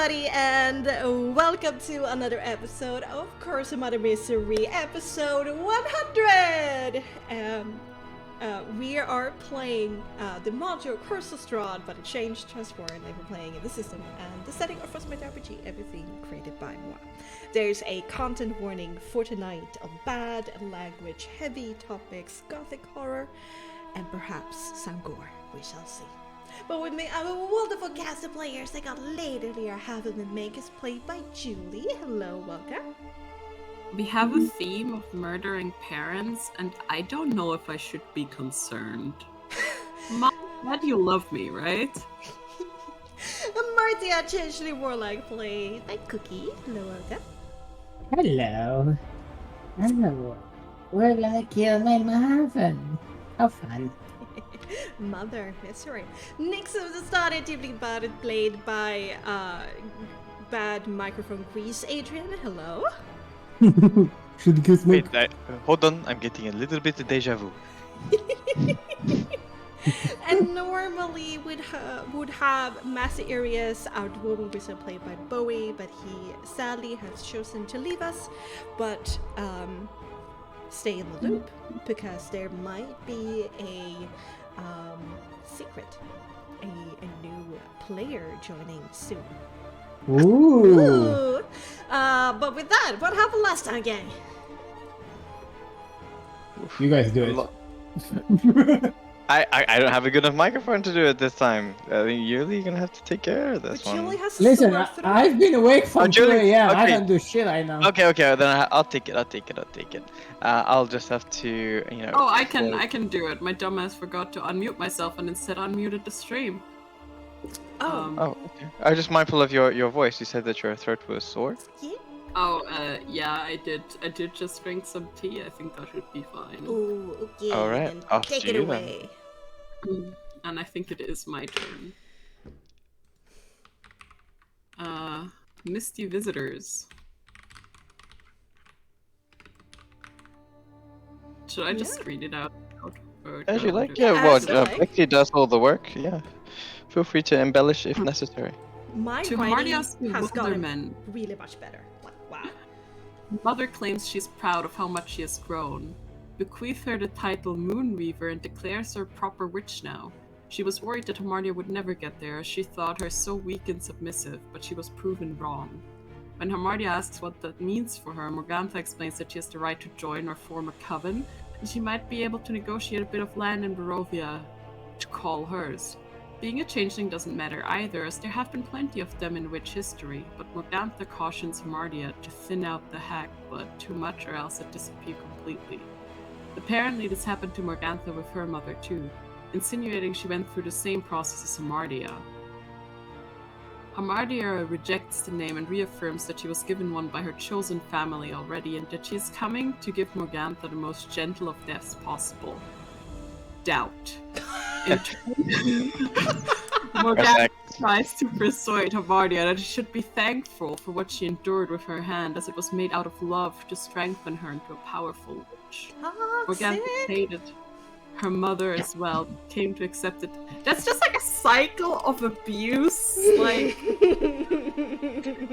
everybody, and welcome to another episode of Curse of Mother Misery, episode 100! We are playing the module Curse of Strahd, but it changed transformed, and we're playing in the system and the setting of Frostmark RPG, everything created by moi. There's a content warning for tonight of bad language, heavy topics, gothic horror, and perhaps some gore. We shall see. But with me, I have a wonderful cast of players. I got lately our half of the make is played by Julie. Hello, welcome. We have a theme of murdering parents, and I don't know if I should be concerned. Mom, Dad, you love me, right? Marty, I changed the warlock play by Cookie. Hello, welcome. Hello. Hello. We're gonna kill my mother. How fun. Mother Misery. Next of the started to be played by bad microphone grease Adrian. Hello. Wait, hold on, I'm getting a little bit of deja vu. And normally would have Master Arias, our dwarven wizard played by Bowie, but he sadly has chosen to leave us. But stay in the loop because there might be a secret, a new player joining soon. Ooh. But with that, what happened last time, gang? You guys do it. I don't have a good enough microphone to do it this time. I think you're gonna have to take care of this But one. Julie has to Listen, sort through I've it. been awake from 2 Julie, a.m. I okay. don't do shit right now. Okay, then I'll take it. I'll just have to, Oh, I can do it. My dumbass forgot to unmute myself and instead unmuted the stream. Oh. Okay. I was just mindful of your voice. You said that your throat was sore. Yeah. Yeah, I did just drink some tea. I think that should be fine. Oh, okay. All right, Then off take to it you away. And I think it is my turn. Misty visitors. Should I just read it out? As you like. Yeah, Yeah, as you like. Bexxy does all the work. Yeah. Feel free to embellish if necessary. My To writing Mardia's has gotten bewilderment. really much better. Like, wow. Mother claims she's proud of how much she has grown. Bequeath her the title Moonweaver and declares her a proper witch now. She was worried that Hamardia would never get there as she thought her so weak and submissive, but she was proven wrong. When Hamardia asks what that means for her, Morgantha explains that she has the right to join or form a coven, and she might be able to negotiate a bit of land in Barovia to call hers. Being a changeling doesn't matter either, as there have been plenty of them in witch history, but Morgantha cautions Hamardia to thin out the hack, but too much or else it disappear completely. Apparently this happened to Morgantha with her mother too, insinuating she went through the same process as Hamardia. Hamardia rejects the name and reaffirms that she was given one by her chosen family already and that she is coming to give Morgantha the most gentle of deaths possible. Doubt. In turn, Morgantha tries to persuade Hamardia that she should be thankful for what she endured with her hand, as it was made out of love to strengthen her into a powerful witch. Morgantha stated her mother as well came to accept it. That's just like a cycle of abuse. Like,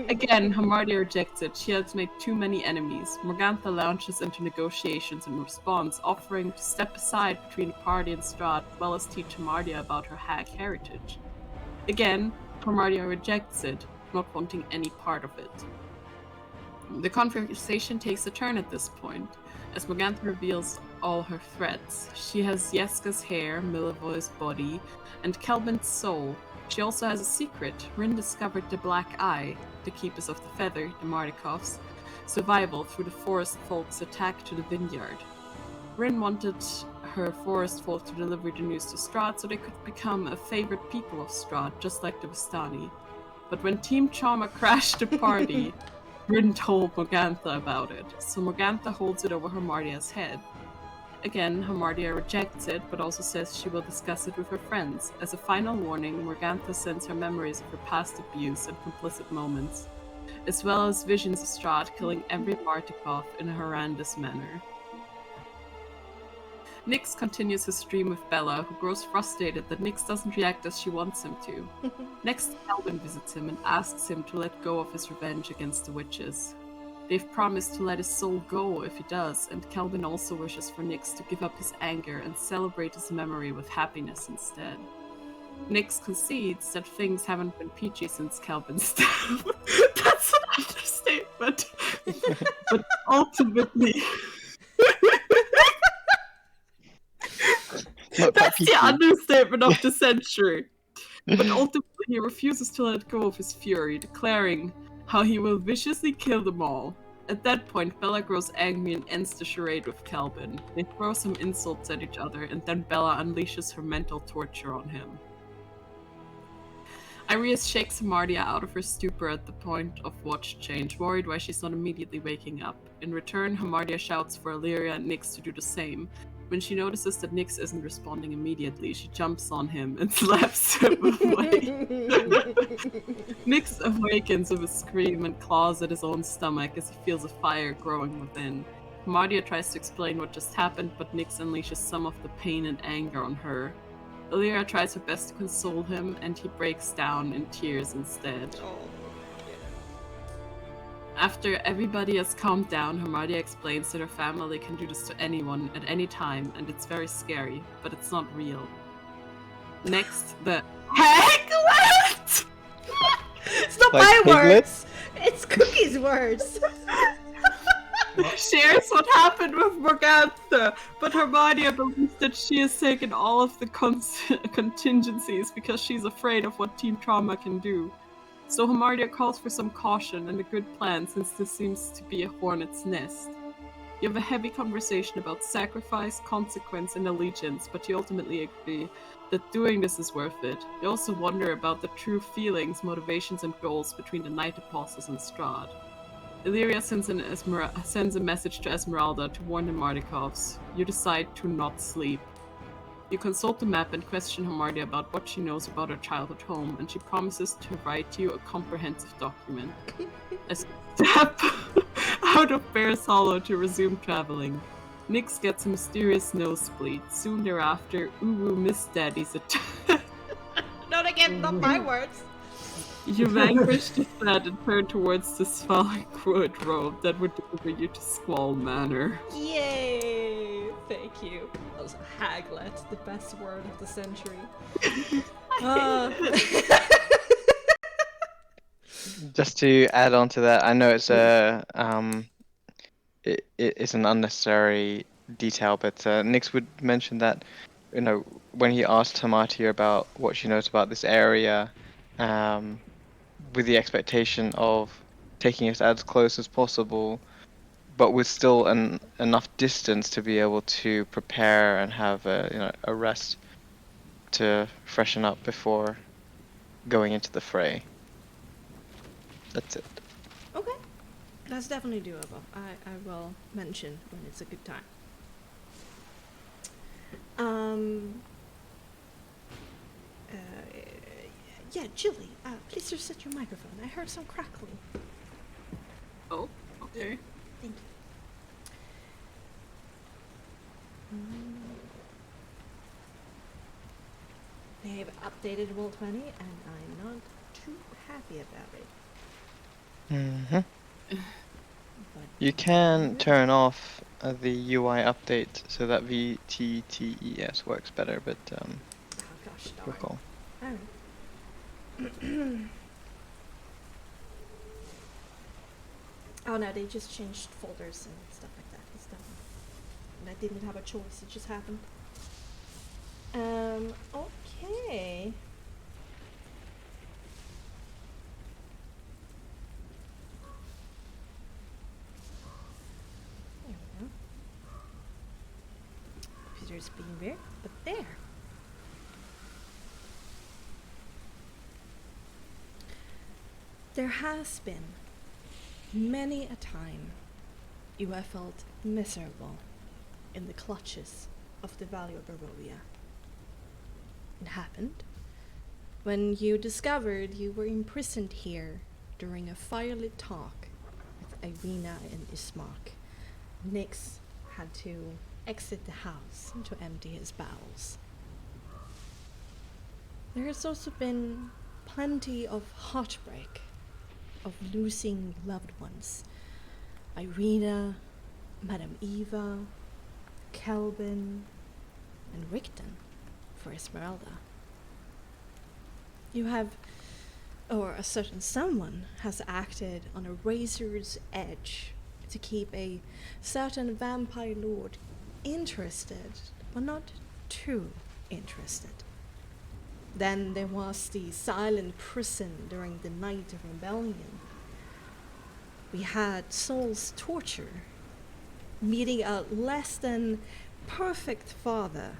again, Hamardia rejects it. She has made too many enemies. Morgantha launches into negotiations in response, offering to step aside between the party and Strahd, as well as teach Hamardia about her hag heritage. Again, Hamardia rejects it, not wanting any part of it. The conversation takes a turn at this point, as Morgantha reveals all her threats. She has Yeska's hair, Milivoy's body, and Kelvin's soul. She also has a secret. Rin discovered the Black Eye, the Keepers of the Feather, the Mardikovs, survival through the forest folk's attack to the vineyard. Rin wanted her forest folk to deliver the news to Strahd so they could become a favorite people of Strahd, just like the Vistani. But when Team Trauma crashed the party, Rin told Morgantha about it, so Morgantha holds it over Hamardia's head. Again, Hamardia rejects it, but also says she will discuss it with her friends. As a final warning, Morgantha sends her memories of her past abuse and complicit moments, as well as visions of Strahd killing every Martikov in a horrendous manner. Nyx continues his stream with Bella, who grows frustrated that Nyx doesn't react as she wants him to. Next, Calvin visits him and asks him to let go of his revenge against the witches. They've promised to let his soul go if he does, and Calvin also wishes for Nyx to give up his anger and celebrate his memory with happiness instead. Nyx concedes that things haven't been peachy since Calvin's death. That's an understatement. But ultimately... That's the understatement of the century. But ultimately he refuses to let go of his fury, declaring how he will viciously kill them all. At that point, Bella grows angry and ends the charade with Calvin. They throw some insults at each other, and then Bella unleashes her mental torture on him. Ireas shakes Hamartia out of her stupor at the point of watch change, worried why she's not immediately waking up. In return, Hamartia shouts for Illyria and Nyx to do the same. When she notices that Nyx isn't responding immediately, she jumps on him and slaps him awake. Nyx awakens with a scream and claws at his own stomach as he feels a fire growing within. Hamartia tries to explain what just happened, but Nyx unleashes some of the pain and anger on her. Illyria tries her best to console him, and he breaks down in tears instead. After everybody has calmed down, Hamartia explains that her family can do this to anyone at any time, and it's very scary, but it's not real. Next, the Haglet! It's not Like my Piglet? words! It's Cookie's words! shares what happened with Morgantha, but Hamartia believes that she has taken all of the contingencies because she's afraid of what Team Trauma can do. So Hamartia calls for some caution and a good plan, since this seems to be a hornet's nest. You have a heavy conversation about sacrifice, consequence, and allegiance, but you ultimately agree that doing this is worth it. You also wonder about the true feelings, motivations, and goals between the Night Apostles and Strahd. Illyria sends a message to Esmeralda to warn the Mardikovs. You decide to not sleep. You consult the map and question Hamartia about what she knows about her childhood home, and she promises to write you a comprehensive document. As you step out of Bear's Hollow to resume traveling, Nyx gets a mysterious nosebleed. Soon thereafter, Uwu Miss Daddy's attack. Not again, not my words! You vanquish the threat and turn towards the Svalk wood road that would deliver you to Squall Manor. Yay! Thank you. Also, Haglet, the best word of the century. Just to add on to that, I know it's it's an unnecessary detail, but Nyx would mention that, you know, when he asked Hamartia about what she knows about this area, with the expectation of taking us as close as possible, but with still enough distance to be able to prepare and have a rest to freshen up before going into the fray. That's it. Okay. That's definitely doable. I will mention when it's a good time. Yeah, Julie, please reset your microphone. I heard some crackling. Oh, okay. Thank you. They've updated Roll20 and I'm not too happy about it. Mm-hmm. But You can turn off the UI update so that VTTES works better, but oh gosh, your darn. call. Alright. Oh no, they just changed folders and stuff like that. It's done. And I didn't have a choice, it just happened. Okay. There we go. Computer's being weird, but there. There has been many a time you have felt miserable in the clutches of the Valley of Barovia. It happened when you discovered you were imprisoned here during a firelit talk with Irina and Ismark. Nyx had to exit the house to empty his bowels. There has also been plenty of heartbreak, of losing loved ones. Irina, Madame Eva, Kelvin, and Richten for Esmeralda. You have, or a certain someone has acted on a razor's edge to keep a certain vampire lord interested, but not too interested. Then there was the silent prison during the night of rebellion. We had Saul's torture, meeting a less than perfect father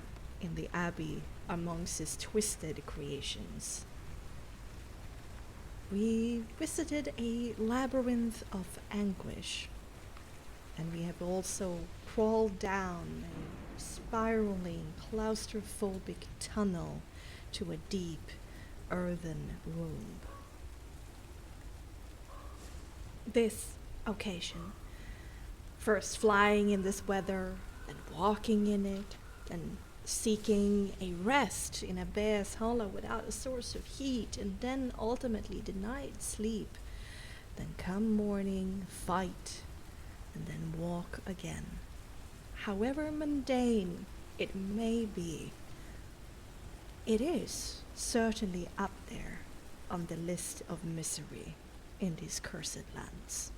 in the abbey amongst his twisted creations. We visited a labyrinth of anguish, and we have also crawled down a spiraling claustrophobic tunnel to a deep earthen room. This occasion, first flying in this weather, then walking in it, then seeking a rest in a bear's hollow without a source of heat, and then ultimately denied sleep, then come morning, fight, and then walk again. However mundane it may be, it is certainly up there on the list of misery in these cursed lands.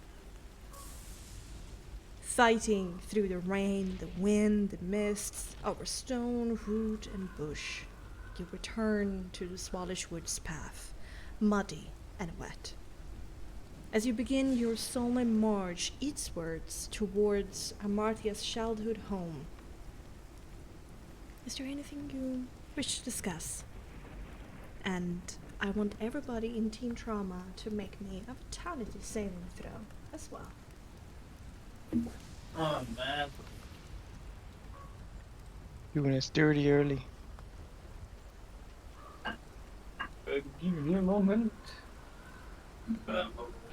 Fighting through the rain, the wind, the mists, over stone, root, and bush, you return to the Swallish Woods path, muddy and wet. As you begin your solemn march eastwards towards Amartya's childhood home, is there anything you wish to discuss? And I want everybody in Team Trauma to make me a vitality saving throw as well. Oh man. Doing it dirty early. Give me a moment. I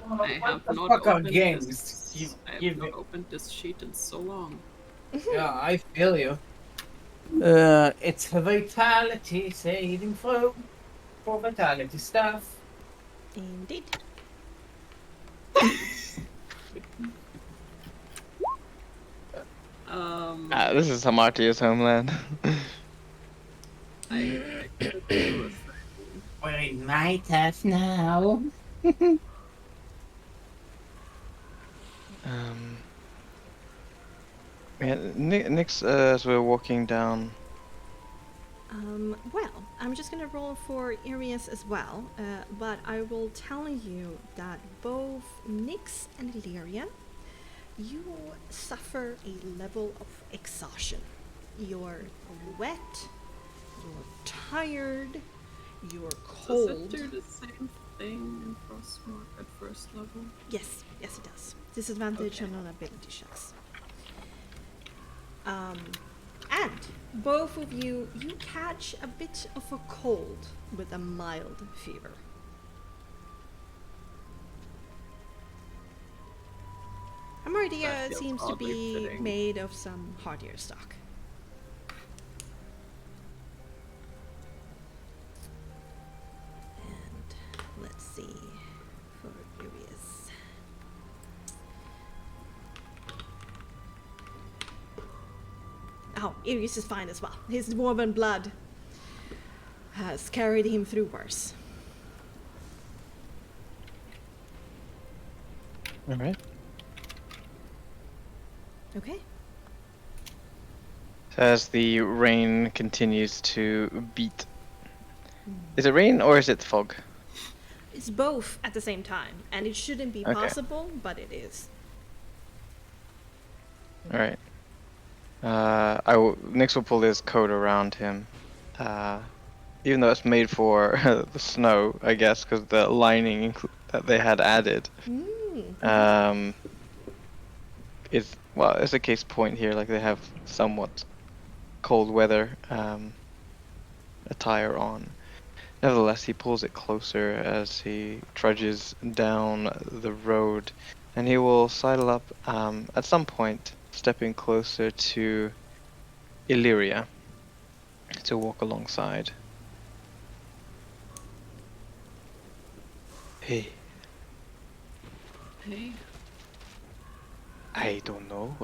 What have the not fuck are opened games? this. I have Give not me. opened this sheet in so long. Yeah, I feel you. It's a vitality saving throw for vitality stuff. Indeed. This is Hamartia's homeland. I could do a thing. We're in my turf now. Yeah, Nick's as we're walking down. Well, I'm just gonna roll for areas as well, but I will tell you that both Nyx and Illyria, you suffer a level of exhaustion. You're wet, you're tired, you're Does it cold. do the same thing in Frostmark at first level? Yes, it does. Disadvantage Okay. on ability checks. And both of you catch a bit of a cold with a mild fever. Amardia That feels seems to oddly be fitting. made of some hardier stock. And let's see for Urias. Oh, Urias is fine as well. His dwarven blood has carried him through worse. All right. Okay. As the rain continues to beat. Is it rain or is it fog? It's both at the same time, and it shouldn't be Okay. possible, but it is. All right. Nix will pull his coat around him, even though it's made for the snow, I guess, because the lining that they had added. It's a case point here. Like they have somewhat cold weather attire on. Nevertheless, he pulls it closer as he trudges down the road, and he will sidle up at some point, stepping closer to Illyria to walk alongside. Hey, Hey, I don't know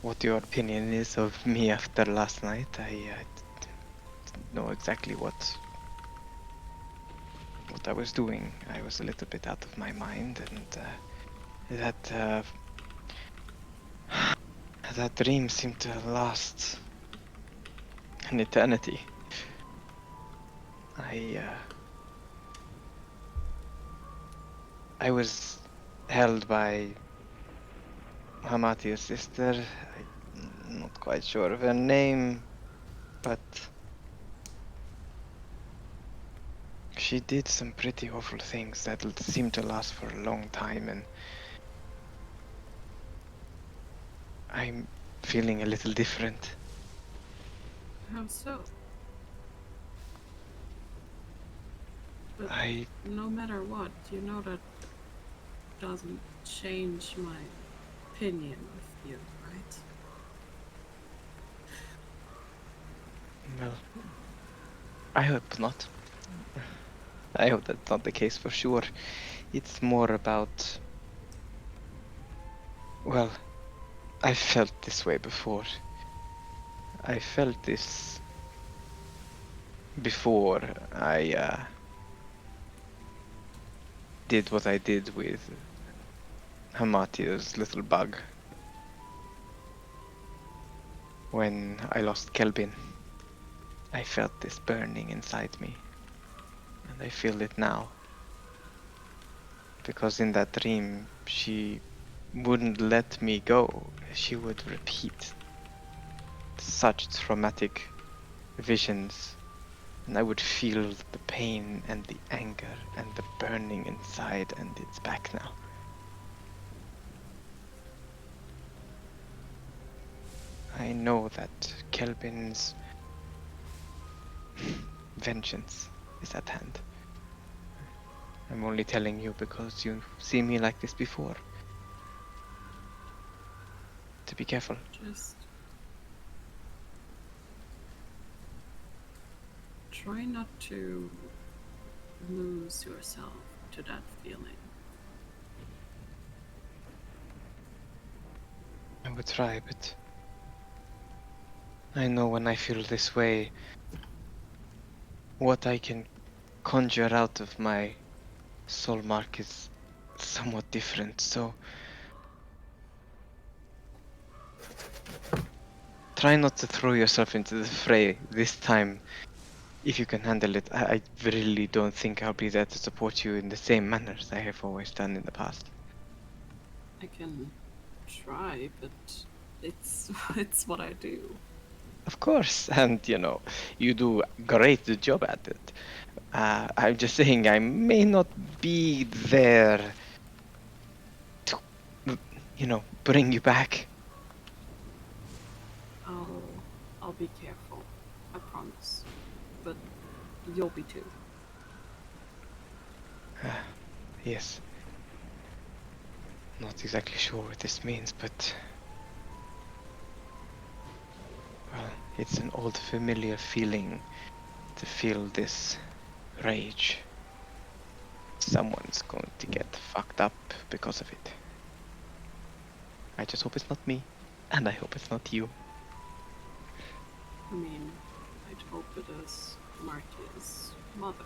what your opinion is of me after last night. I didn't know exactly what I was doing. I was a little bit out of my mind, and that dream seemed to last an eternity. I was held by Hamatia's sister. I'm not quite sure of her name, but she did some pretty awful things that seemed to last for a long time, and I'm feeling a little different. how so? But I no matter what, you know that doesn't change my opinion of you, right? Well, I hope not. I hope that's not the case for sure. It's more about, well, I felt this way before. I felt this before I did what I did with Hamatia's little bug. When I lost Kelvin, I felt this burning inside me. And I feel it now. Because in that dream, she wouldn't let me go. She would repeat such traumatic visions. And I would feel the pain and the anger and the burning inside, and it's back now. I know that Kelvin's vengeance is at hand. I'm only telling you because you've seen me like this before. To be careful. Just try not to lose yourself to that feeling. I would try, but I know when I feel this way, what I can conjure out of my soul mark is somewhat different, so try not to throw yourself into the fray this time if you can handle it. I really don't think I'll be there to support you in the same manner as I have always done in the past. I can try, but it's it's what I do. Of course, and you do a great job at it. I'm just saying I may not be there to, bring you back. I'll be careful. I promise. But you'll be too. Yes. Not exactly sure what this means, but well, it's an old familiar feeling to feel this rage. Someone's going to get fucked up because of it. I just hope it's not me, and I hope it's not you. I mean, I'd hope it is Marcia's mother.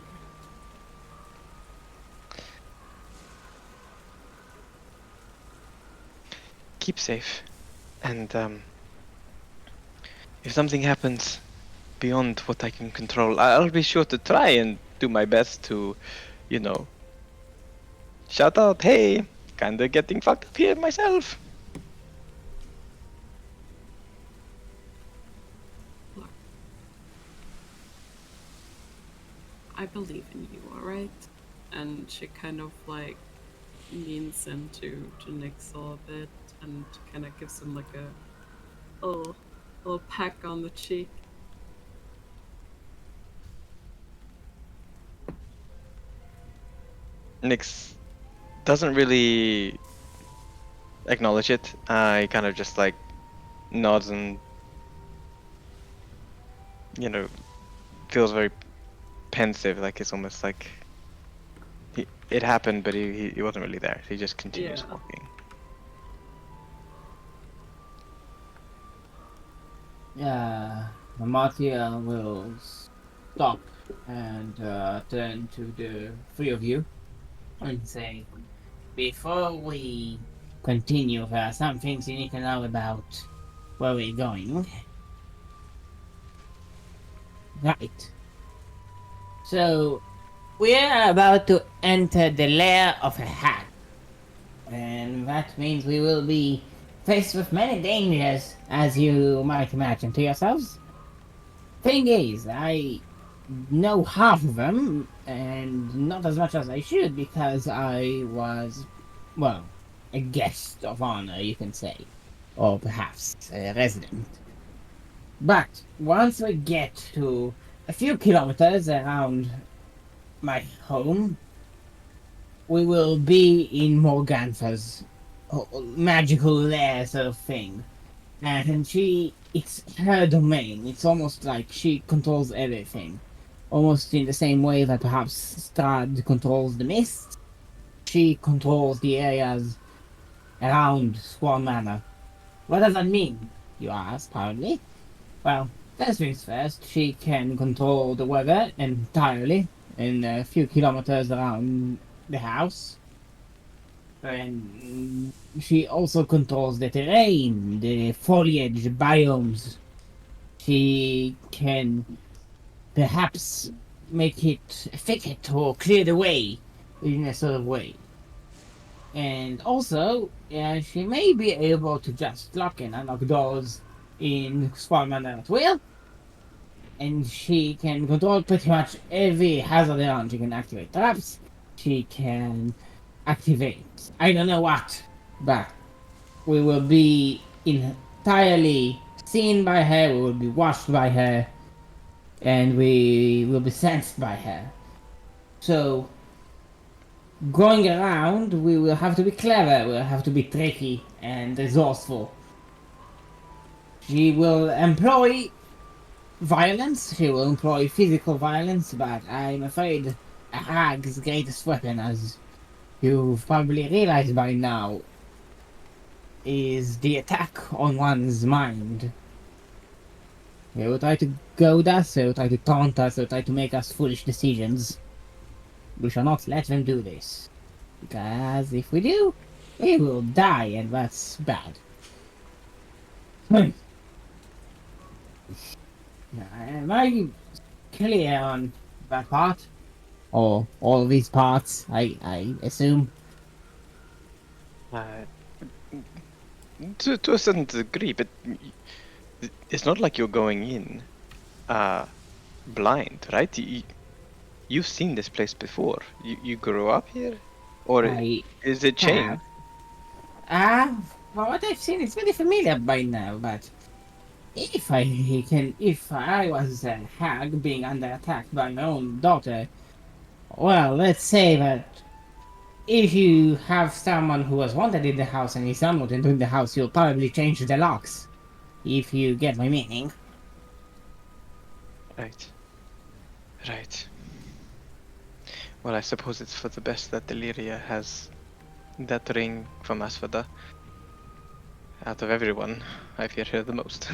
Keep safe, and if something happens beyond what I can control, I'll be sure to try and do my best to, shout out, hey, kinda getting fucked up here myself. Look, I believe in you, alright? And she kind of leans into Nyx a little bit and kind of gives him a little peck on the cheek. Nyx doesn't really acknowledge it. He kind of just nods and, feels very pensive, like it's almost like it happened, but he wasn't really there. He just continues Yeah. walking. Amartya will stop and turn to the three of you and say, before we continue, there are some things you need to know about where we're going. Right. So, we are about to enter the lair of a hag. And that means we will be faced with many dangers, as you might imagine to yourselves. Thing is, I know half of them, and not as much as I should, because I was, well, a guest of honor, you can say. Or perhaps a resident. But once we get to a few kilometers around my home, we will be in Morgantha's magical lair sort of thing. And it's her domain. It's almost like she controls everything. Almost in the same way that perhaps Strahd controls the mist. She controls the areas around Swan Manor. What does that mean, you ask, probably? Well, first things first, she can control the weather entirely in a few kilometers around the house. And she also controls the terrain, the foliage, biomes. She can perhaps make it a thicket or clear the way in a sort of way. And also, she may be able to just lock and unlock doors in Swan Manor at will. And she can control pretty much every hazard around. She can activate traps. She can activate I don't know what, but we will be entirely seen by her, we will be watched by her, and we will be sensed by her. So, going around, we will have to be clever, we'll have to be tricky and resourceful. She will employ violence, she will employ physical violence, but I'm afraid a hag's greatest weapon, as you've probably realized by now, is the attack on one's mind. They will try to goad us, they will try to taunt us, they will try to make us foolish decisions. We shall not let them do this. Because if we do, we will die, and that's bad. Am I clear on that part? Or all of these parts, I assume? To a certain degree, but it's not like you're going in blind, right? You've seen this place before. You grew up here? Or is it changed? Well, what I've seen is very familiar by now, but if I was a hag being under attack by my own daughter, well, let's say that if you have someone who was wanted in the house and he's not in the house, you'll probably change the locks. If you get my meaning. Right. Right. Well, I suppose it's for the best that Deliria has that ring from Asfada. Out of everyone, I fear her the most.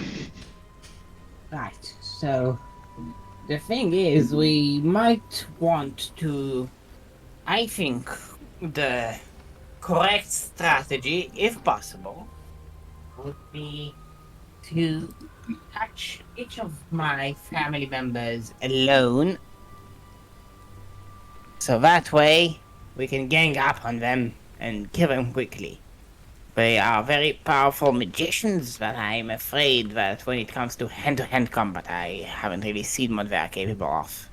Right, so the thing is, we might want to, I think, the correct strategy, if possible, would be to catch each of my family members alone. So that way, we can gang up on them and kill them quickly. They are very powerful magicians, but I'm afraid that when it comes to hand-to-hand combat, I haven't really seen what they are capable of.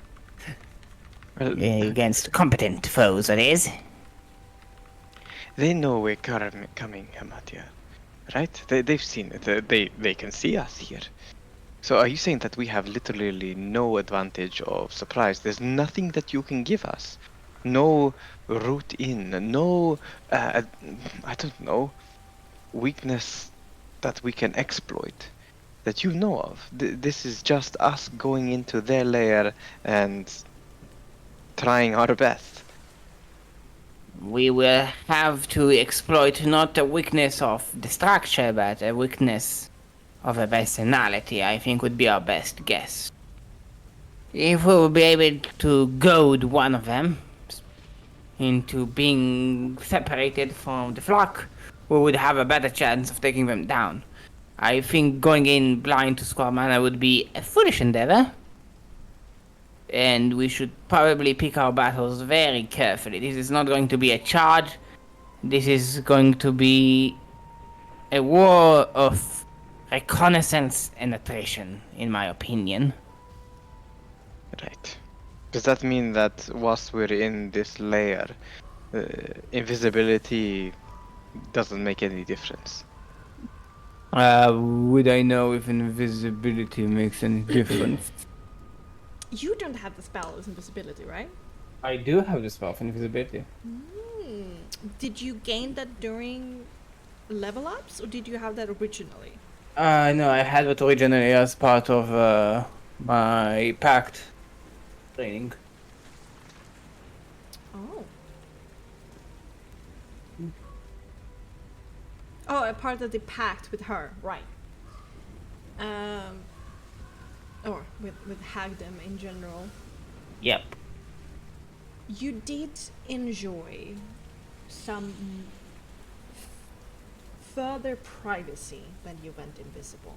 Well, Against competent foes, that is. they know we're coming, Amatya. Right? They've seen it. They can see us here. So are you saying that we have literally no advantage of surprise? There's nothing that you can give us? No route in? No, I don't know, weakness that we can exploit that you know of? This is just us going into their lair and trying our best. We will have to exploit not the weakness of the structure, but a weakness of a personality, I think would be our best guess. If we will be able to goad one of them into being separated from the flock, we would have a better chance of taking them down. I think going in blind to Squamana would be a foolish endeavor. And we should probably pick our battles very carefully. This is not going to be a charge. This is going to be a war of reconnaissance and attrition, in my opinion. Right. Does that mean that whilst we're in this layer, invisibility doesn't make any difference? Would I know if invisibility makes any difference? You don't have the spell as invisibility, right? I do have the spell of invisibility. Did you gain that during level ups, or did you have that originally? No, I had it originally as part of my pact training. Oh. Oh, a part of the pact with her, right? Or with Hagdom in general. Yep. You did enjoy some further privacy when you went invisible,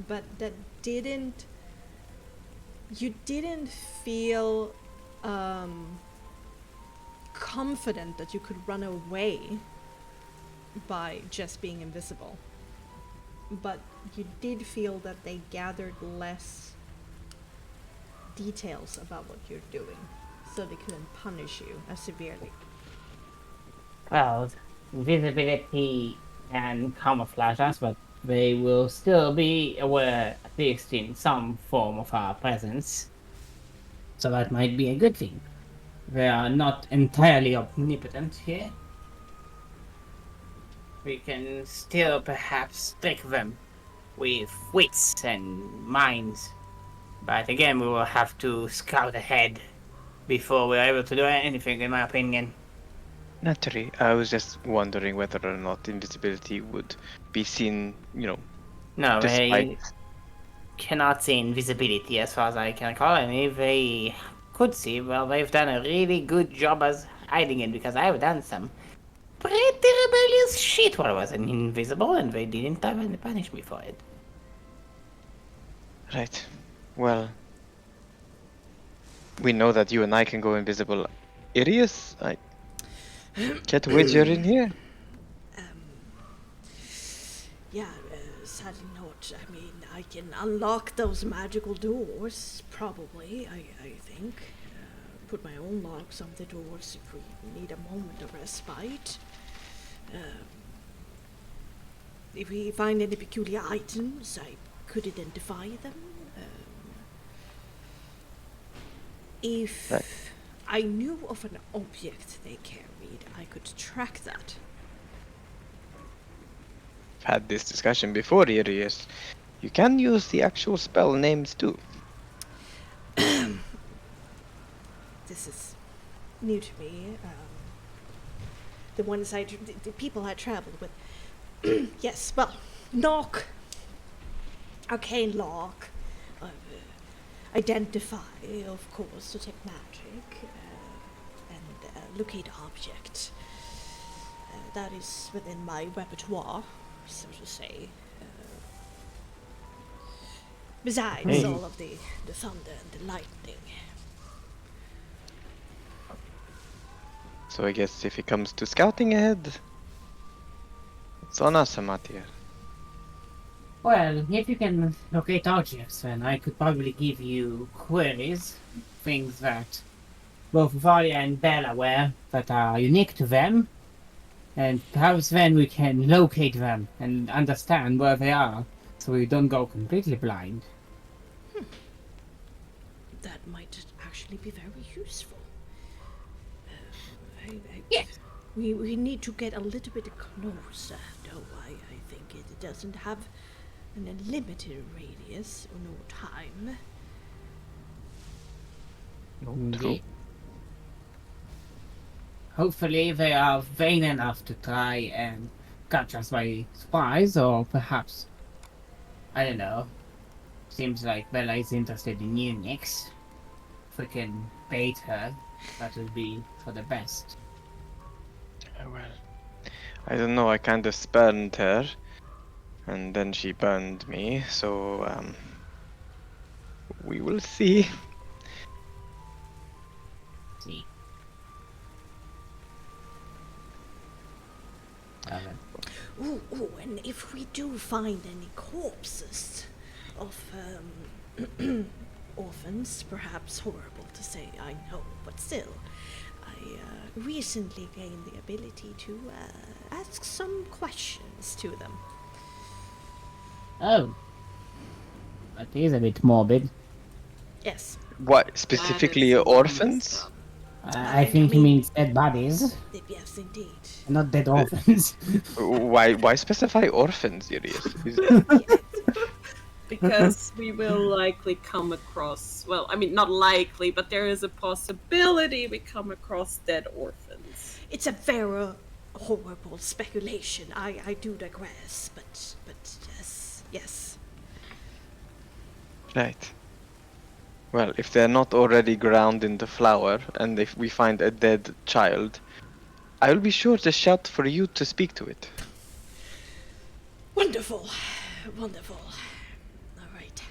but that didn't. You didn't feel confident that you could run away by just being invisible. But you did feel that they gathered less details about what you're doing, so they couldn't punish you as severely. Well, invisibility and camouflage us, but they will still be aware, at least in some form, of our presence. So that might be a good thing. They are not entirely omnipotent here. We can still perhaps trick them with wits and minds. But again, we will have to scout ahead before we're able to do anything, in my opinion. Naturally, I was just wondering whether or not invisibility would be seen, No, despite... they cannot see invisibility as far as I can recall, and if they could see, well, they've done a really good job as hiding it, because I've done some pretty rebellious shit while I was invisible, and they didn't even punish me for it. Right. Well, we know that you and I can go invisible. Irius, I can't wager in here. Yeah, sadly not. I mean, I can unlock those magical doors, probably, I think. Put my own locks on the doors if we need a moment of respite. If we find any peculiar items, I could identify them. If Right. I knew of an object they carried, I could track that. I've had this discussion before, Irius. You can use the actual spell names too. This is new to me. The people I traveled with. Yes, well, knock, arcane lock, identify, of course, detect magic, and locate object. That is within my repertoire, so to say. Besides all of the thunder and the lightning. So I guess if it comes to scouting ahead, it's on us, Amatir. Well, if you can locate objects, then I could probably give you queries, things that both Valia and Bella wear that are unique to them, and perhaps then we can locate them and understand where they are, so we don't go completely blind. That might actually be very useful. Yes. We need to get a little bit closer, though, I think. think it doesn't have an unlimited radius or no time. Indeed. Hopefully they are vain enough to try and catch us by surprise, or perhaps, I don't know. Seems like Bella is interested in you, Nix. If we can bait her, that would be for the best. Well, I don't know. I kind of spurned her, and then she burned me. So we will see. See. Ooh, and if we do find any corpses of orphans, perhaps horrible to say, I know, but still, I recently gained the ability to ask some questions to them. Oh. That is a bit morbid. Yes. What specifically That is a little orphans? messed up. I think he means dead bodies, Yes, indeed. not dead orphans. Why specify orphans, Urias? Because we will likely come across, well, I mean, not likely, but there is a possibility we come across dead orphans. It's a very horrible speculation. I do digress, but yes. Right. Well, if they're not already ground in the flour, and if we find a dead child, I will be sure to shout for you to speak to it. Wonderful. All right.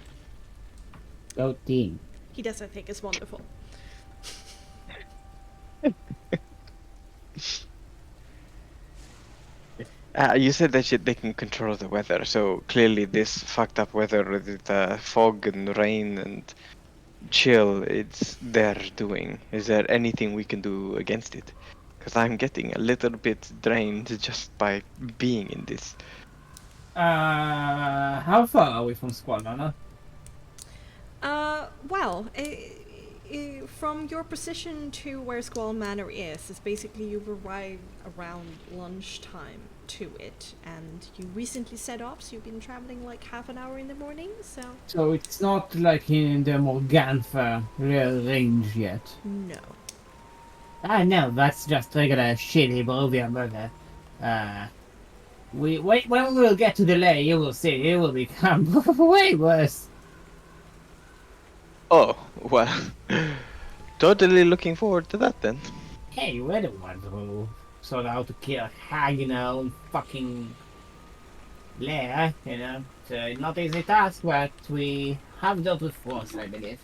Go team. He doesn't think it's wonderful. You said that they can control the weather, so clearly this fucked up weather with the fog and rain and chill, it's their doing. Is there anything we can do against it? Because I'm getting a little bit drained just by being in this. How far are we from Squall Manor? Well, from your position to where Squall Manor is basically you've arrived around lunchtime to it, and you recently set off, so you've been traveling like half an hour in the morning, so... So it's not like in the Morgantha real range yet. No. No, that's just regular shitty Barovian burger. When we will get to the lay, you will see, it will become way worse. Oh, well, totally looking forward to that then. Hey, we're the ones who sought out to kill Hag in our own fucking lair, you know. It's not easy task, but we have dealt with force, I believe.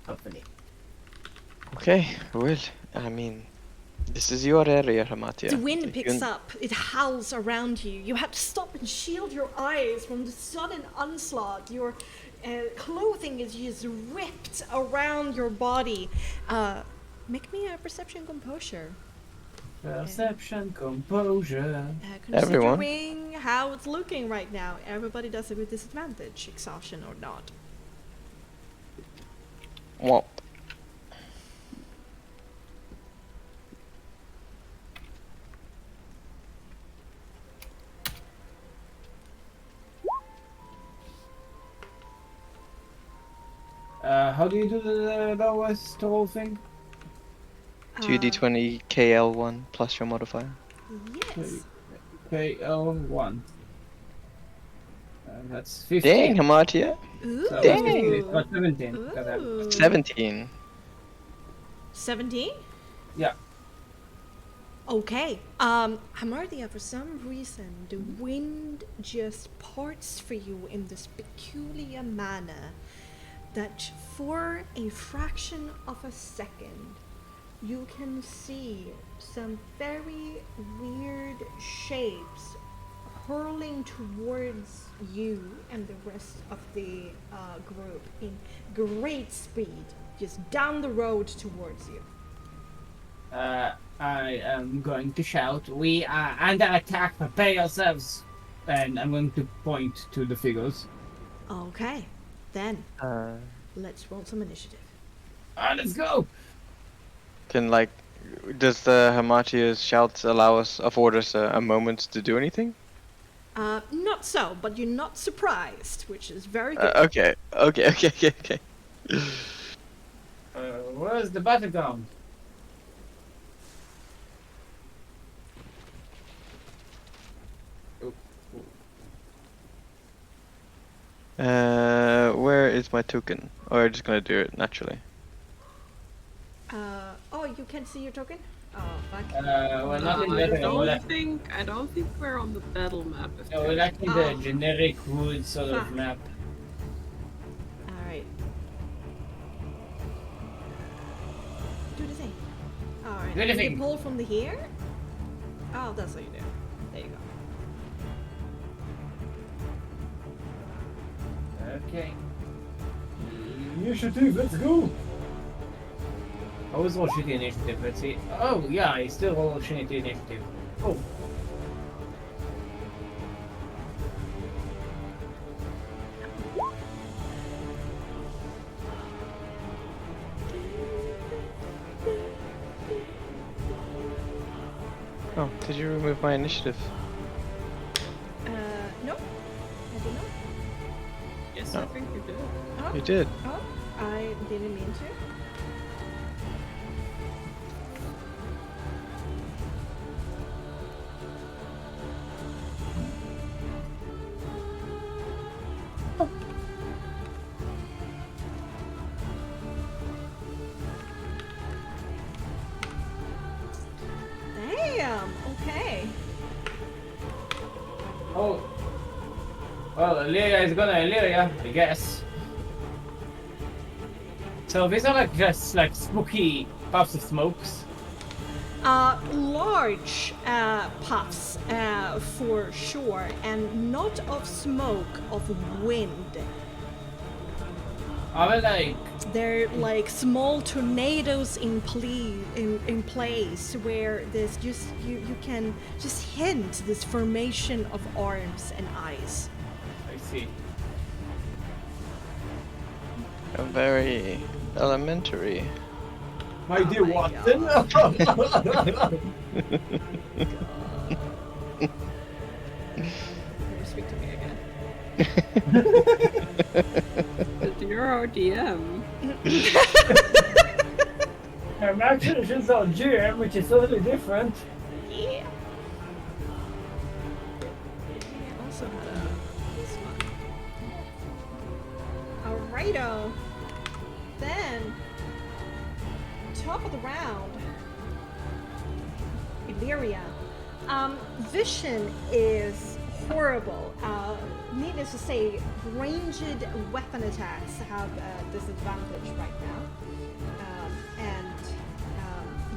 Hopefully. Okay, well, I mean, this is your area, Hamatia. The wind If picks you- up, it howls around you. You have to stop and shield your eyes from the sudden onslaught. Your clothing is just ripped around your body. Make me a perception composure. Perception, composure. Everyone. Considering how it's looking right now, everybody does it with disadvantage, exhaustion or not. Well, How do you do the lowest roll thing? 2d20 KL1 plus your modifier. Yes. KL1. That's 15. Dang, Hamatia. Ooh. So Dang. 15, got 17. Got that. Ooh. 17. 17? Yeah. Okay. Hamardia, for some reason, the wind just parts for you in this peculiar manner that for a fraction of a second, you can see some very weird shapes hurling towards you and the rest of the group in great speed, just down the road towards you. I am going to shout, "We are under attack, prepare yourselves!" And I'm going to point to the figures. Okay, then let's roll some initiative. Let's go! Does the Hamatia's shouts afford us a moment to do anything? Not so, but you're not surprised, which is very good. Okay. Where's the battleground? Where is my token? Or are you just gonna do it naturally? Oh, you can't see your token? Oh, fuck. We're not in I the don't think we're on the battle map. If No, we're like in the generic wood sort of Fuck. map. Alright. Do the thing. Alright. Do the You thing. pull from the here? Oh, that's what you do. There you go. Okay. Initiative, let's go! I was watching the initiative, let's see. Oh, yeah, I still watching the initiative. Oh. Oh, did you remove my initiative? No. I did not. Yes, No. I think you did. Oh, You did. oh, I didn't mean to. Damn, okay. Oh. Well, Illyria is gonna Illyria, I guess. So these are like just like spooky puffs of smokes. Large puffs for sure, and not of smoke, of wind. Are they like They're like small tornadoes in place where there's just you can just hint this formation of arms and eyes. I see. Very elementary. My Oh dear my Watson! Speak to me again. But you're our DM. I'm actually just on GM, which is totally different. Yeah. Also had this one. Alrighto. Then, top of the round, Illyria. Vision is horrible. Needless to say, ranged weapon attacks have a disadvantage right now.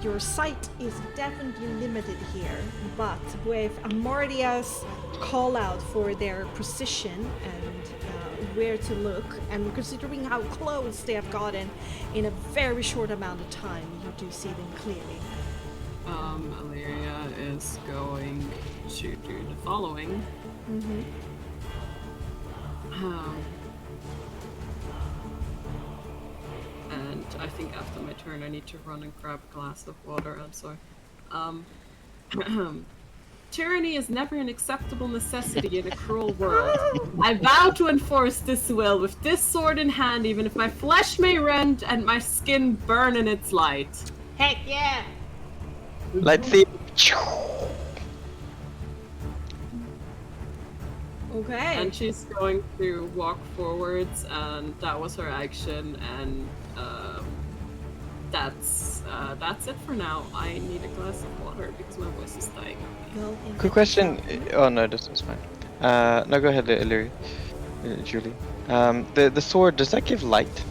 Your sight is definitely limited here, but with Amardia's call out for their precision and where to look, and considering how close they have gotten in a very short amount of time, you do see them clearly. Illyria is going to do the following. Mm-hmm. And I think after my turn I need to run and grab a glass of water. I'm sorry. Tyranny is never an acceptable necessity in a cruel world. I vow to enforce this will with this sword in hand, even if my flesh may rend and my skin burn in its light. Heck yeah! Let's see. Okay. And she's going to walk forwards, and that was her action, and that's it for now. I need a glass of water because my voice is dying. Go in. Quick question. Oh no, this is fine. No, go ahead, Illyria. Julie. The sword, does that give light?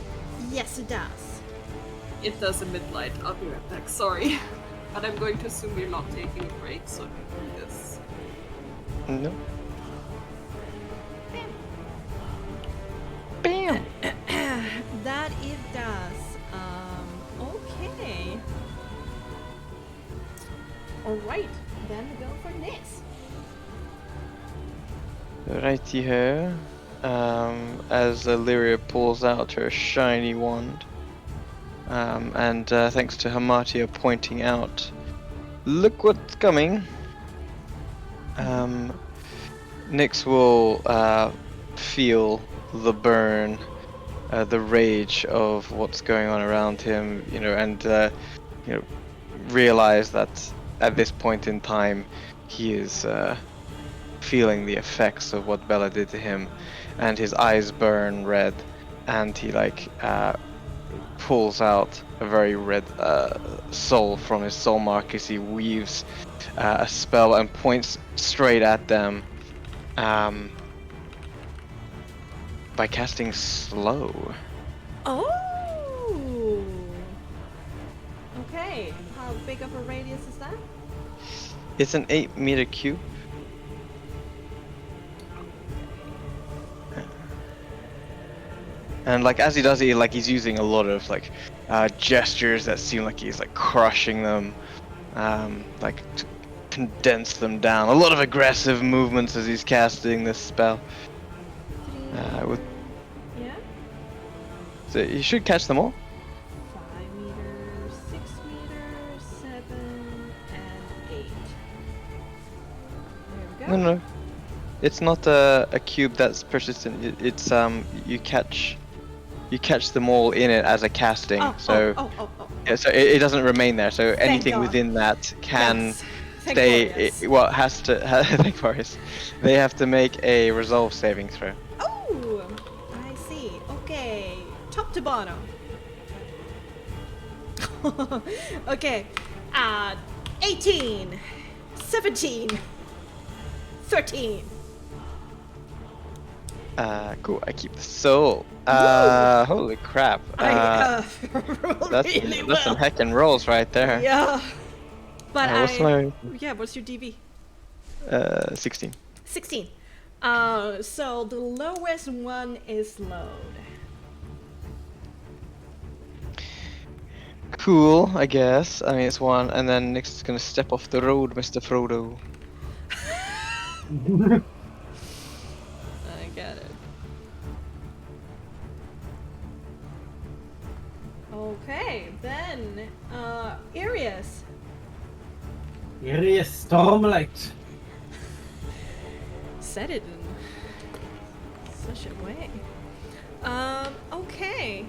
Yes, it does. It does a mid-light. I'll be right back. Sorry. But I'm going to assume you're not taking a break, so I can do this. No. Bam! That it does. Okay. Alright, then we go for this. Righty here. As Illyria pulls out her shiny wand. And thanks to Hamatia pointing out, look what's coming. Nyx will feel the burn, the rage of what's going on around him, and realize that at this point in time he is feeling the effects of what Bella did to him, and his eyes burn red, and he pulls out a very red soul from his soul mark as he weaves a spell and points straight at them by casting slow. Oh! Okay, how big of a radius is that? It's an 8-meter cube. And as he does it, he's using a lot of gestures that seem like he's crushing them, to condense them down. A lot of aggressive movements as he's casting this spell. Yeah? So you should catch them all. 5 meters, 6 meters, 7, and 8. There we go. No. It's not a cube that's persistent. It's you catch them all in it as a casting. Yeah, so it doesn't remain there. So anything God. within that can Yes. Thank stay. Glorious. Has to. Thank Boris. They have to make a resolve saving throw. Oh! I see. Okay. Top to bottom. Okay. 18. 17. 13. Cool. I keep the soul. Holy crap. I rolled That's really that's some well. heckin' rolls right there. Yeah. But What's my yeah, what's your DV? 16. 16. So the lowest one is load. Cool, I guess. I mean, it's 1, and then Nyx is gonna step off the road, Mr. Frodo. I get it. Okay, then Arius. Irius Stormlight. Said it in such a way. Okay.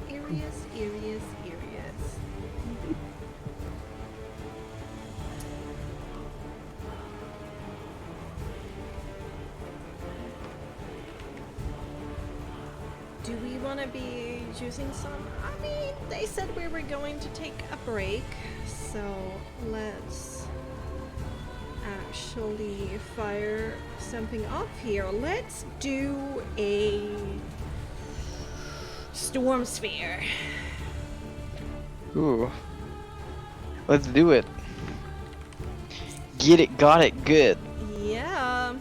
Arius. Do we want to be using some? I mean, they said we were going to take a break, so let's actually fire something off here. Let's do a storm sphere. Ooh. Let's do it. Get it, got it, good. Yeah.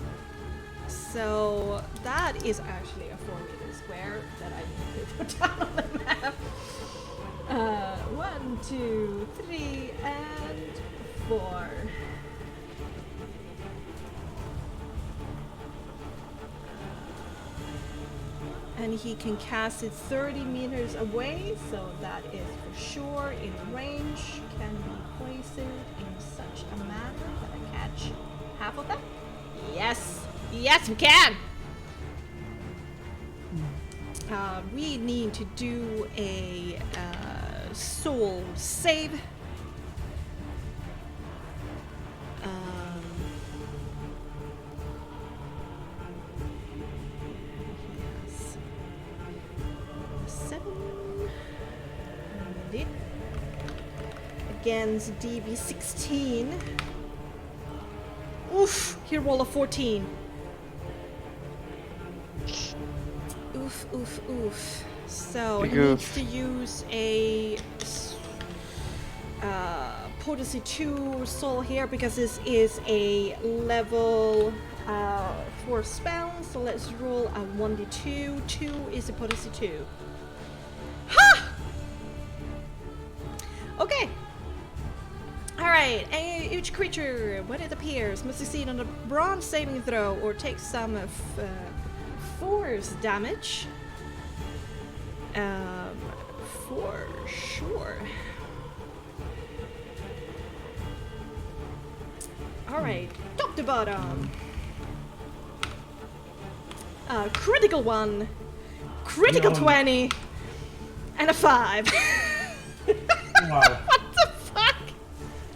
So that is actually a 4-meter square that I need to put down on the map. 1, 2, 3, and 4. And he can cast it 30 meters away, so that is for sure in range. Can we place it in such a manner that I catch half of them? Yes! Yes, we can! We need to do a soul save. Yes. 7. And it. Against DV 16. Oof! He rolled a 14. Oof. So he needs to use a potency 2 soul here because this is a level 4 spell. So let's roll a 1d2. 2 is a potency 2. Ha! Okay. Alright, each creature, when it appears, must succeed on a bronze saving throw or take some force damage. For sure. Alright, top to bottom. Critical 1, critical No. 20, and a 5. Wow. What the fuck?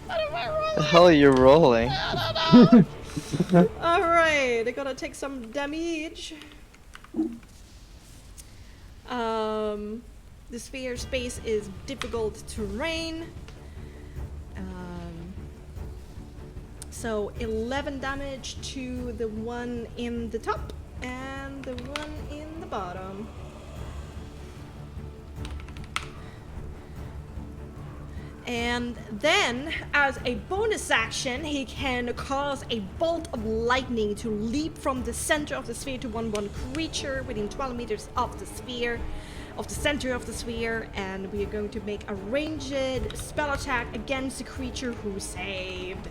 What am I The rolling? hell are you rolling? I don't know. Alright, I gotta take some damage. The sphere space is difficult terrain. So 11 damage to the one in the top and the one in the bottom. And then, as a bonus action, he can cause a bolt of lightning to leap from the center of the sphere to 1/1 creature within 12 meters of the sphere, of the center of the sphere, and we are going to make a ranged spell attack against the creature who saved.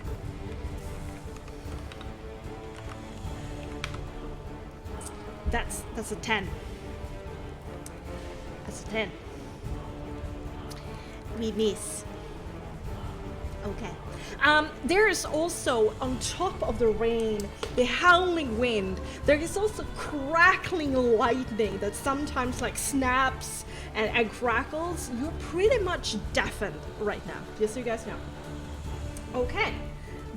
That's a 10. That's a 10. We miss. Okay. There is also, on top of the rain, the howling wind, there is also crackling lightning that sometimes like snaps and crackles. You're pretty much deafened right now, just so you guys know. Okay.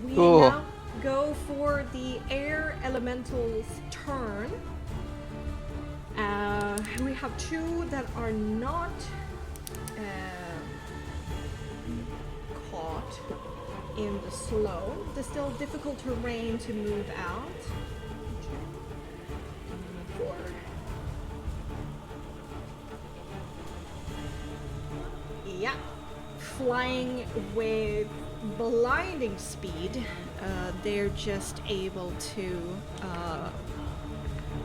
We Cool. now go for the air elemental's turn. We have two that are not caught in the slow. There's still difficult terrain to move out. Four. Yeah. Flying with blinding speed, they're just able to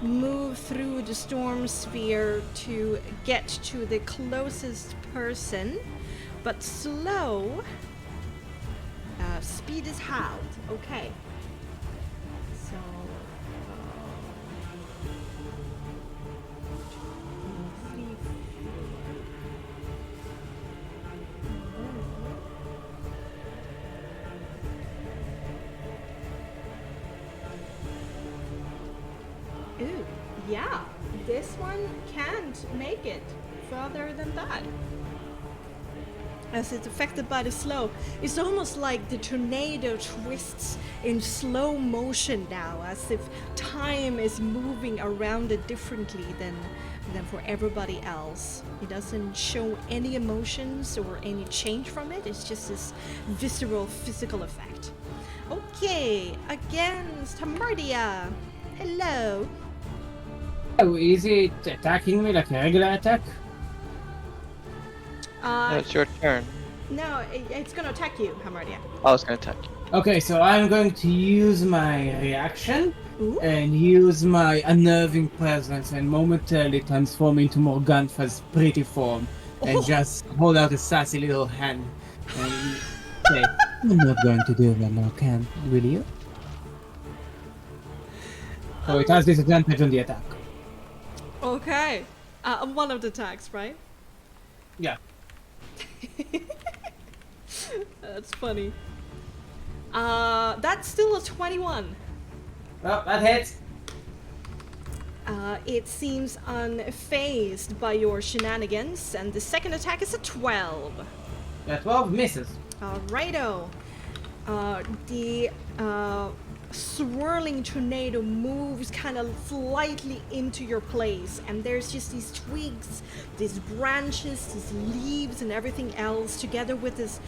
move through the storm sphere to get to the closest person, but slow. Speed is halved. Okay. So. 3, 4. Ooh, yeah. This one can't make it further than that. As it's affected by the slow. It's almost like the tornado twists in slow motion now, as if time is moving around it differently than for everybody else. It doesn't show any emotions or any change from it. It's just this visceral physical effect. Okay, against Hamardia. Hello. Oh, is it attacking me like a regular attack? No, it's your turn. No, it's gonna attack you, Hamardia. I was gonna attack you. Okay, so I'm going to use my reaction Ooh. and use my unnerving presence and momentarily transform into Morgantha's pretty form and just hold out a sassy little hand and say, I'm not going to do that now, can will you? So it has disadvantage on the attack. Okay. One of the attacks, right? Yeah. That's funny. That's still a 21. Well, that hits. It seems unfazed by your shenanigans, and the second attack is a 12. Yeah, 12 misses. Righto. The swirling tornado moves kind of slightly into your place, and there's just these twigs, these branches, these leaves, and everything else, together with this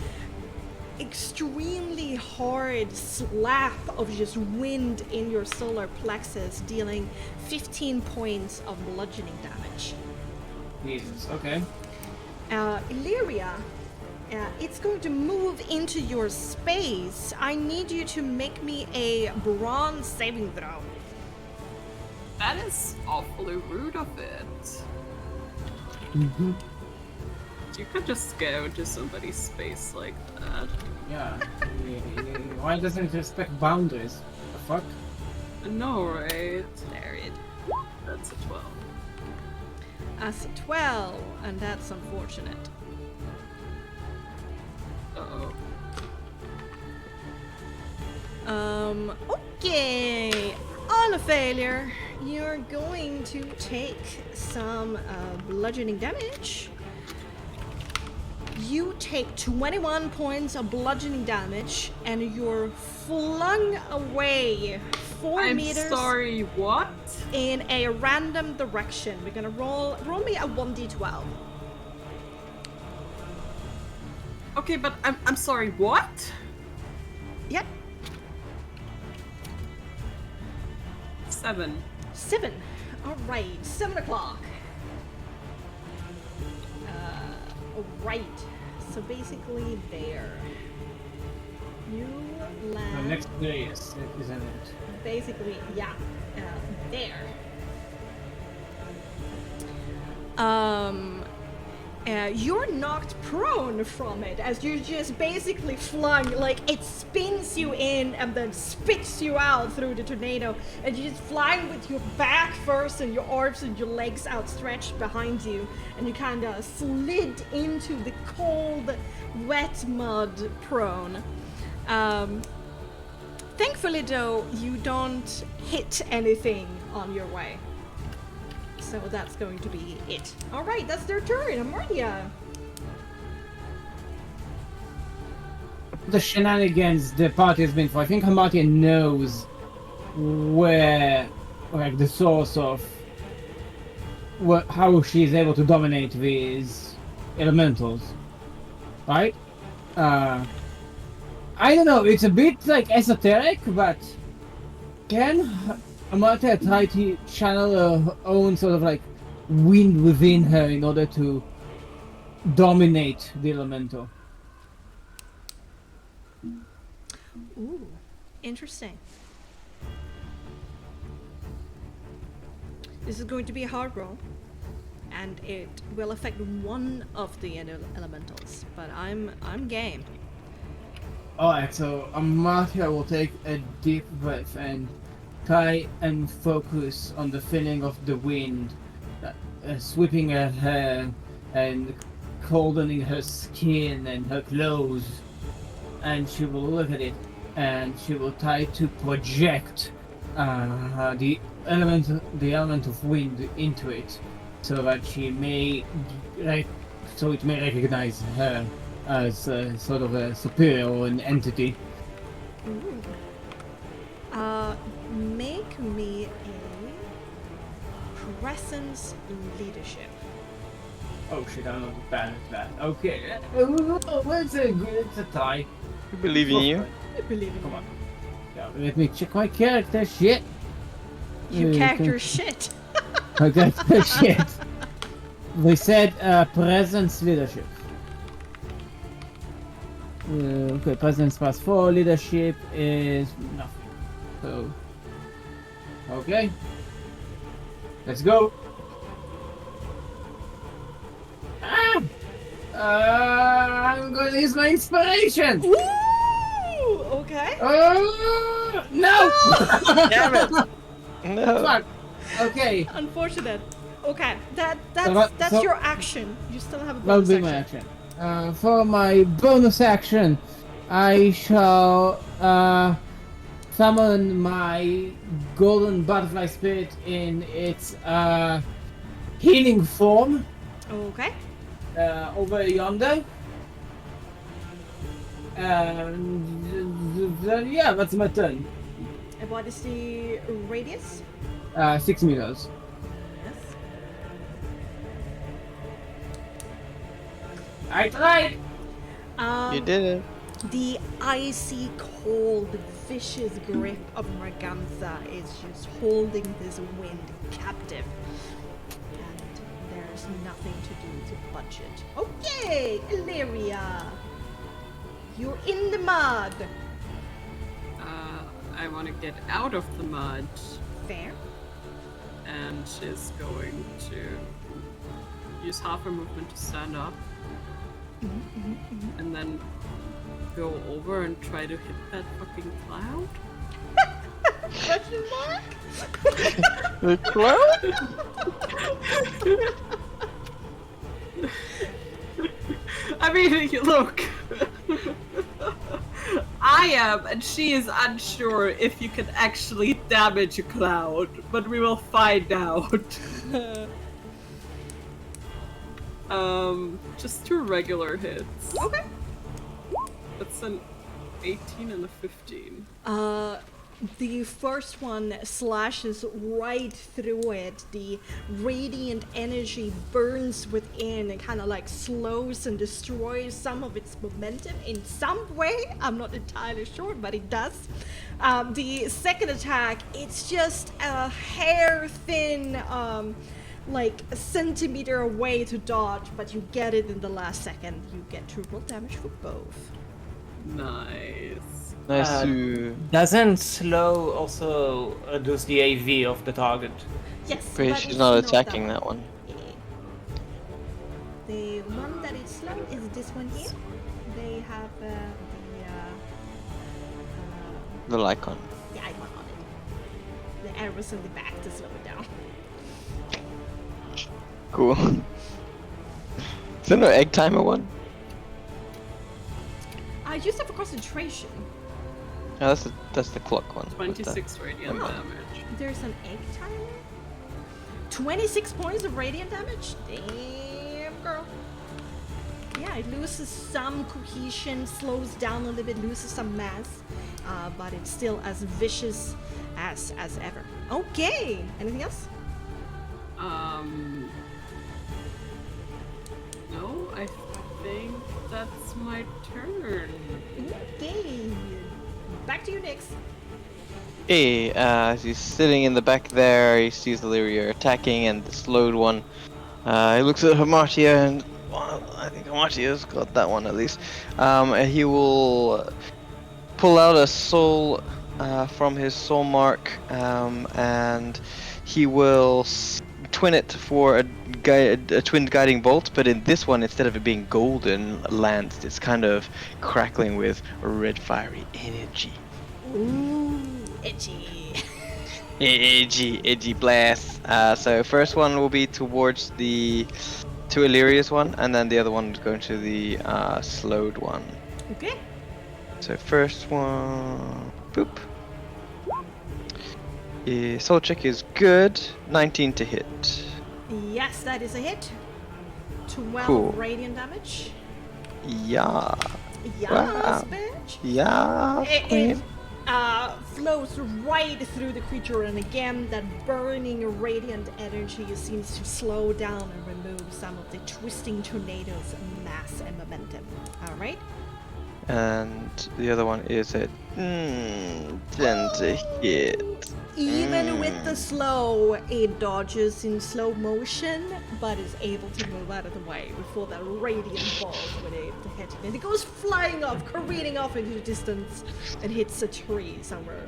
extremely hard slap of just wind in your solar plexus, dealing 15 points of bludgeoning damage. Jesus, okay. Illyria, it's going to move into your space. I need you to make me a bronze saving throw. That is awfully rude of it. Mm-hmm. You could just go to somebody's space like that. Yeah. Why doesn't it respect boundaries? The fuck? I know, right? There it. That's a 12. As a 12, and that's unfortunate. Uh-oh. Okay. On a failure, you're going to take some bludgeoning damage. You take 21 points of bludgeoning damage, and you're flung away 4 meters. I'm sorry, what? In a random direction. We're gonna roll me a 1d12. Okay, but I'm sorry, what? Yep. 7. 7. All right. 7 o'clock. Right. So basically, there. You land. The next place, isn't it? Basically, yeah. There. You're knocked prone from it as you're just basically flung, like it spins you in and then spits you out through the tornado, and you're just flying with your back first and your arms and your legs outstretched behind you, and you kind of slid into the cold, wet mud prone. Thankfully though, you don't hit anything on your way. So that's going to be it. Alright, that's their turn. Amardia. The shenanigans the party has been for. I think Amardia knows where, like, the source of how she is able to dominate these elementals, right? I don't know. It's a bit like esoteric, but can Amartia try to channel her own sort of like wind within her in order to dominate the elemental? Ooh, interesting. This is going to be a hard roll, and it will affect one of the elementals, but I'm game. Alright, so Amartia will take a deep breath and try and focus on the feeling of the wind sweeping her hair and coldening her skin and her clothes, and she will look at it and she will try to project the element of wind into it, so that she may it may recognize her as sort of a superior or an entity. Ooh. Make me a presence leadership. Oh shit, I'm not bad at that. Okay, it's a tie. We believe in you. I believe in Come you. on. Yeah, let me check my character shit. Your character shit. My character shit. We said presence leadership. Okay, presence plus 4, leadership is nothing. So, okay. Let's go. I'm going to use my inspiration. Ooh, okay. No! Damn it! No. Fuck. Okay. Unfortunate. Okay, that's So- your action. You still have a That'll bonus be my action. action. For my bonus action, I shall summon my golden butterfly spirit in its healing form Okay. over yonder. And then, yeah, that's my turn. And what is the radius? 6 meters. Yes. I tried! You did it. The icy, cold, vicious grip of Morgantha is just holding this wind captive. And there's nothing to do to budge it. Okay, Illyria. You're in the mud. I want to get out of the mud, Fair. and she's going to use half her movement to stand up, and then go over and try to hit that fucking cloud. Question mark? The cloud? I mean, look, I am, and she is unsure if you can actually damage a cloud, but we will find out. Just 2 regular hits. Okay. That's an 18 and a 15. The first one slashes right through it. The radiant energy burns within and kind of like slows and destroys some of its momentum in some way. I'm not entirely sure, but it does. The second attack, it's just a hair thin, like a centimeter away to dodge, but you get it in the last second. You get 2 roll damage for both. Nice. Nice. Doesn't slow also reduce the AV of the target? Yes, But but she's it's not attacking that one. Yeah. The one that is slow is this one here. They have The icon. the icon on it. The arrows in the back to slow it down. Cool. Is there no egg timer one? I used it for concentration. No, that's the clock one. 26 radiant Oh. damage. There's an egg timer. 26 points of radiant damage? Damn, girl. Yeah, it loses some cohesion, slows down a little bit, loses some mass, but it's still as vicious as ever. Okay, anything else? No, I think that's my turn. Okay, back to you, Nix. Hey, as he's sitting in the back there, he sees Illyria attacking, and the slowed one. He looks at Hamartia, and well, I think Hamartia's got that one at least. And he will pull out a soul from his soul mark, and he will twin it for a twinned guiding bolt. But in this one, instead of it being golden lance, it's kind of crackling with red fiery energy. Ooh, itchy. Edgy blast. So first one will be towards to Illyria's one, and then the other one is going to the slowed one. Okay. So first one, boop. Soul check is good. 19 to hit. Yes, that is a hit. 12 Cool. radiant damage. Yeah. Yes, Wow. bitch. Yeah. It queen. flows right through the creature, and again, that burning radiant energy seems to slow down and remove some of the twisting tornado's mass and momentum. All right. And the other one is at 10 to hit. Even with the slow, it dodges in slow motion, but is able to move out of the way before that radiant ball would aim to hit it. And it goes flying off, careening off into the distance, and hits a tree somewhere.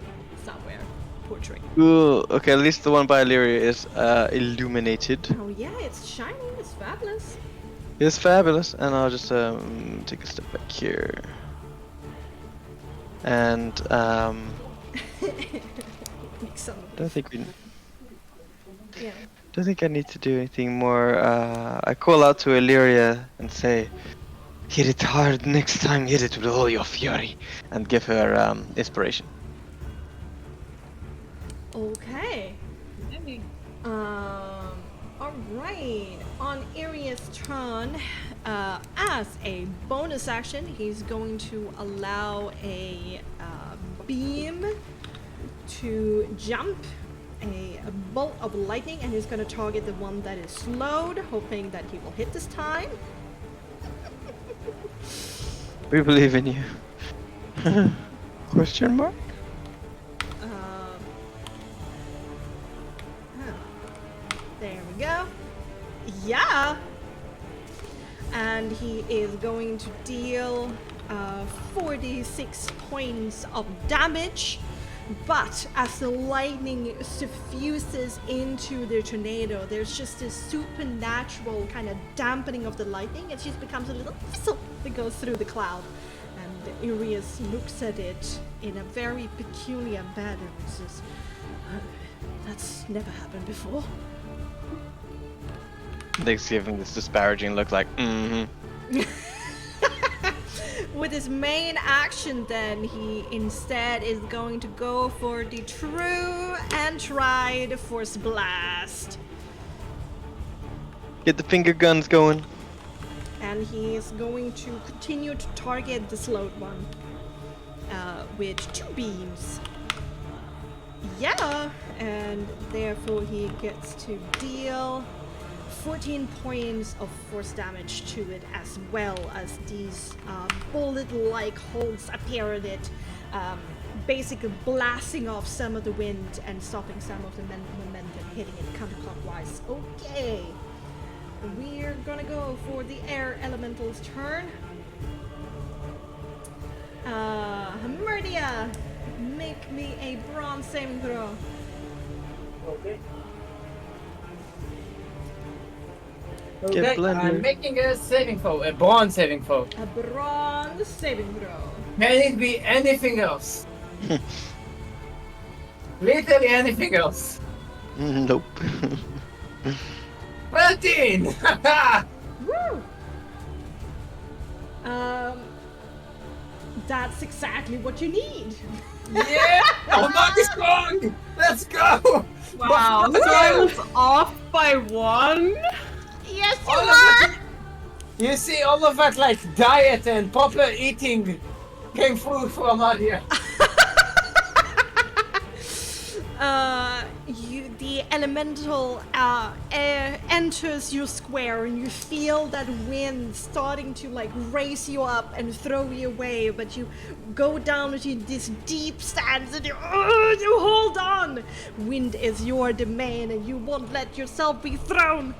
Poor tree. Ooh, okay, at least the one by Illyria is illuminated. Oh yeah, it's shiny, it's fabulous. It's fabulous, and I'll just take a step back here. And don't think I need to do anything more. I call out to Illyria and say, "Hit it hard next time. Hit it with all your fury," and give her inspiration. Okay. All right. On Iria's turn, as a bonus action, he's going to allow a beam to jump a bolt of lightning, and he's going to target the one that is slowed, hoping that he will hit this time. We believe in you. Question mark? There we go. Yeah! And he is going to deal 46 points of damage. But as the lightning suffuses into the tornado, there's just this supernatural kind of dampening of the lightning. It just becomes a little whistle that goes through the cloud. And Irius looks at it in a very peculiar manner and says, "That's never happened before." Nick's giving this disparaging look like, With with his main action, then he instead is going to go for the true and tried Force Blast. Get the finger guns going. And he is going to continue to target the slowed one with 2 beams. Yeah, and therefore he gets to deal 14 points of force damage to it, as well as these bullet-like holes appear in it, basically blasting off some of the wind and stopping some of the momentum, hitting it counterclockwise. Okay, we're gonna go for the air elemental's turn. Murdia, make me a bronze saving throw. Okay. Get Okay, blender. I'm making a saving throw, a bronze saving throw. A bronze saving throw. Can it be anything else? Literally anything else. Nope. 13! Woo! That's exactly what you need. Yeah! I'm not strong! Let's go! Wow, so I was off by 1? Yes, you All of are. that, you see, all of that like diet and proper eating came through from Adia. The elemental enters your square, and you feel that wind starting to like raise you up and throw you away. But you go down into this deep stance, and you hold on. Wind is your domain, and you won't let yourself be thrown.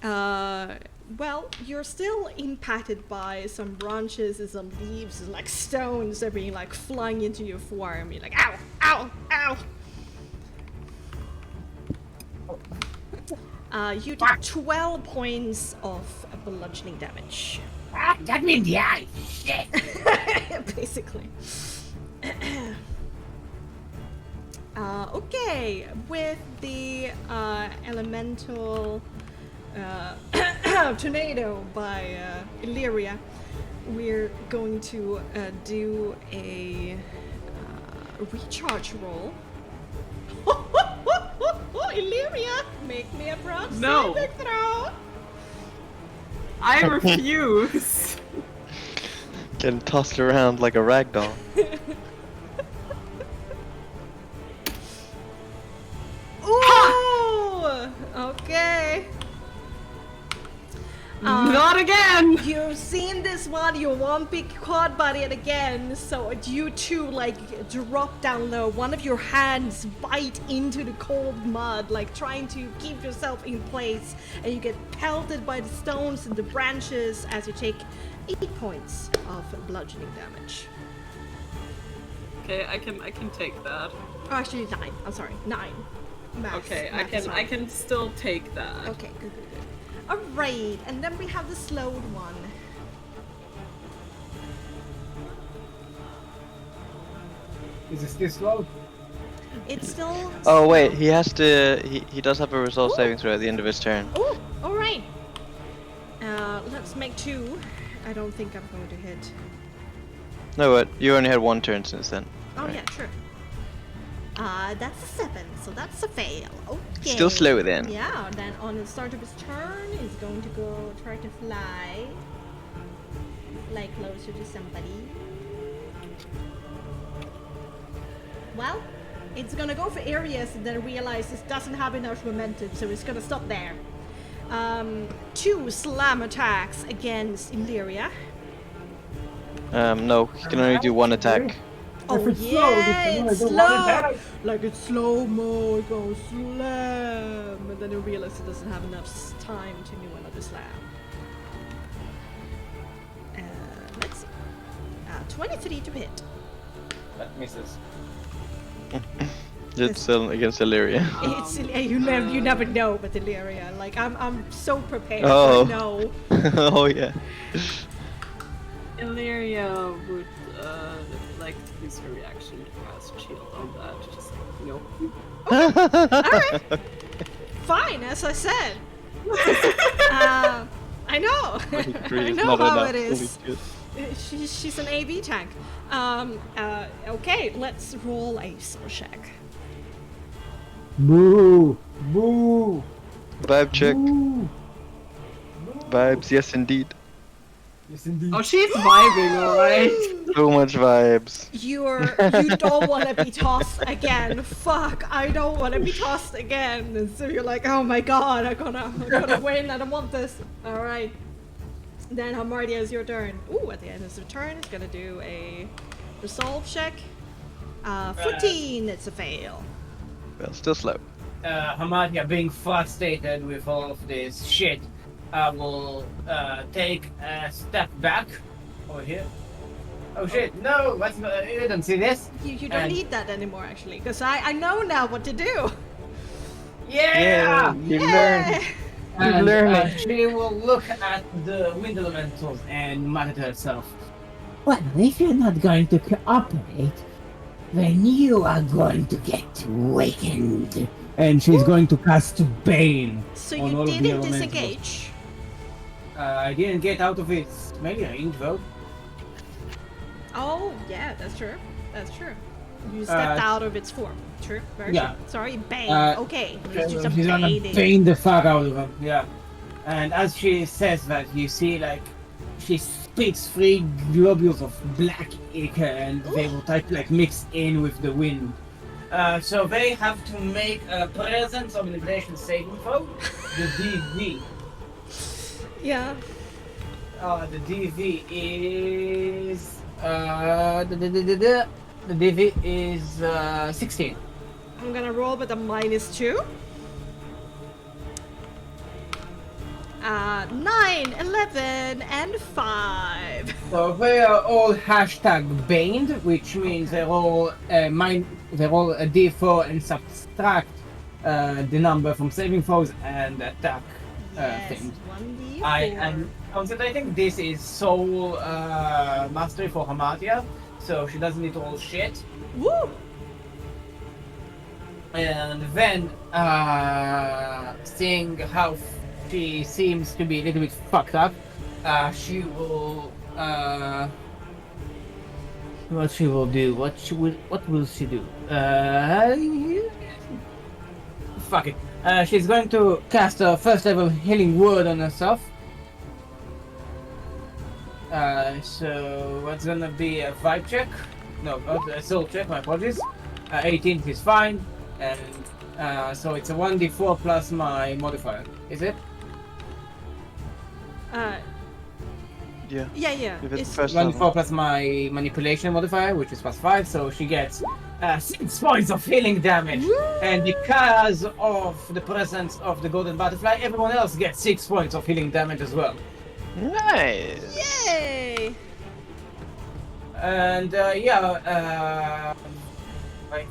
Well, you're still impacted by some branches and some leaves, and like stones are being like flung into your forearm. You're like, ow, ow, ow. You did 12 points of bludgeoning damage. Ah, got me in the eye. Shit. Basically. Okay, with the elemental tornado by Illyria, we're going to do a recharge roll. Illyria, make me a bronze No. saving throw. I refuse. Getting tossed around like a rag doll. Ooh! Okay. Not again. You've seen this one, you won't be caught by it again, so you two like drop down low. One of your hands bite into the cold mud, like trying to keep yourself in place, and you get pelted by the stones and the branches as you take 8 points of bludgeoning damage. Okay, I can take that. Oh, actually 9. I'm sorry, 9. Math, Okay, math is I wrong. can still take that. Okay, good. Alright, and then we have the slowed one. Is it still slow? It's still. Oh wait, he has to. He does have a resolve saving throw at the end of his turn. Oh, alright. Let's make 2. I don't think I'm going to hit. No, what? You only had 1 turn since then. Oh, Right. yeah, true. That's a 7, so that's a fail. Okay. Still slow then. Yeah, then on the start of his turn, he's going to go try to fly closer to somebody. Well, it's gonna go for areas and then realize it doesn't have enough momentum, so it's gonna stop there. 2 slam attacks against Illyria. No, he can only do 1 attack. Oh If it's slow, yeah, you can it's only do one slow. attack. Like it's slow-mo, it goes slam. And then it realizes it doesn't have enough time to do another slam. Let's see. 23 to hit. That misses. It's still against Illyria. It's you never know with Illyria. Like I'm so prepared. Oh. For no. Oh yeah. Illyria would like to use her reaction to cast shield on that. Just Alright. Fine, as I said. I know. 23 I is know not how enough. it Holy is. shit. She's an AV tank. Okay, let's roll a skill check. Boo! Boo! Vibe check. Boo! Vibes, yes indeed. Yes, indeed. Oh, she's vibing, alright. So much vibes. You don't want to be tossed again. Fuck, I don't want to be tossed again. And so you're like, oh my god, I'm gonna win. I don't want this. All right. Then Hamartia, is your turn. Ooh, at the end of your turn, it's gonna do a resolve check. 14, it's a fail. Well, still slow. Hamartia, being frustrated with all of this shit, will take a step back over here. Oh shit, no, you didn't see this? You don't And- need that anymore, actually, because I know now what to do. Yeah! you learn. And, learning. she will look at the wind elementals and mutter to herself. Well, if you're not going to cooperate, then you are going to get awakened. And she's going to cast Bane. So on you all of the didn't elementals. disengage. I didn't get out of its melee range though. Oh, yeah, that's true. That's true. You stepped out of its form. True. Very yeah. true. Sorry, Bane. Uh, Okay, let's do some She's gonna Baning. bane the fuck out of him. Yeah. And as she says that, you see like she spits 3 globules of black ichor and they will try to like mix in with the wind. So they have to make a presence of manipulation saving throw. The DV. Yeah. The DV is the DV is 16. I'm gonna roll with a -2. 9, 11, and 5. So they are all hashtag baned, which means they're all they're all a D4 and subtract the number from saving throws and attack Yes, things. 1d4. I am concentrating. This is soul mastery for Hamartia, so she doesn't need to roll shit. Woo! And then, seeing how she seems to be a little bit fucked up, she will. What she will do? What will she do? Fuck it. She's going to cast a first level healing word on herself. So what's gonna be a vibe check? No, a soul check. My apologies. 18 is fine. And so it's a 1d4 plus my modifier, is it? Yeah. Yeah. If it's It's first 1d4 level. plus my manipulation modifier, which is plus 5, so she gets 6 points of healing damage. And because of the presence of the golden butterfly, everyone else gets 6 points of healing damage as well. Nice. Yay! And I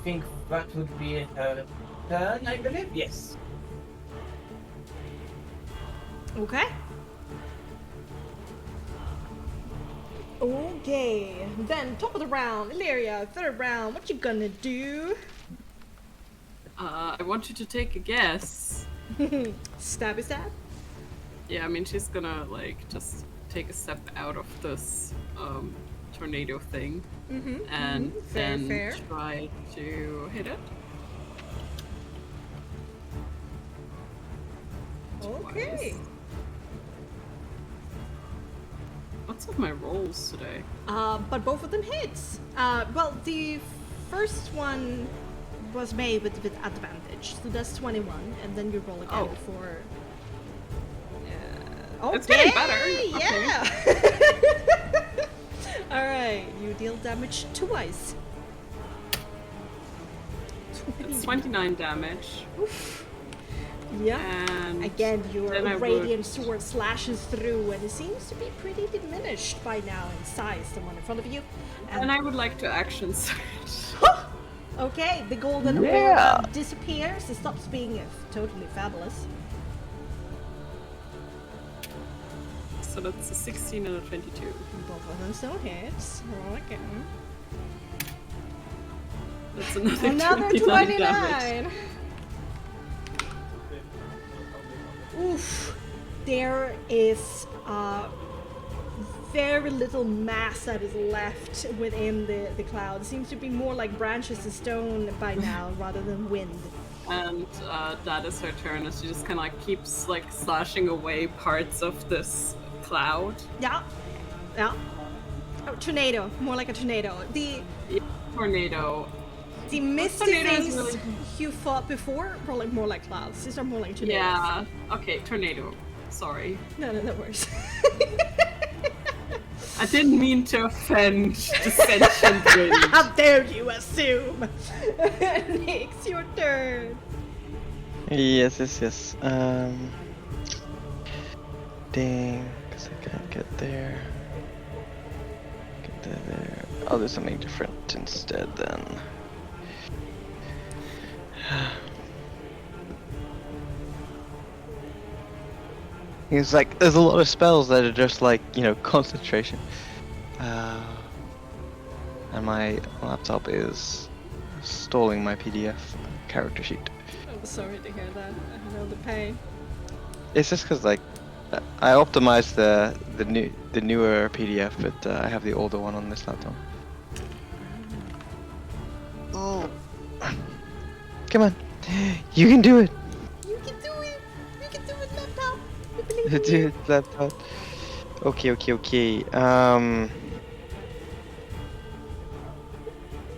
think that would be her turn, I believe. Yes. Okay. Okay. Then top of the round, Illyria, third round. What you gonna do? I want you to take a guess. Stabby stab. Yeah, I mean, she's gonna, like, just take a step out of this tornado thing and then Fair. try to hit it. Okay. Twice. What's with my rolls today? But both of them hits. Well, the first one was made with advantage, so that's 21, and then you roll again Oh. for. It's getting better. Yeah. All right, you deal damage twice. It's 29 damage. Yeah. And Again, your then I radiant sword slashes through, and it seems to be pretty diminished by now in size. The one in front of you. And I would like to action search. Okay, the golden Yeah. aura disappears. It stops being totally fabulous. So that's a 16 and a 22. Both of them still hits. Roll again. That's another, Another 29 damage. 29. Oof. there is very little mass that is left within the cloud. It seems to be more like branches of stone by now rather than wind. And that is her turn as she just kind of like keeps like slashing away parts of this cloud. Yeah. Oh, tornado. More like a tornado. Tornado. The misty tornado is things really- you fought before were like more like clouds. These are more like tornadoes. Yeah. Okay, tornado. Sorry. No, that works. I didn't mean to offend the sentient wind. How dare you assume? Nick's your turn. Yes. Dang, because I can't get there. Get there. I'll do something different instead then. It's like, there's a lot of spells that are just like, concentration. And my laptop is stalling my PDF character sheet. I'm sorry to hear that. I know the pain. It's just because like I optimized the newer PDF, but I have the older one on this laptop. Oh, come on, you can do it. You can do it. You can do it, laptop. We believe in Do you. it, laptop. Okay.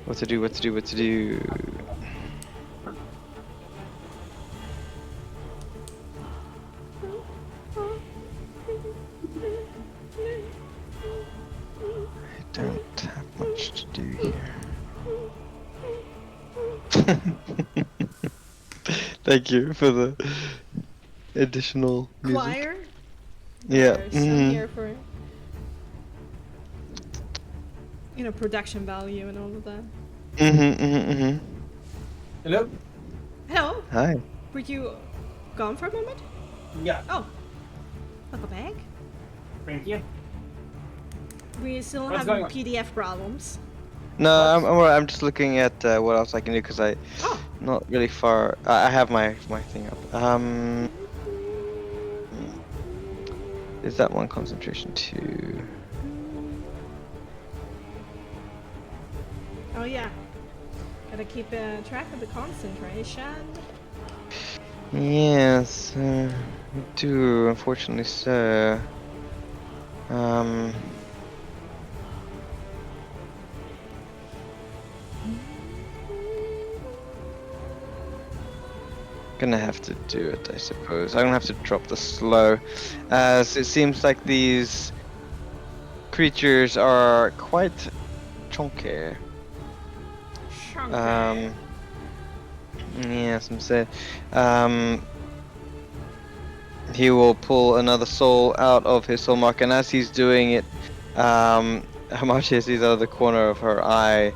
What to do? I don't have much to do here. Thank you for the additional music. Choir. Yeah. There's some here for production value and all of that. Hello? Hello. Hi. Were you gone for a moment? Yeah, Oh. Welcome back. thank you. We still What's have going on? PDF problems. No, I'm just looking at what else I can do because I Oh. not really far. I have my thing up. Is that one concentration too? Oh yeah. Gotta keep track of the concentration. Yes, I do. Unfortunately, so. Gonna have to do it, I suppose. I'm gonna have to drop the slow, as it seems like these creatures are quite chunky. Yes, I'm saying. He will pull another soul out of his soul mark, and as he's doing it, Hamachi sees out of the corner of her eye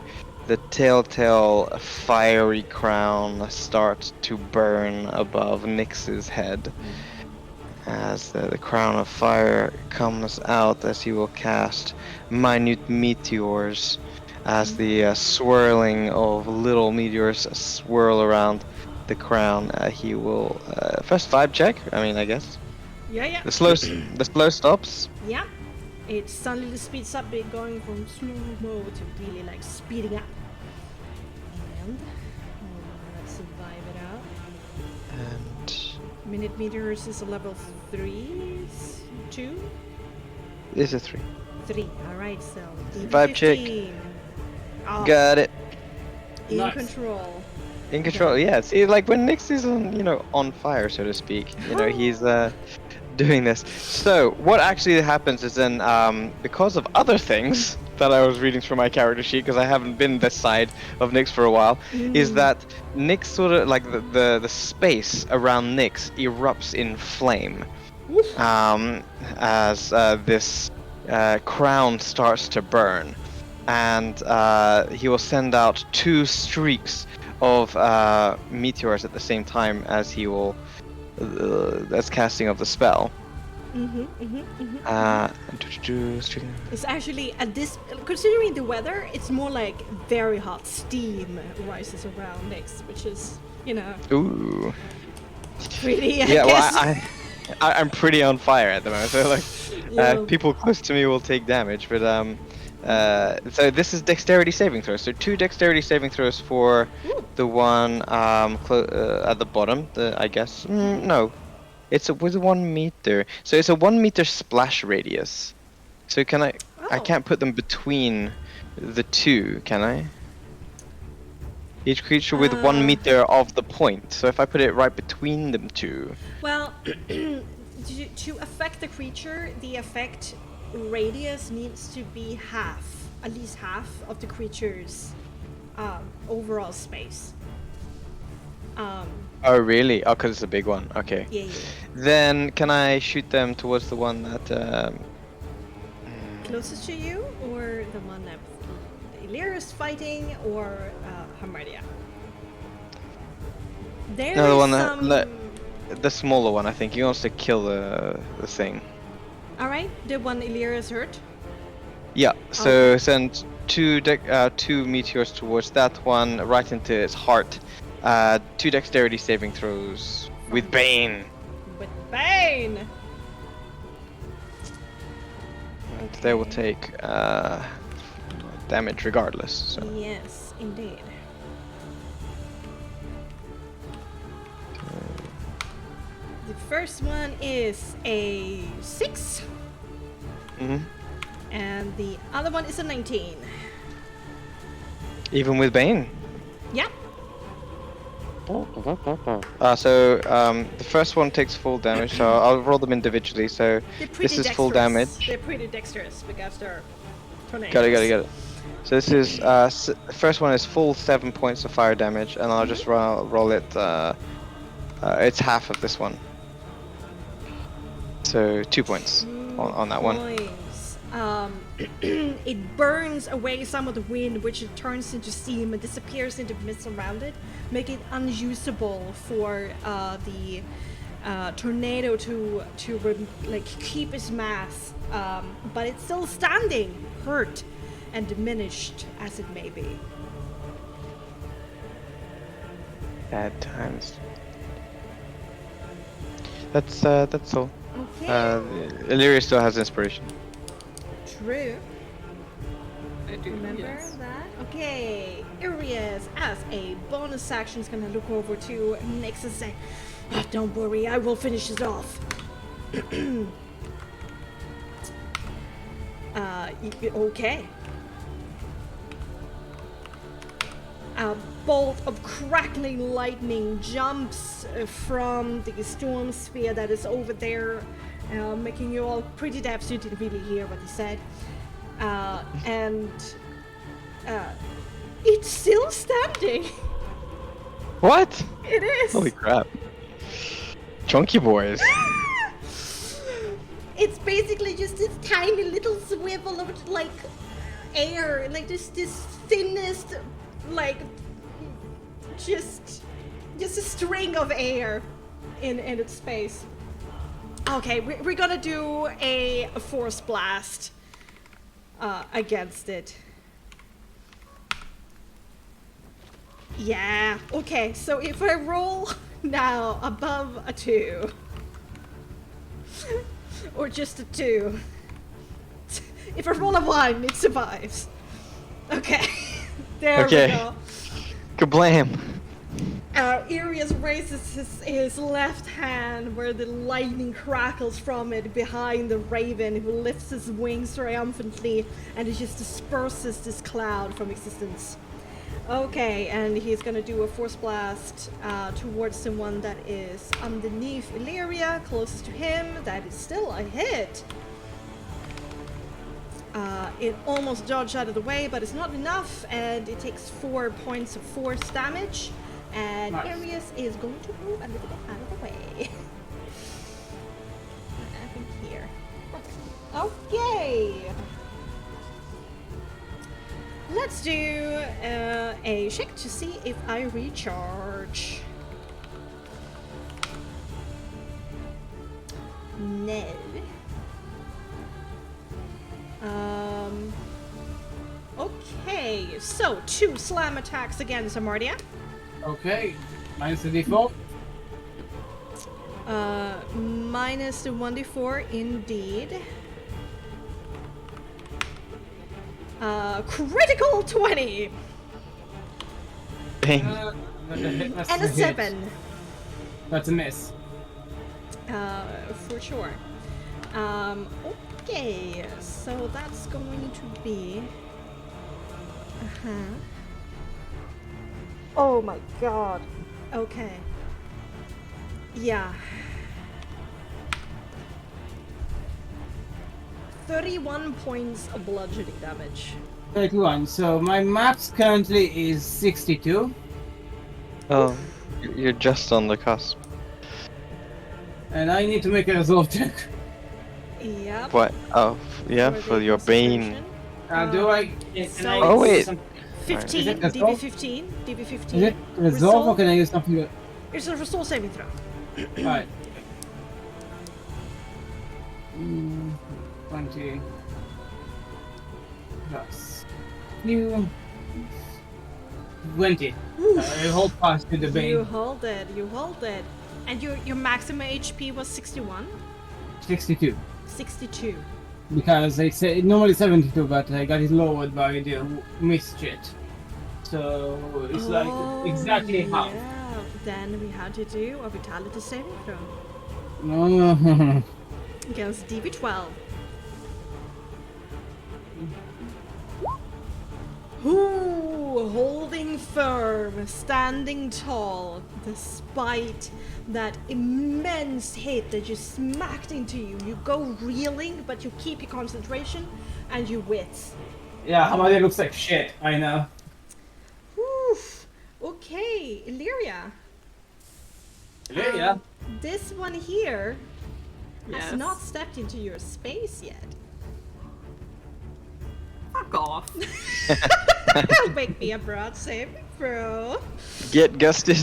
the telltale fiery crown starts to burn above Nyx's head. As the crown of fire comes out, as he will cast minute meteors, as the swirling of little meteors swirl around the crown. He will first vibe check. I guess Yeah. the slow stops. Yeah. It suddenly speeds up, it going from slow mo to really like speeding up. And let's vibe it out. And Minute meters is a level 3, 2, it's a 3. 3. Alright, so Vibe check. 15. Oh, Got it. in Nice. control. In control. Yeah. See, like when Nyx is on fire, so to speak. He's doing this. So what actually happens is then, because of other things that I was reading from my character sheet, because I haven't been this side of Nyx for a while, is that Nyx sort of like the space around Nyx erupts in flame, as this crown starts to burn, and he will send out 2 streaks of meteors at the same time as he will. That's casting of the spell. It's actually at this, considering the weather, it's more like very hot steam rises around Nyx, which is, Ooh. pretty. Yeah, well, guess. I'm pretty on fire at the moment. So like, Yeah. people close to me will take damage. But so this is dexterity saving throws. So 2 dexterity saving throws for Ooh. the one at the bottom. I guess no, it's with 1 meter. So it's a 1 meter splash radius. So can I? I Oh. can't put them between the two, can I? Each creature with 1 meter of the point. So if I put it right between them two. Well, to affect the creature, the effect radius needs to be at least half of the creature's overall space. Oh really? Oh, because it's a big one. Okay. Yeah. Then can I shoot them towards the one that? Closest to you, or the one that Illyria's fighting, or Hamartia? There No, the is one some... the smaller one. I think he wants to kill the thing. All right, the one Illyria's hurt. Yeah. So send 2 meteors towards that one, right into its heart. 2 dexterity saving throws with Bane. With Bane. And they will take damage regardless. So. Yes, indeed. The first one is a 6, and the other one is a 19. Even with Bane. Yeah. The first one takes full damage, so I'll roll them individually. So this is full damage. They're pretty dexterous because they're tornadoes. Got it. So this is first one is full 7 points of fire damage, and I'll just roll it. It's half of this one. So 2 points on that one. Points. It burns away some of the wind, which it turns into steam and disappears into mist around it, making it unusable for the tornado to keep its mass. But it's still standing, hurt and diminished as it may be. Bad times. That's all. Okay. Illyria still has inspiration. True. I do. Remember Yes. that? Okay. Arias, as a bonus action, is gonna look over to Nyx and say, "Oh, don't worry, I will finish it off." Okay. A bolt of crackling lightning jumps from the storm sphere that is over there, making you all pretty deaf, so you didn't really hear what he said. And it's still standing. What? It is. Holy crap! Chunky boys. It's basically just this tiny little swivel of like air, like this thinnest, like just a string of air in its space. Okay, we're gonna do a force blast against it. Yeah. Okay. So if I roll now above a 2. Or just a 2. If I roll a 1, it survives. Okay. There we go. Kablam! Arias raises his left hand where the lightning crackles from it behind the raven, who lifts his wings triumphantly and it just disperses this cloud from existence. Okay, and he's gonna do a force blast towards the one that is underneath Illyria, closest to him. That is still a hit. It almost dodged out of the way, but it's not enough, and it takes 4 points of force damage. And Nice. Arias is going to move a little bit out of the way. I think here. Okay. Let's do a check to see if I recharge. No. Okay, so 2 slam attacks against Amartia. Okay, minus the default. minus the 1d4 indeed. Critical 20! Dang. And a 7. That's a miss. For sure. Okay, so that's going to be... Oh my god. Okay. Yeah. 31 points of bludgeoning damage. 31. So my max currently is 62. Oh, you're just on the cusp. And I need to make a resolve check. Yep. What? Oh, yeah, the for your bane. concentration. Do I... so I Oh, use wait. some- 15, Is it resolve? DB15, DB15. Is it resolve or can I use something that... It's a restore saving throw. Alright. 20 plus you 20. I hold fast to the You bane. hold it, And your maximum HP was 61? 62. 62. Because they say normally 72, but I got it lowered by the miss shit. So it's like exactly half. Yeah. Then we had to do a vitality saving throw No. against DB12. Ooh, holding firm, standing tall, despite that immense hit that just smacked into you. You go reeling, but you keep your concentration and your wits. Yeah, Hamadi looks like shit. I know. Oof. Okay, Illyria. Yeah. This one here Yes. has not stepped into your space yet. Fuck off. Make me a broad save, bro. Get gusted.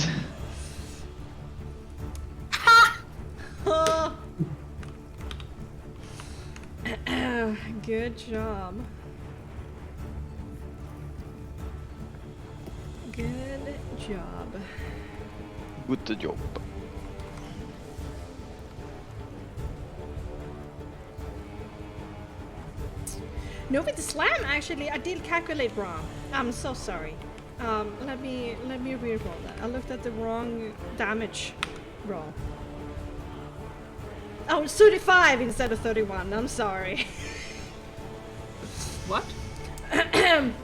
Good job. Good job. Good job. No, with the slam, actually, I did calculate wrong. I'm so sorry. Let me re-roll that. I looked at the wrong damage roll. Oh, it's 35 instead of 31. I'm sorry. What?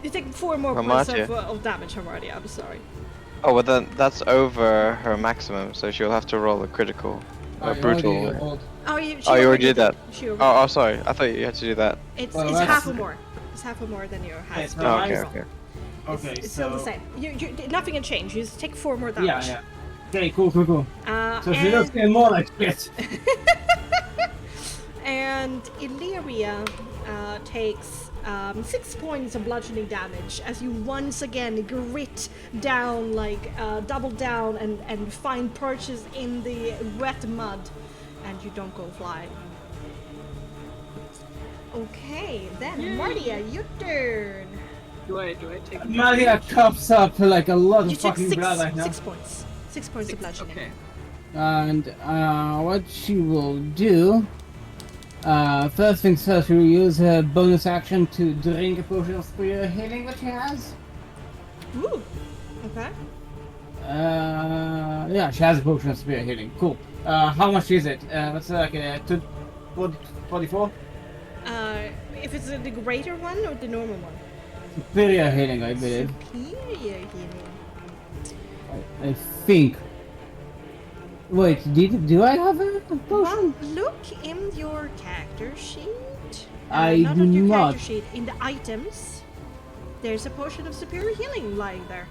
You take 4 more How points much, of damage already. I'm sorry. Oh, well then that's over her maximum, so she'll have to roll a critical. A brutal. Oh, you already did that. She already Oh, sorry. I thought you had to do that. It's Well, it's that's- half or more. It's half or more than your highest. so Oh, mine's- okay, okay. Okay, It's still the so same. Nothing can change. You just take 4 more damage. yeah. Okay, cool. So she And, looks getting more like shit. and Illyria takes 6 points of bludgeoning damage as you once again grit down, like double down, and find perches in the wet mud, and you don't go flying. Okay, then Mardia, your turn. Do I take Maria coughs up like a lot You of took fucking six, blood right now. 6 points. 6 points of bludgeoning. Okay. And what she will do, first things first, she will use her bonus action to drink a potion of superior healing that she has. Ooh. Okay. Yeah, she has a potion of superior healing. Cool. How much is it? What's like 44? If it's the greater one or the normal one? Superior healing, I believe. Superior healing. I think. Wait, do I have a potion? Well, look in your character sheet. I not do on your not. character sheet. In the items, there's a potion of superior healing lying there.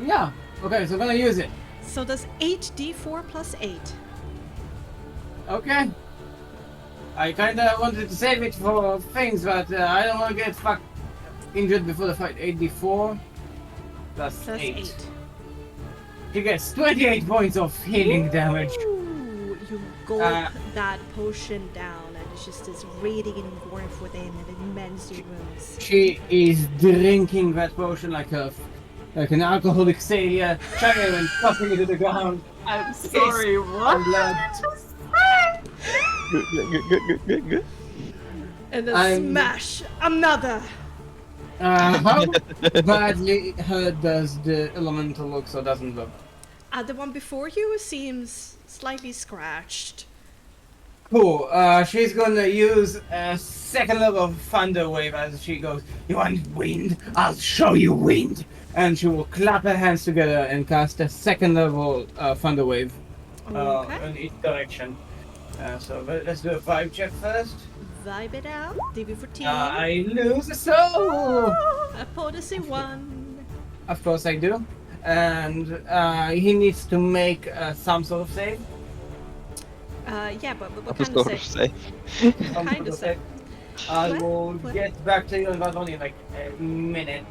Yeah. Okay, so I'm gonna use it. So that's 8d4 plus 8. Okay. I kinda wanted to save it for things, but I don't want to get fucked injured before the fight. 8d4 plus Plus 8. 8. He gets 28 points of healing damage. Ooh, you gulp Uh, that potion down, and it's just this radiating warmth within, and it mends your wounds. She is drinking that potion like an alcoholic sailor, chugging and tossing it to the ground. I'm sorry, what? And blood. And then I'm- smash another. How badly hurt does the elemental look, so doesn't look? The one before you seems slightly scratched. Cool. She's gonna use a second level of thunder wave as she goes, "You want wind? I'll show you wind!" And she will clap her hands together and cast a second level thunder wave Okay. in each direction. So let's do a vibe check first. Vibe it out. DB14. I lose a soul! A potency 1. Of course I do. And he needs to make some sort of save. Yeah, but what What kind of sort of save? say? Some Kind sort of of save. I What? will What? get back to you in about only like a minute.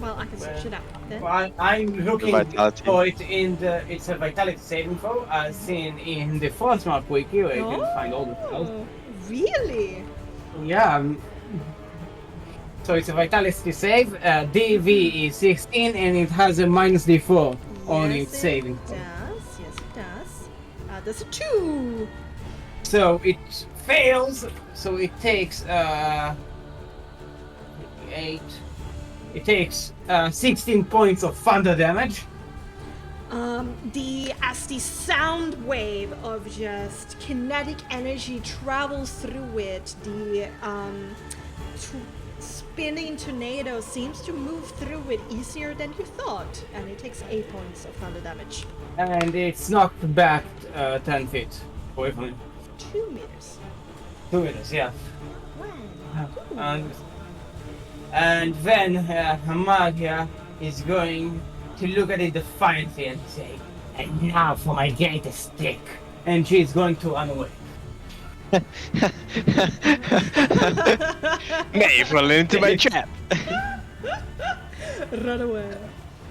Well, I can search it up then. I'm looking Vitality. for it in the. It's a vitality saving throw, as seen in the Frostmark wiki, where you can find all the spells. Oh, really? Yeah. So it's a vitality save. DV is 16, and it has a minus D4 on Yes, its saving. It does. Yes, it does. That's a 2. So it fails. So it takes 8. It takes 16 points of thunder damage. As the sound wave of just kinetic energy travels through it, the spinning tornado seems to move through it easier than you thought, and it takes 8 points of thunder damage. And it's knocked back 10 feet away from him. 2 meters. 2 meters, yeah. Wow. And then Amalia is going to look at it defiantly and say, "And now for my greatest trick." And she's going to run away. Now you fall into my trap. Run away.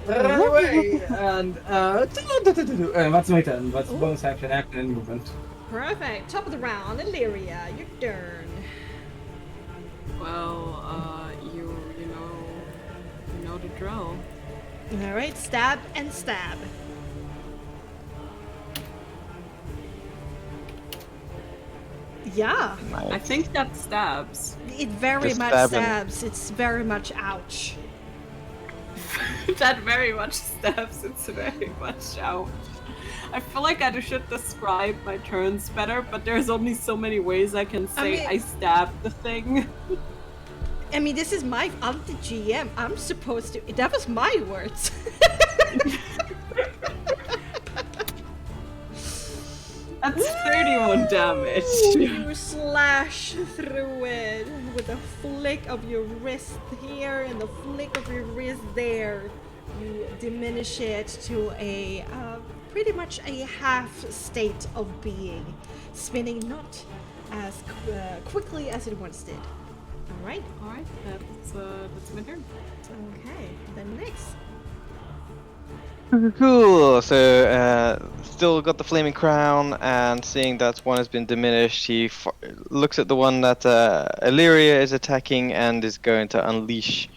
Run away! And that's my turn. That's bonus action, and movement. Perfect. Top of the round, Illyria, your turn. Well, you know the drill. All right, stab and stab. Yeah, I think that stabs. it very Just much stab him. stabs. It's very much ouch. That very much stabs. It's very much out. I feel like I should describe my turns better, but there's only so many ways I can say mean- I stabbed the thing. I mean, this is I'm the GM. I'm supposed to. That was my words. That's 31 damage. You slash through it with a flick of your wrist here and a flick of your wrist there. You diminish it to a pretty much a half state of being, spinning not as quickly as it once did. All right. Alright, that's my turn. Okay. Then next. Cool. So, still got the flaming crown, and seeing that one has been diminished, he looks at the one that Illyria is attacking and is going to unleash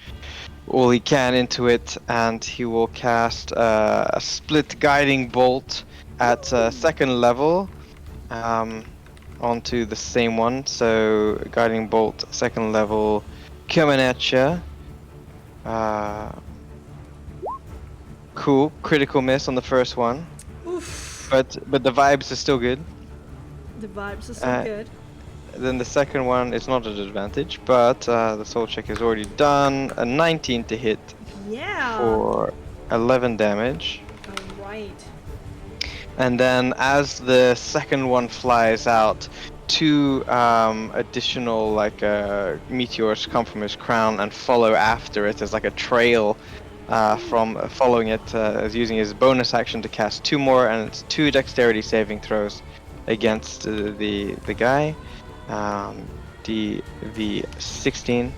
all he can into it, and he will cast a split guiding bolt at second level onto the same one. So, guiding bolt second level coming at you. Cool, critical miss on the first one, Oof. but the vibes are still good. The vibes are so good. Then the second one is not at advantage, but the soul check is already done. A 19 to hit Yeah. for 11 damage. All right. And then as the second one flies out, 2 additional meteors come from his crown and follow after it as like a trail from following it, as using his bonus action to cast 2 more, and it's 2 dexterity saving throws against the guy. DV 16.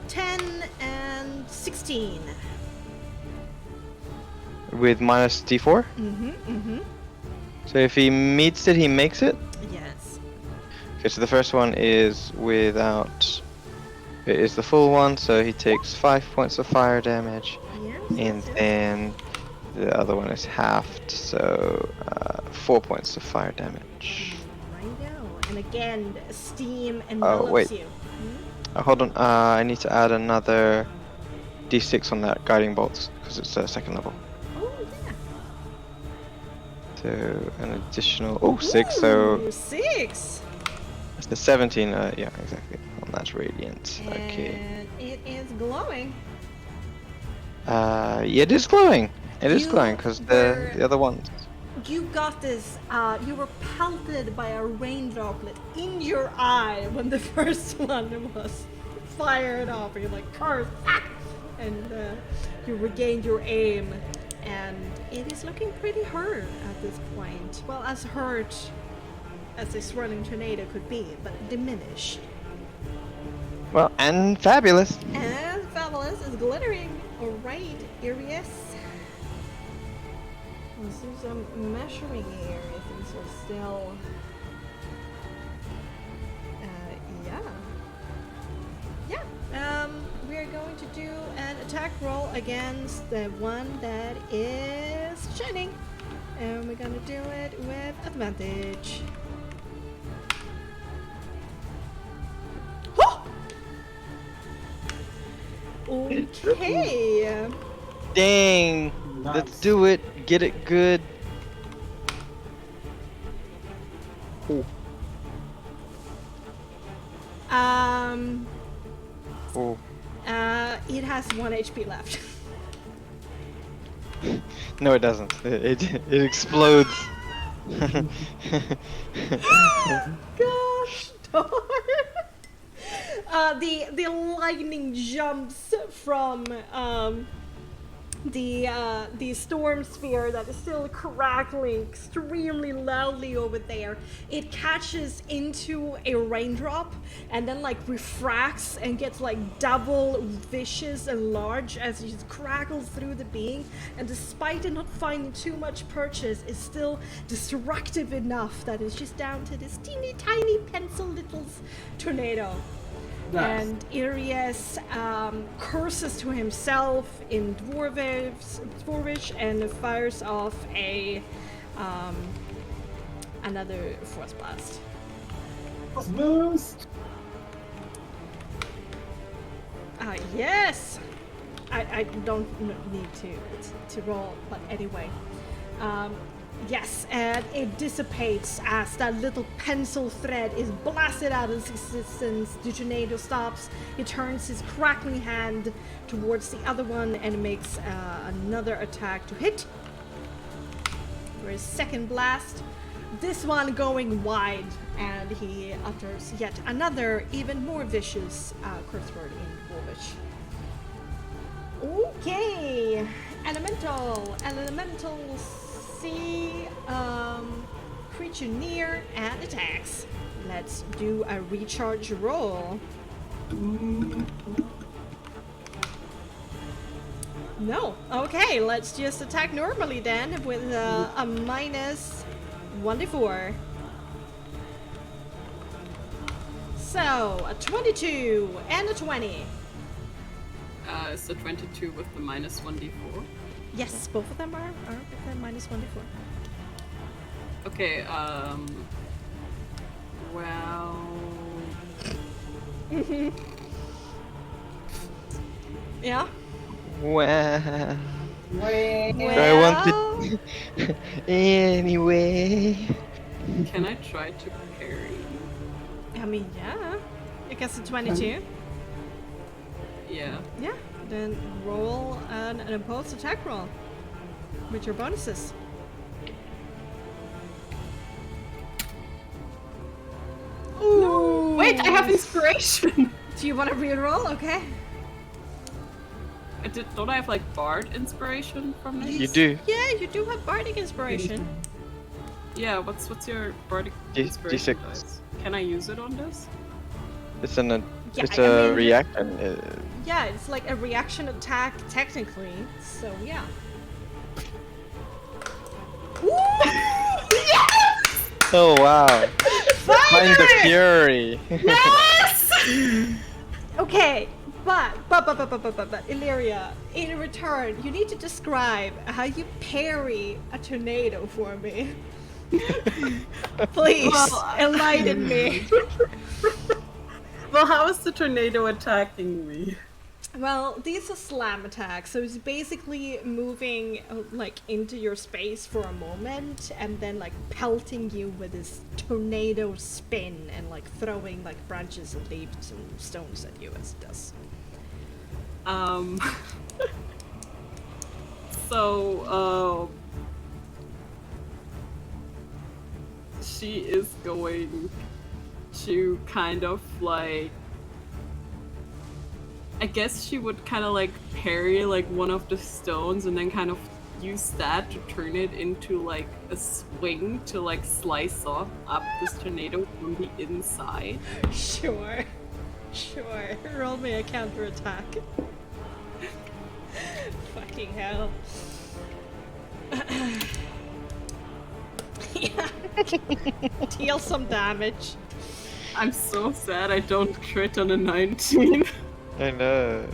10 and 16. With minus D4. Mm-hmm. So if he meets it, he makes it. Yes. Okay, so the first one is without. It is the full one, so he takes 5 points of fire damage, Yes. and yes. then the other one is halved, so 4 points of fire damage. Righto. And again, steam Oh, envelops wait. you. Hmm? Hold on. I need to add another d6 on that guiding bolts because it's second level. Oh, yeah. So an additional 6. So Ooh, 6. that's the 17. Yeah, exactly. Oh, that's radiant. Okay. And it is glowing. Yeah, it is glowing. It is You glowing because were- the other ones. You got this. You were pelted by a rain droplet in your eye when the first one was fired off. And you're like, curse! Ah! And you regained your aim, and it is looking pretty hurt at this point. Well, as hurt as a swirling tornado could be, but diminished. Well, and fabulous. And Fabulous is glittering. Alright, Arius. Let's do some measuring here. Things are still. Yeah. We're going to do an attack roll against the one that is shining. And we're gonna do it with advantage. Okay. Dang. Let's Nice. do it. Get it good. Oh. Oh. It has 1 HP left. No, it doesn't. It explodes. Gosh darn. The lightning jumps from the storm sphere that is still crackling extremely loudly over there. It catches into a raindrop and then like refracts and gets like double vicious and large as it just crackles through the being, and despite it not finding too much purchase, is still destructive enough that it's just down to this teeny tiny pencil little tornado. Nice. And Arius curses to himself in Dwarvish and fires off another Force Blast. Boost. Yes! I don't need to roll, but anyway. Yes, and it dissipates as that little pencil thread is blasted out of existence. The tornado stops. He turns his crackling hand towards the other one and makes another attack to hit. For his second blast. This one going wide, and he utters yet another, even more vicious curse word in Dwarvish. Okay, elemental see creature near and attacks. Let's do a recharge roll. No. Okay, let's just attack normally then with a minus 1d4. So a 22 and a 20. It's the 22 with the minus 1d4. Yes, both of them are with the minus 1d4. Okay, well... Yeah. Well, Well, I want it anyway. Can I try to parry? I mean, yeah. I guess a 22. Yeah. Yeah. Then roll an opposed attack roll with your bonuses. Ooh. Wait, I have inspiration! Do you want to re-roll? Okay. Don't I have like Bard inspiration from this? You do. Yeah, you do have bardic inspiration. Yeah, what's your Bardic D- inspiration D6. dice? Can I use it on this? It's an Yeah, it's I a mean- reaction. Yeah, it's like a reaction attack technically. So yeah. Woo! Yes! Oh wow! Find the Finally! fury. Yes! Okay, but Illyria, in return, you need to describe how you parry a tornado for me. Please, Well, enlighten me. Well, how is the tornado attacking me? Well, these are slam attacks, so it's basically moving like into your space for a moment and then like pelting you with this tornado spin and like throwing like branches and leaves and stones at you as it does. So, she is going to kind of like, I guess she would kind of like parry like one of the stones and then kind of use that to turn it into like a swing to like slice off up this tornado from the inside. Sure. Roll me a counterattack. Fucking hell. Yeah. Deal some damage. I'm so sad I don't crit on a 19. I know.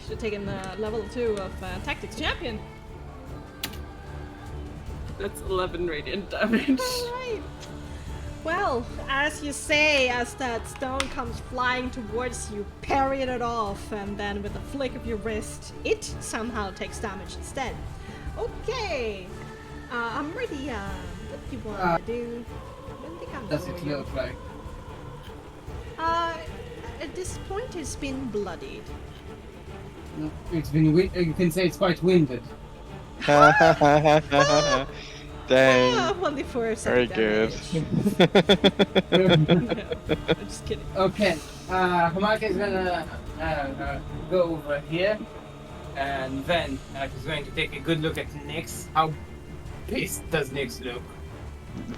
Should have taken level 2 of Tactics Champion. That's 11 radiant damage. Alright. Well, as you say, as that stone comes flying towards you, parrying it off, and then with a flick of your wrist, it somehow takes damage instead. Okay. I'm ready. What do you want to do? I don't think I'm Does it doing look like? At this point, it's been bloodied. It's been you can say it's quite winded. Dang. Only for Very good. I'm just kidding. Okay, Marc is gonna go over here, and then he's going to take a good look at Nyx. How pissed does Nyx look?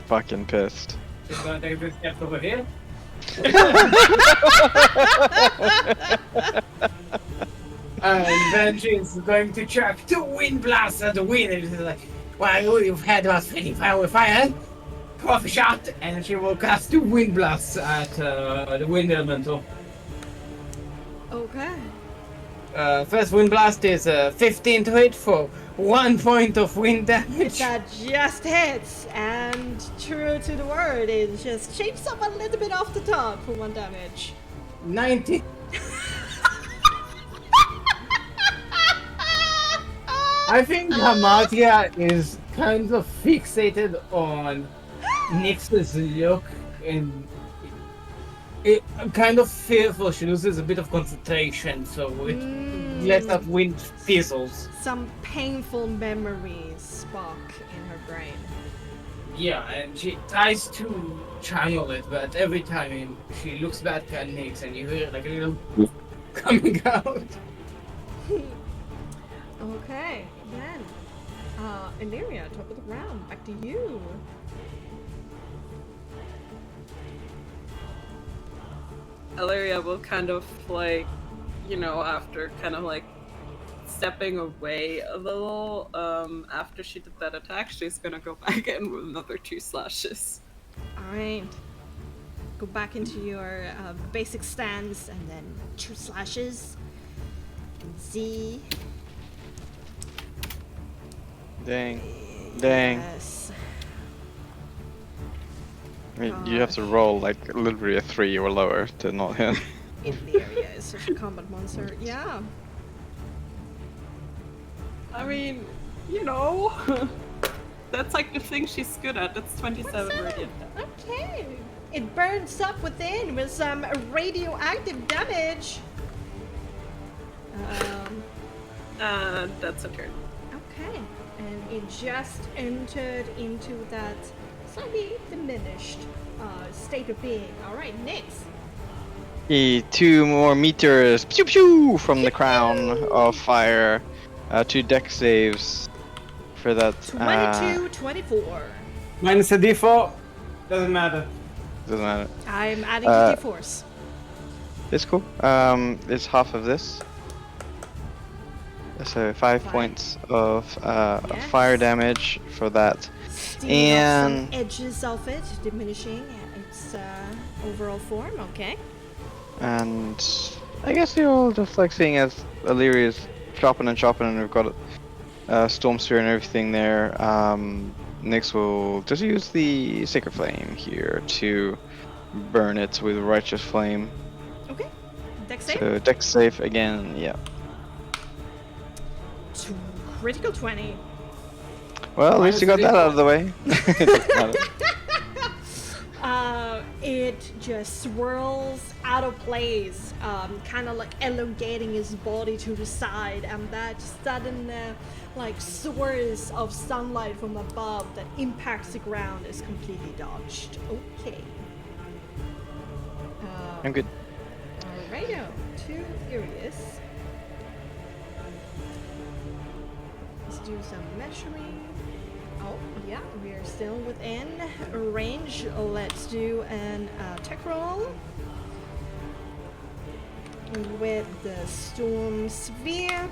Fucking pissed. She's gonna take a good step over here. And then she's going to chuck 2 wind blasts at the wind, and she's like, well, you've had about 25 with fire. Coffee shot, and she will cast 2 wind blasts at the wind elemental. Okay. First wind blast is 15 to hit for 1 point of wind damage. That just hits, and true to the word, it just shapes up a little bit off the top for 1 damage. 90. I think Hamatia is kind of fixated on Nyx's look, and it kind of fearful. She loses a bit of concentration, so it lets that wind fizzles. Some painful memories spark in her brain. Yeah, and she tries to channel it, but every time she looks back at Nyx, and you hear like a little coming out. Okay, then. Illyria, top of the round, back to you. Illyria will kind of like, you know, after kind of like stepping away a little, after she did that attack, she's gonna go back in with another 2 slashes. Alright. Go back into your basic stance and then 2 slashes. Z. Dang. Yes. I mean, you have to roll like literally a 3 or lower to not hit. Illyria is such a combat monster. Yeah. I mean, you know, that's like the thing she's good at. That's 27 radiant. Okay. It burns up within with some radioactive damage. That's a turn. Okay. And it just entered into that slightly diminished state of being. Alright, next. 2 more meters pew pew from the crown of fire. 2 deck saves for that. 22, 24. Minus a d4. Doesn't matter. Doesn't matter. I'm adding to d4s. It's cool. It's half of this. So 5 points of fire damage for that. Stealing off And some edges of it, diminishing its overall form. Okay. and I guess you're all just like seeing as Illyria's chopping and we've got Storm Sphere and everything there. Nyx will just use the Sacred Flame here to burn it with Righteous Flame. Okay. Dex save. So Dex save again, yeah. Critical 20. Well, at least you got that out of the way. It doesn't matter. It just swirls out of place, kind of like elongating his body to the side, and that sudden like source of sunlight from above that impacts the ground is completely dodged. Okay. I'm good. Alrighto, 2 Furious. Let's do some measuring. Oh, yeah, we're still within range. Let's do an attack roll with the Storm Sphere.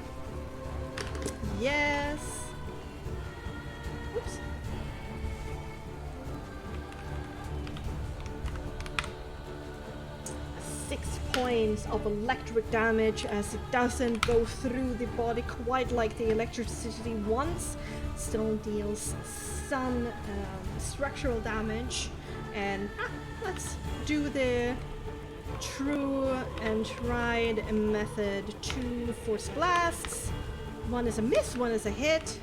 Yes. Oops. Six points of electric damage as it doesn't go through the body quite like the electricity once. Still deals some structural damage. And let's do the true and tried method. 2 force blasts. One is a miss, one is a hit.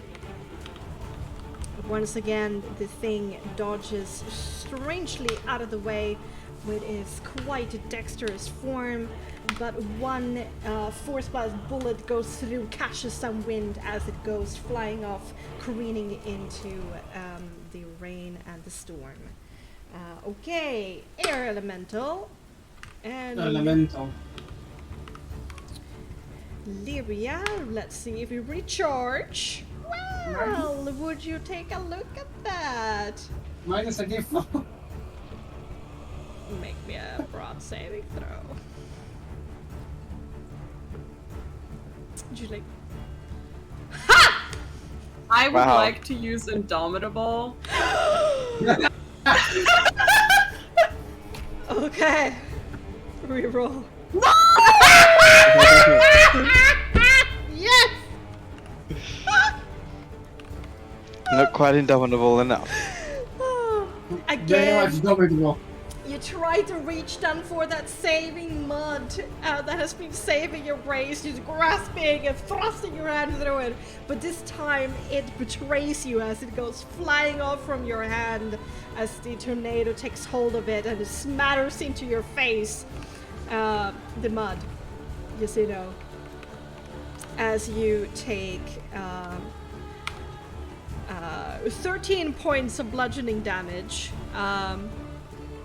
Once again, the thing dodges strangely out of the way with its quite dexterous form, but one force blast bullet goes through, catches some wind as it goes flying off, careening into the rain and the storm. Okay, air elemental. And Elemental. Lyria, let's see if we recharge. Well, would you take a look at that? Minus a D4. Make me a broad saving throw. Did you like? Ha! I would Wow. like to use Indomitable. Okay. Reroll. Yes! Not quite indomitable enough. Very much Again, dominable. you try to reach down for that saving mud that has been saving your race. You're grasping and thrusting your hand through it, but this time it betrays you as it goes flying off from your hand as the tornado takes hold of it and it smatters into your face. The mud, yes, you know, as you take 13 points of bludgeoning damage.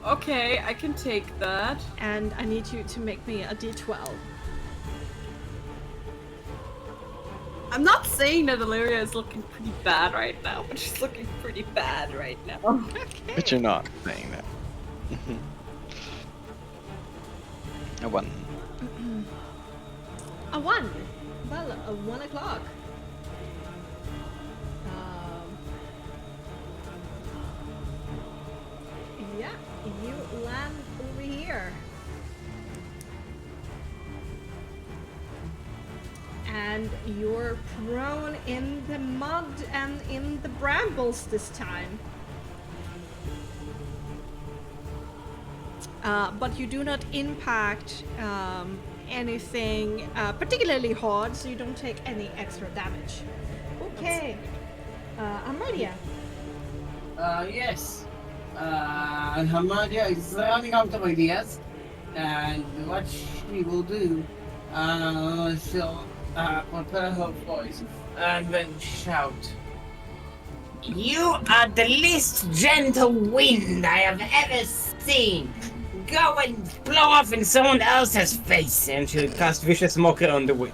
Okay, I can take that. And I need you to make me a d12. I'm not saying that Illyria is looking pretty bad right now, but she's looking pretty bad right now. Okay. But you're not saying that. A 1. A 1. Well, a 1 o'clock. Yeah, you land over here. And you're prone in the mud and in the brambles this time. But you do not impact anything particularly hard, so you don't take any extra damage. Okay. Amadia. Yes. And Hamadia is running out of ideas. And what she will do, she'll prepare her voice and then shout. You are the least gentle wind I have ever seen. Go and blow off in someone else's face. And she'll cast Vicious Mockery on the wind.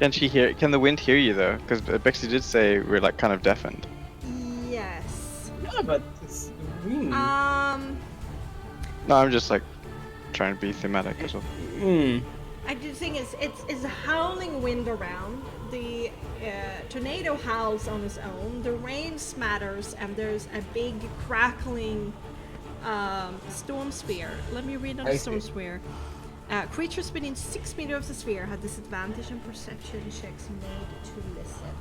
Can she hear? Can the wind hear you though? Because Bexxy did say we're like kind of deafened. Yes. Yeah, but it's wind. No, I'm just like trying to be thematic as well. I do think it's a howling wind around. The tornado howls on its own. The rain smatters, and there's a big crackling storm sphere. Let me read on the storm sphere. Creatures within 6 meters of the sphere have disadvantage on perception checks made to listen.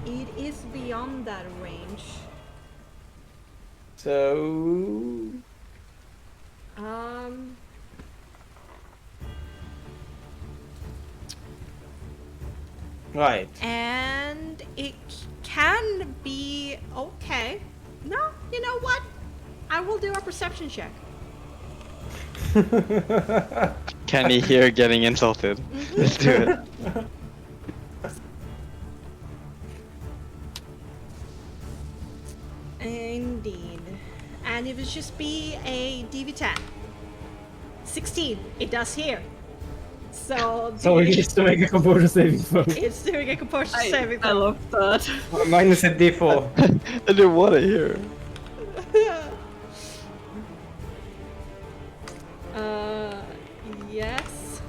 It is beyond that range. So right. And it can be okay. No, you know what? I will do a perception check. Can you hear getting insulted? Let's do it. Indeed. And it would just be a DV10. 16. It does hear. So So he needs to make a composure saving throw. it's doing a composure saving I throw. love that. Minus a d4. I didn't want to hear. Yes.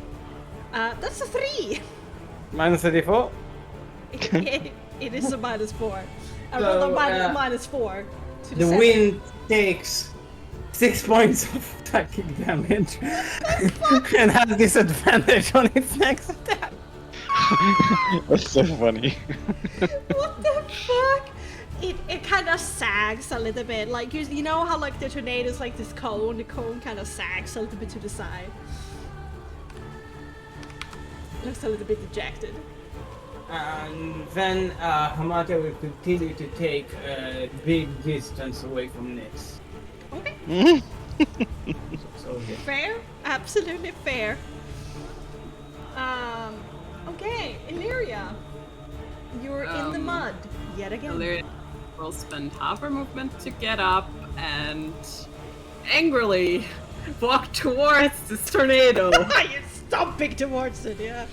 That's a 3. Minus a d4. It is a -4. I So, rolled a -4 to The seven. wind takes 6 points of psychic damage and has disadvantage on its next attack. That's so funny. What the fuck? It kind of sags a little bit. Like, you know how like the tornado is like this cone? The cone kind of sags a little bit to the side. Looks a little bit dejected. And then Hamada will continue to take a big distance away from Nix. Okay. So yeah. Fair. Absolutely fair. Okay, Illyria. You're in the mud yet again. Illyria will spend half her movement to get up and angrily walk towards this tornado. You're stomping towards it, yeah.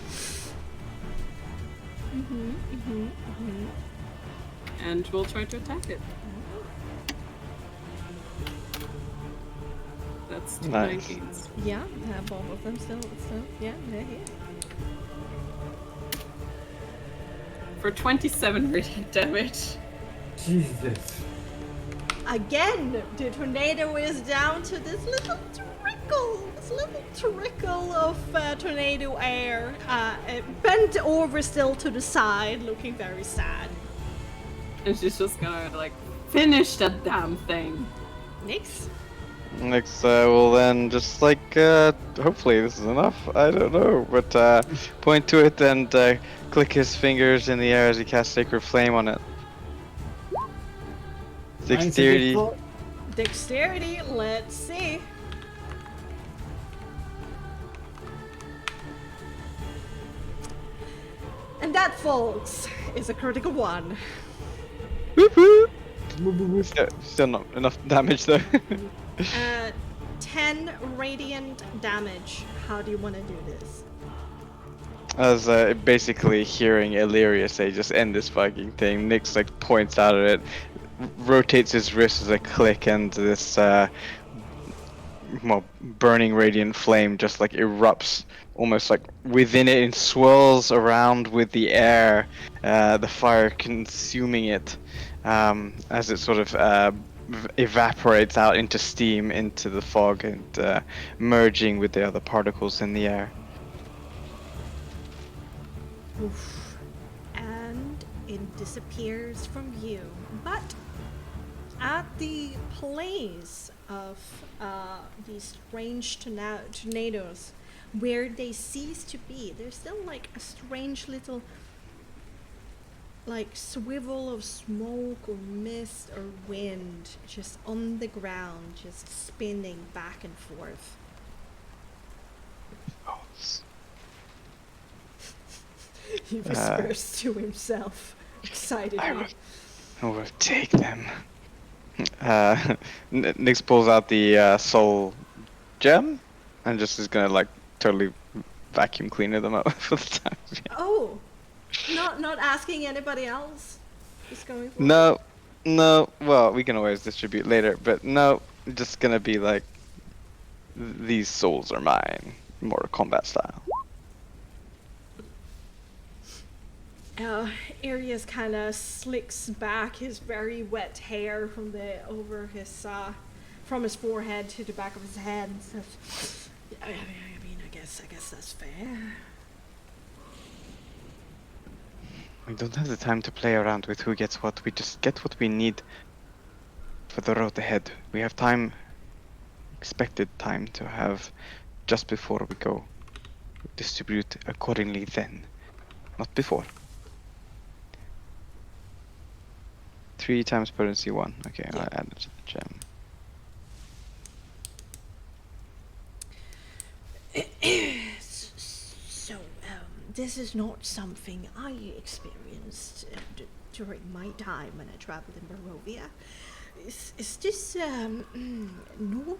And we'll try to attack it. That's two Nice. 19s. Yeah, both of them still, yeah, they're here. For 27 radiant damage. Jesus. Again, the tornado is down to this little trickle of tornado air, bent over still to the side, looking very sad. And she's just gonna like finish that damn thing. Nix? Next, will then just like, hopefully this is enough, I don't know, but point to it and click his fingers in the air as he casts Sacred Flame on it. Dexterity. Dexterity, let's see. And that, folks, is a critical one. Still not enough damage though. 10 radiant damage. How do you want to do this? As basically hearing Illyria say, just end this fucking thing, Nyx like points out at it, rotates his wrist as a click, and this burning radiant flame just like erupts almost like within it and swirls around with the air, the fire consuming it as it sort of evaporates out into steam into the fog and merging with the other particles in the air. Oof. And it disappears from view. But at the place of these strange tornadoes, where they cease to be, there's still like a strange little like swivel of smoke or mist or wind just on the ground, just spinning back and forth. He whispers to himself excitedly. I will take them. Nyx pulls out the soul gem and just is gonna like totally vacuum cleaner them up for the time. Oh, not asking anybody else. Just going for No. Well, we can always distribute later, but no. Just gonna be like, these souls are mine, Mortal Kombat style. Arius kind of slicks back his very wet hair from from his forehead to the back of his head and says, I mean, I guess that's fair. We don't have the time to play around with who gets what. We just get what we need for the road ahead. We have time, expected time to have just before we go. Distribute accordingly then, not before. 3 times potency 1. Okay, Yeah. I added to the gem. So, this is not something I experienced during my time when I traveled in Barovia. Is this normal?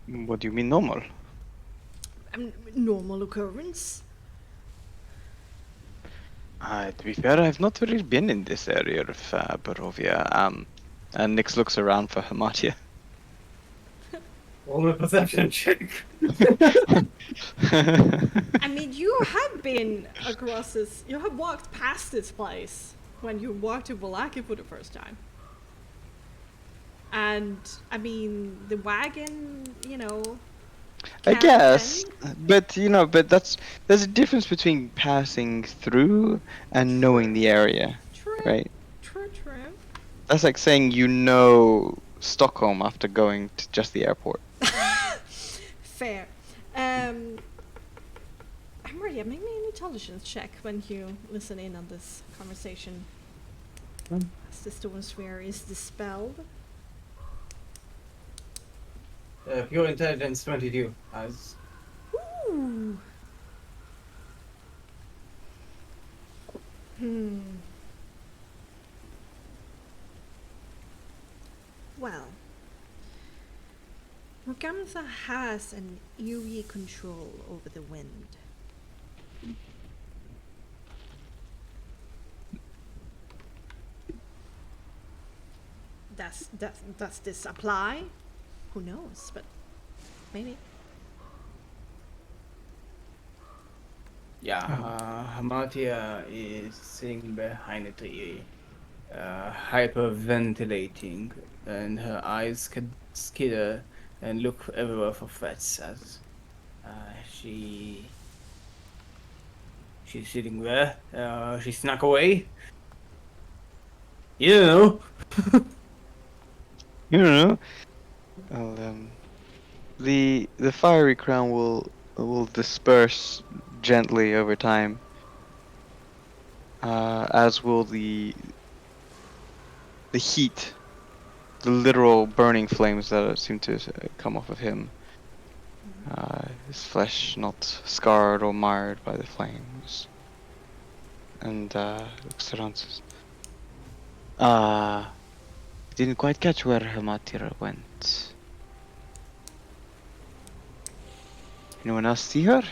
What do you mean normal? Normal occurrence? To be fair, I've not really been in this area of Barovia. And Nix looks around for Hamatia. Roll a perception check. I mean, you have been across this. You have walked past this place when you walked to Valaki for the first time. And I mean, the wagon, you know. I Captain. guess, but there's a difference between passing through and knowing the area, True. right? True. That's like saying you know Stockholm after going to just the airport. Fair. Maria, make me an intelligence check when you listen in on this conversation. As the storm sphere is dispelled. Pure intelligence 22. As Ooh. Well, Morgantha has an eerie control over the wind. Does this apply? Who knows, but maybe. yeah, Hamatia is sitting behind a tree, hyperventilating, and her eyes can skitter and look everywhere for threats as she's sitting there. She snuck away. You know. You know. Well, the fiery crown will disperse gently over time, as will the heat, the literal burning flames that seem to come off of him. His flesh not scarred or marred by the flames, and looks around. And says, didn't quite catch where Hamatira went. Anyone else see her?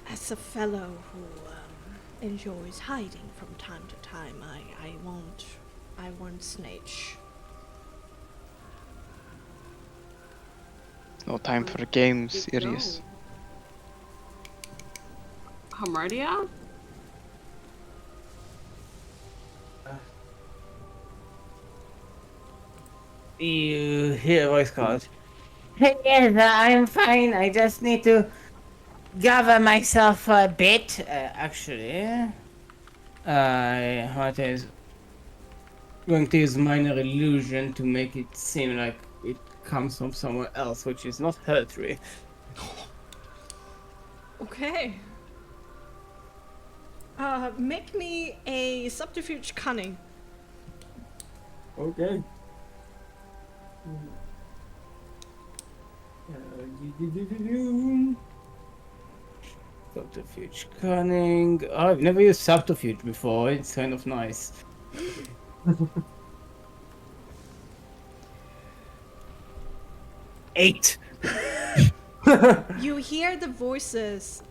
As a fellow who enjoys hiding from time to time, I won't snitch. No time for games, Good Irius. Hamartia? You hear a voice called. Hey, yes, I'm fine. I just need to gather myself a bit. Actually, what is going to use minor illusion to make it seem like it comes from somewhere else, which is not her tree. Okay. Make me a subterfuge cunning. Okay. Subterfuge cunning. Oh, I've never used subterfuge before. It's kind of nice. 8. You hear the voices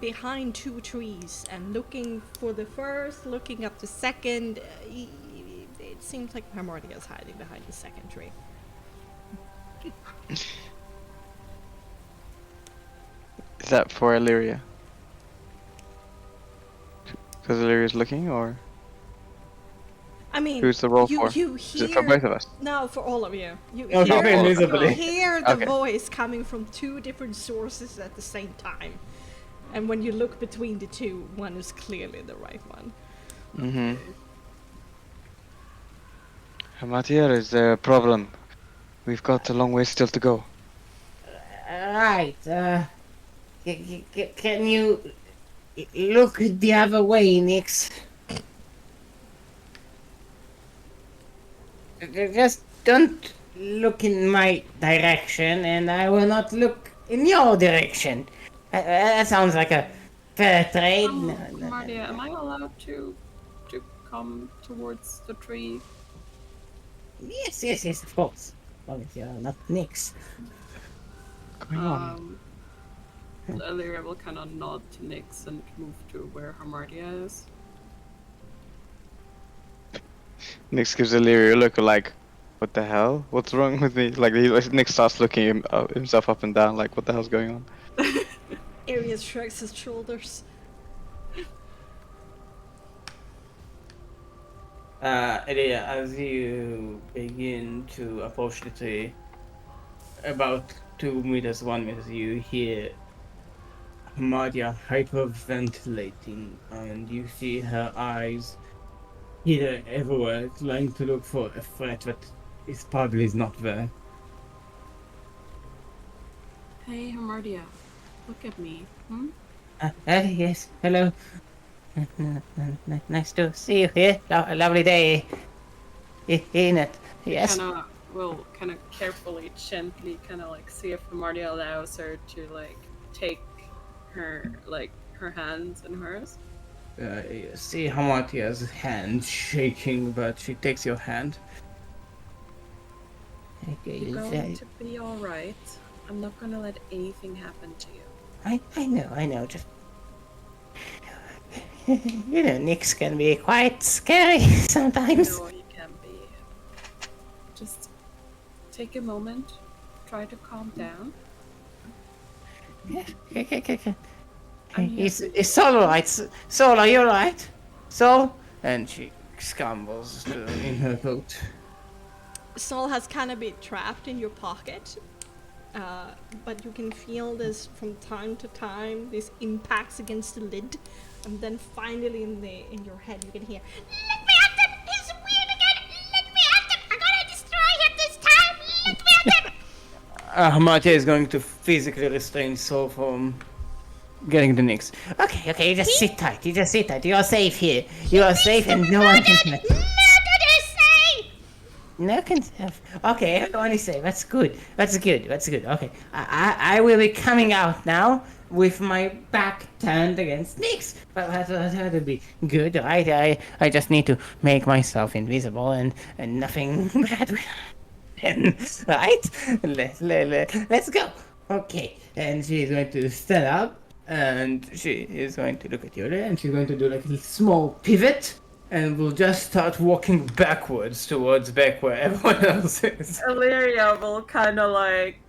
behind 2 trees, and looking for the first, looking up the second. It seems like Primordia is hiding behind the second tree. Is that for Illyria? Because Illyria's looking, or? I mean, Who's the roll for? you Is hear it for both of us? no, for all of you. You No, hear, for invisibly. hear the Okay. voice coming from two different sources at the same time, and when you look between the two, one is clearly the right one. Mm-hmm. Matia, is there a problem? We've got a long way still to go. Right. Can you look the other way, Nix? Just don't look in my direction, and I will not look in your direction. That sounds like a fair trade. Mardia, am I allowed to come towards the tree? Yes, of course. As long as you're not Nix. Going on. Illyria will kind of nod to Nyx and move to where Harmardia is. Nix gives Illyria a look like, what the hell? What's wrong with me? Like, Nix starts looking himself up and down, like, what the hell's going on? Arius shrugs his shoulders. Elia, as you begin to approach the tree, about 2 meters, 1 meter, you hear Madia hyperventilating, and you see her eyes here everywhere, trying to look for a threat that is probably not there. Hey, Harmardia, look at me. Yes, hello. Nice to see you here. Lovely day. In it. Yes. Will kind of carefully, gently, kind of like see if Harmardia allows her to like take her hands in hers. You see Hamatia's hand shaking, but she takes your hand. You're going to be all right. I'm not gonna let anything happen to you. I know. Just Nyx can be quite scary sometimes. No, you can be. Just take a moment. Try to calm down. Okay. Is Sol alright? Sol, are you alright? Sol? And she scrambles in her coat. Sol has kind of been trapped in your pocket, but you can feel this from time to time. These impacts against the lid, and then finally in your head you can hear, Let me at him! He's weird again! Let me at him! I'm gonna destroy him this time! Let me at him! Matia is going to physically restrain Sol from getting the Nyx. Okay, you just sit tight. You are safe here. You are safe and no one can hurt you. Murdered, I say! No can. Okay, everyone is safe. That's good. Okay, I will be coming out now with my back turned against Nyx. But that would be good, right? I just need to make myself invisible and nothing bad will happen, right? Let's go. Okay, and she's going to stand up, and she is going to look at you, and she's going to do like a small pivot. And we'll just start walking backwards towards back where everyone else is. Illyria will kind of like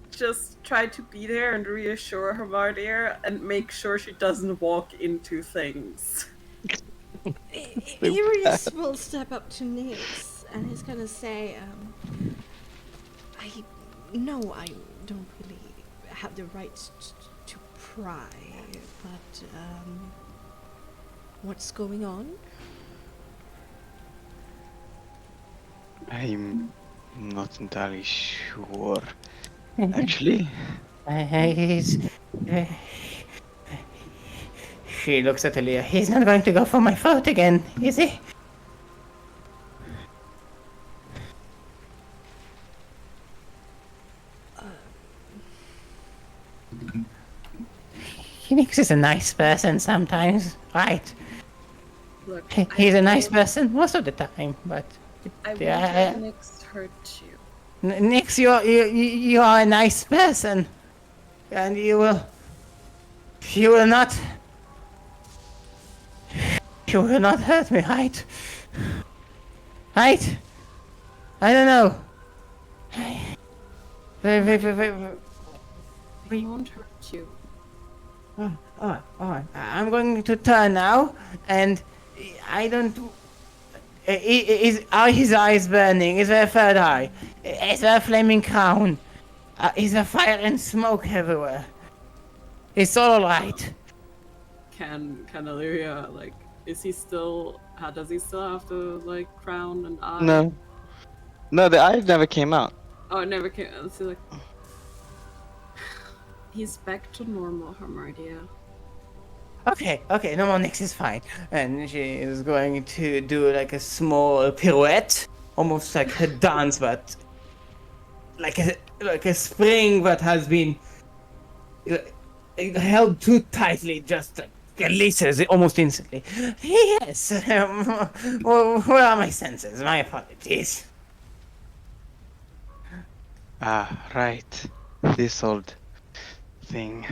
just try to be there and reassure Harmardia and make sure she doesn't walk into things. Arius will step up to Nyx and he's gonna say, I don't really have the right to pry, but what's going on? I'm not entirely sure, actually. She looks at Elia. He's not going to go for my throat again, is he? Phoenix is a nice person sometimes, right? Look, He's a nice person most of the time, but I won't let Nyx hurt you. Nyx, you are a nice person, and you will not hurt me, right? Right? I don't know. We won't hurt you. Alright. I'm going to turn now, and I don't. Are his eyes burning? Is there a third eye? Is there a flaming crown? Is there fire and smoke everywhere? It's all right. Can Illyria, like, is he still? Does he still have the like crown and eye? No. No, the eye never came out. Oh, it never came. Let's see, like, he's back to normal, Hermardia. Okay, no more Nyx is fine. And she is going to do like a small pirouette, almost like a dance, but like a spring that has been held too tightly, just releases it almost instantly. Yes, where are my senses? My apologies. Ah, right. This old thing.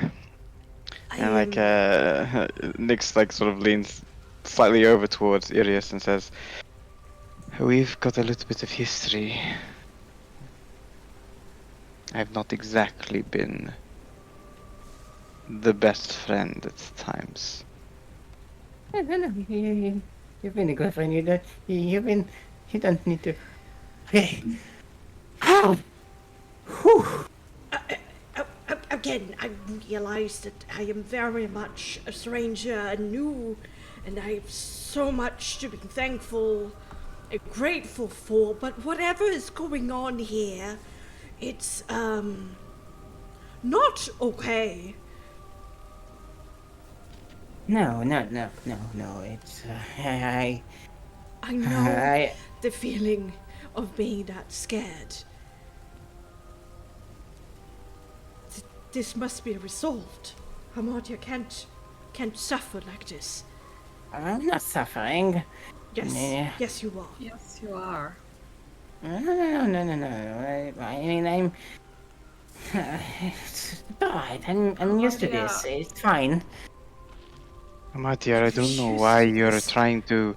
And like Nyx like sort of leans slightly over towards Irius and says, "We've got a little bit of history. I've not exactly been the best friend at times." No, you've been a good friend. You don't need to. Okay. Whew. Again, I realize that I am very much a stranger and new, and I have so much to be thankful and grateful for, but whatever is going on here, it's, not okay. No. It's I know the feeling of being that scared. This must be resolved. Hermardia can't suffer like this. I'm not suffering. Yes, Nah. yes you are. Yes, you are. No. I mean, I'm. It's alright. I'm used to this. It's fine. Amatia, I don't know why you're trying to.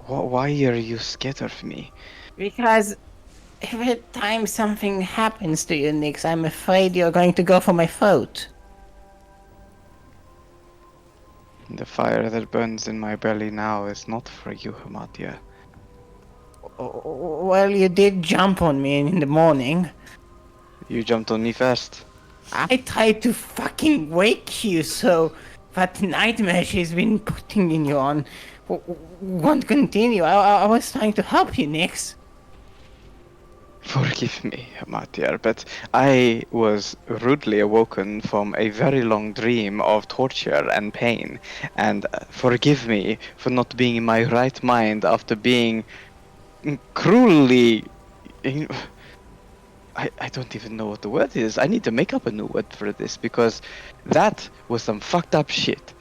Why are you scared of me? Because every time something happens to you, Nyx, I'm afraid you're going to go for my throat. The fire that burns in my belly now is not for you, Amatia. Well, you did jump on me in the morning. You jumped on me first. I tried to fucking wake you, so that nightmare she's been putting in you on won't continue. I was trying to help you, Nyx. Forgive me, Amatia, but I was rudely awoken from a very long dream of torture and pain. And forgive me for not being in my right mind after being cruelly. I don't even know what the word is. I need to make up a new word for this because that was some fucked up shit.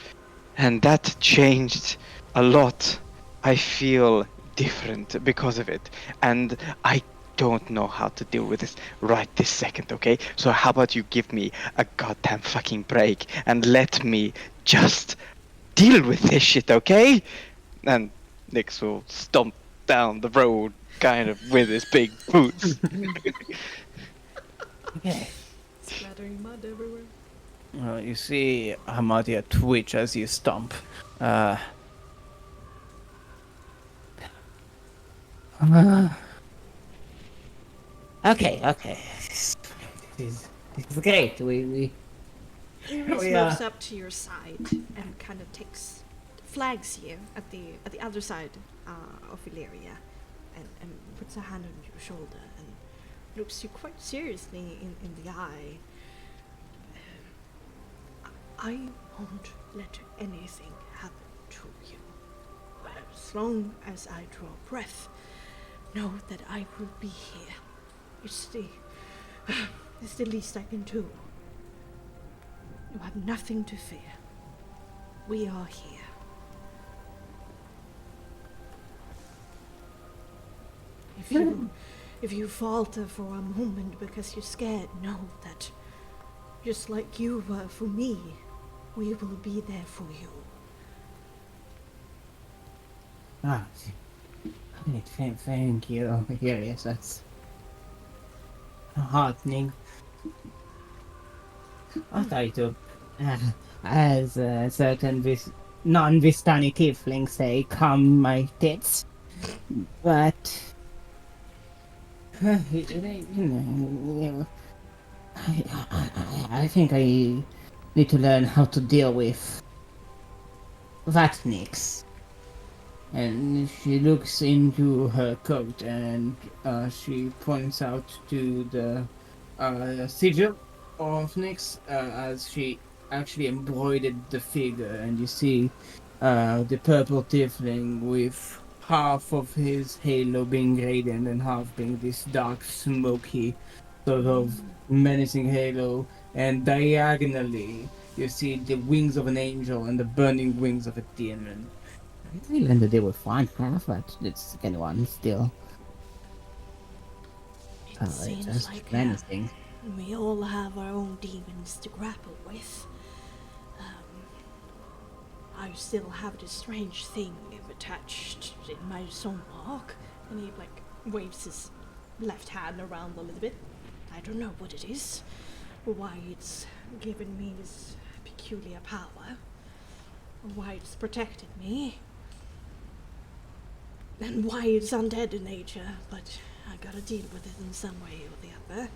And that changed a lot. I feel different because of it. And I don't know how to deal with this right this second, okay? So how about you give me a goddamn fucking break and let me just deal with this shit, okay? And Nyx will stomp down the road kind of with his big boots. Okay. Splattering mud everywhere. Well, you see Hermardia twitch as you stomp. Okay. This is great. We Iris moves up to your side and kind of flags you at the other side of Illyria, and puts a hand on your shoulder and looks you quite seriously in the eye. I won't let anything happen to you. As long as I draw breath, know that I will be here. It's the least I can do. You have nothing to fear. We are here. If you falter for a moment because you're scared, know that just like you were for me, we will be there for you. Thank you. Yes, that's heartening. I'll try to, as certain non-Vistani tieflings say, "Come, my tits," but I think I need to learn how to deal with Vatnix. And she looks into her coat and she points out to the sigil of Nyx as she actually embroidered the figure, and you see the purple tiefling with half of his halo being radiant and half being this dark, smoky, sort of menacing halo, and diagonally you see the wings of an angel and the burning wings of a demon. I learned that they were fine half, but the second one still. It seems Just like menacing. we all have our own demons to grapple with. I still have this strange thing attached in my soul mark, and he like waves his left hand around a little bit. I don't know what it is, or why it's given me this peculiar power, or why it's protected me, and why it's undead in nature, but I gotta deal with it in some way or the other.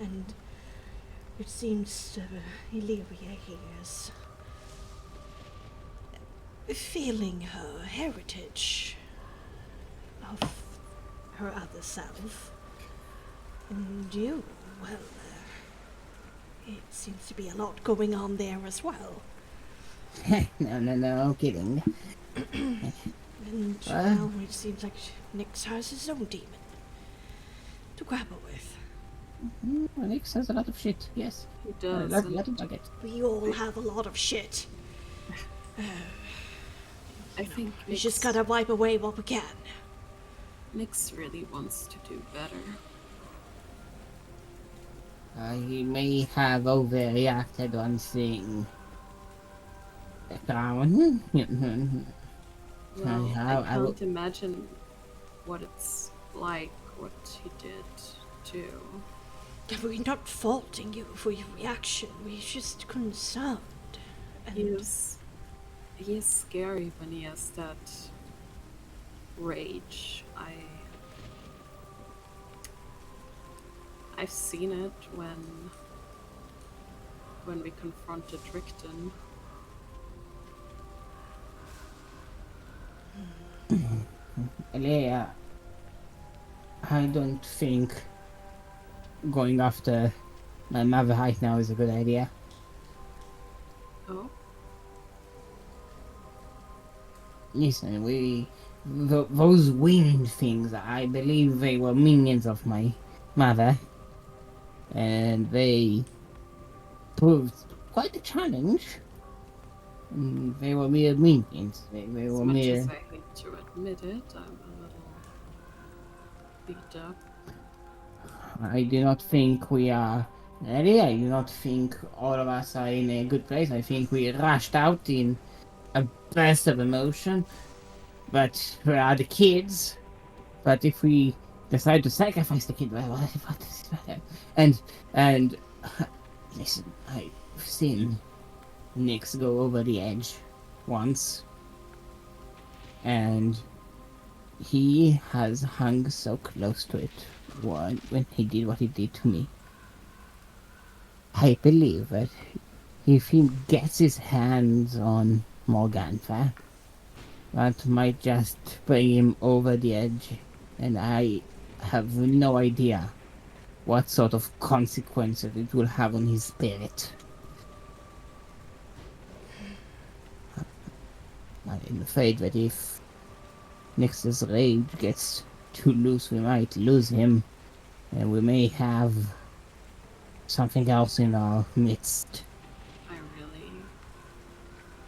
And it seems Illyria here's feeling her heritage of her other self. And you, well, it seems to be a lot going on there as well. No kidding. And well, it seems like Nyx has his own demon to grapple with. Nyx has a lot of shit, yes. He does. Lot of bucket. We all have a lot of shit. I think We just gotta wipe away what we can. Nyx really wants to do better. He may have overreacted on seeing the crown. Well, I I will- can't imagine what it's like, what he did too. We're not faulting you for your reaction. We're just concerned. And He is scary when he has that rage. I've seen it when we confronted Rickton. Leia, I don't think going after my mother right now is a good idea. Oh? Listen, those winged things, I believe they were minions of my mother, and they proved quite a challenge. They were mere minions. They As were much mere. as I hate to admit it, I'm a little beat up. I do not think we are ready. I do not think all of us are in a good place. I think we rushed out in a burst of emotion. But we are the kids. But if we decide to sacrifice the kid, well, what does it matter? And listen, I've seen Nyx go over the edge once, and he has hung so close to it when he did what he did to me. I believe that if he gets his hands on Morgantha, that might just bring him over the edge, and I have no idea what sort of consequences it will have on his spirit. I'm afraid that if Nyx's rage gets too loose, we might lose him, and we may have something else in our midst. I really...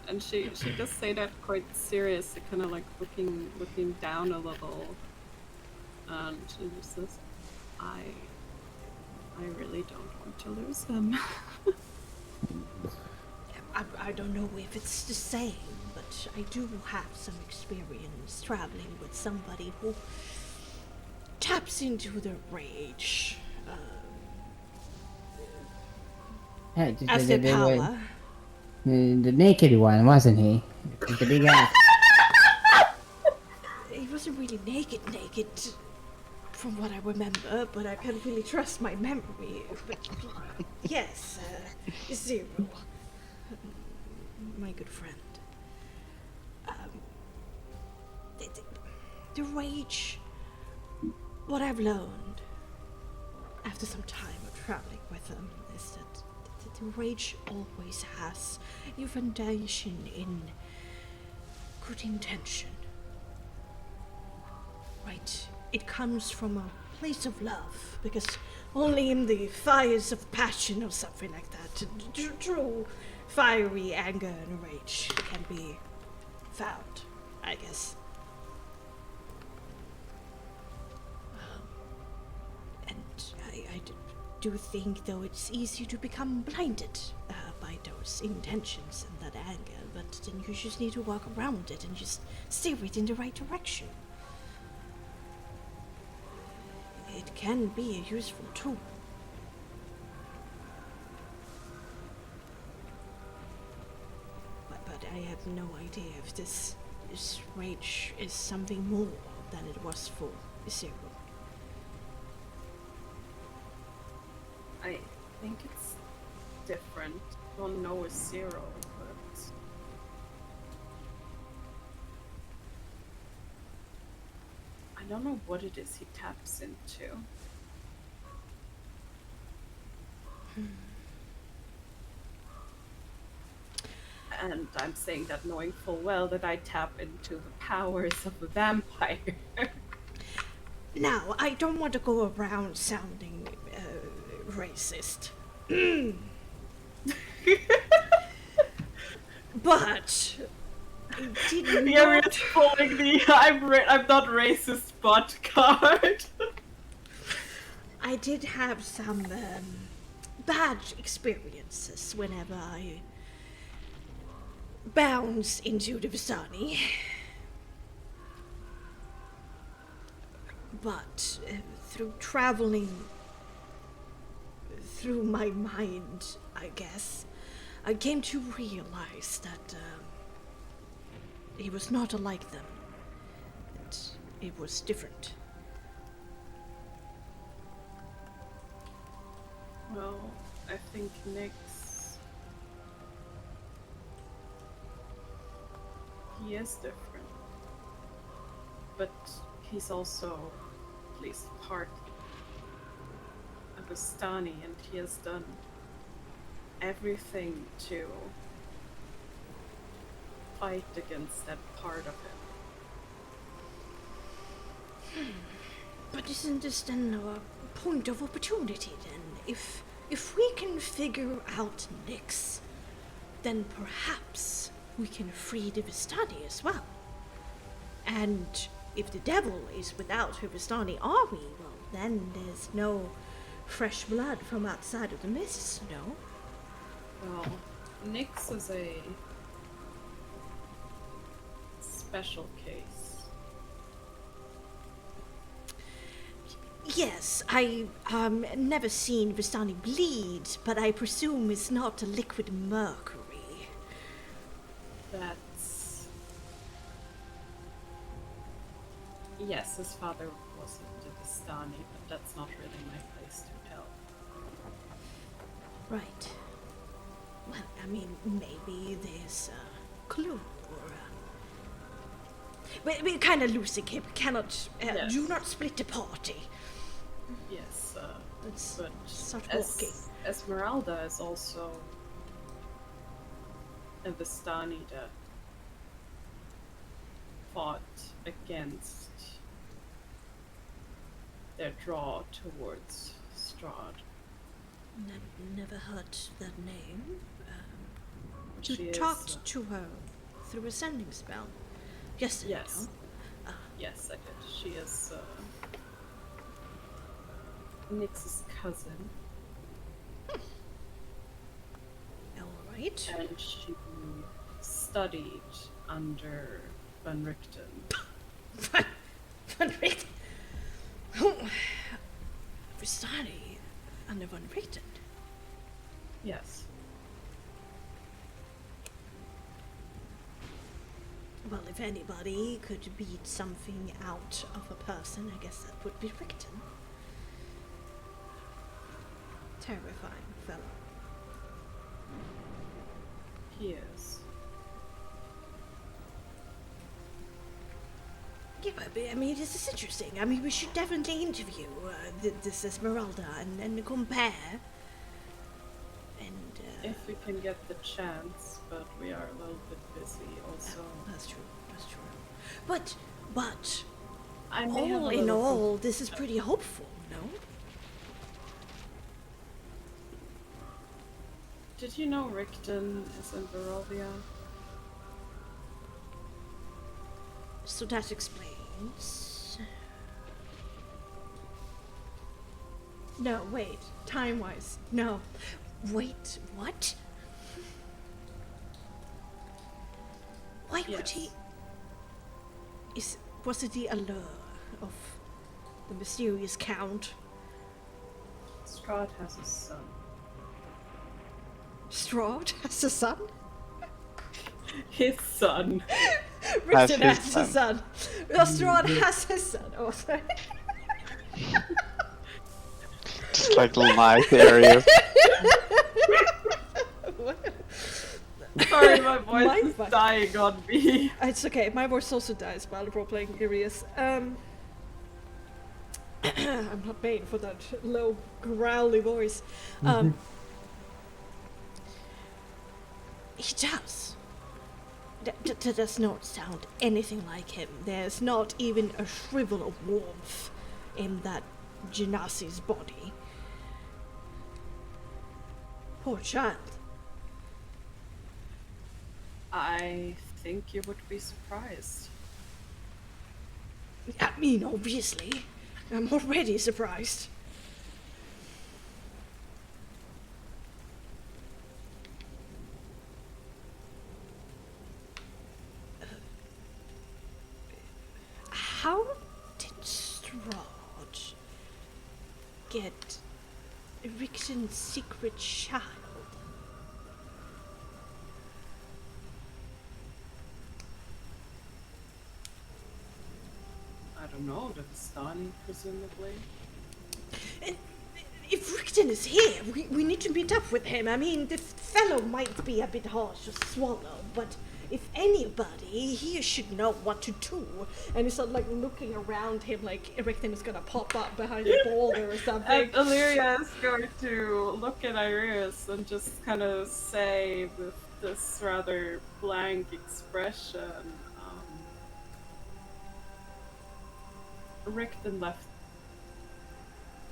And she does say that quite serious, kind of like looking down a little. And she just says, I really don't want to lose him. I don't know if it's the same, but I do have some experience traveling with somebody who taps into their rage as their power. The naked one, wasn't he? With the big axe. He wasn't really naked, from what I remember, but I can't really trust my memory. But yes, Zero, my good friend. The rage, what I've learned after some time of traveling with them, is that the rage always has a foundation in good intention. Right? It comes from a place of love, because only in the fires of passion or something like that, true fiery anger and rage can be found, I guess. I do think, though, it's easy to become blinded by those intentions and that anger, but then you just need to walk around it and just steer it in the right direction. It can be a useful tool. But I have no idea if this rage is something more than it was for Zero. I think it's different. Don't know a Zero, but I don't know what it is he taps into. And I'm saying that knowing full well that I tap into the powers of a vampire. Now, I don't want to go around sounding racist. But I did Yeah, we're not. just pulling the I'm not racist but card. I did have some bad experiences whenever I bounce into the Vistani. But through traveling through my mind, I guess, I came to realize that he was not like them. It was different. Well, I think Nyx, he is different, but he's also at least part of a Vistani, and he has done everything to fight against that part of him. But isn't this then a point of opportunity then? If we can figure out Nyx, then perhaps we can free the Vistani as well. And if the devil is without her Vistani army, well, then there's no fresh blood from outside of the mists, no? Well, Nyx is a special case. Yes, I never seen Vistani bleed, but I presume it's not a liquid mercury. That's... Yes, his father wasn't a Vistani, but that's not really my place to tell. Right. Well, I mean, maybe there's a clue or a... We're kind of losing him. Cannot... Yes. Do not split the party. Yes, Let's but start walking. Esmeralda is also a Vistani that fought against their draw towards Strahd. Never heard that name. She You is, talked to her through a sending spell yesterday, Yes. no? Yes, I did. She is Nyx's cousin, Alright. and she studied under Van Richten. Van Richten? Oh, Vistani under Van Richten. Yes. Well, if anybody could beat something out of a person, I guess that would be Rickton. Terrifying fellow. He is. Yeah, but I mean, this is interesting. I mean, we should definitely interview this Esmeralda and compare. And If we can get the chance, but we are a little bit busy also. That's true. That's true. But I may have all a in little all, this is pretty hopeful, no? Did you know Rickton is in Barovia? So that explains. No, wait. Time-wise, no. Wait, what? Why would he? Was it the allure of the mysterious count? Strahd has a son. Strahd has a son? His son. Rickton his has a son. Strahd has a son. Oh, sorry. Just like live areas. Sorry, my voice Mine is fuck. dying on me. It's okay. My voice also dies while role-playing areas. I'm not made for that low, growly voice. He does. That does not sound anything like him. There's not even a shrivel of warmth in that Genasi's body. Poor child. I think you would be surprised. I mean, obviously. I'm already surprised. How did Strahd get Rickton's secret child? I don't know, the Vistani, presumably. And if Rickton is here, we need to meet up with him. I mean, the fellow might be a bit hard to swallow, but if anybody, he should know what to do. And he's sort of like looking around him like Rickton is gonna pop up behind a boulder or something. And Illyria is going to look at Iris and just kind of say with this rather blank expression, Rickton left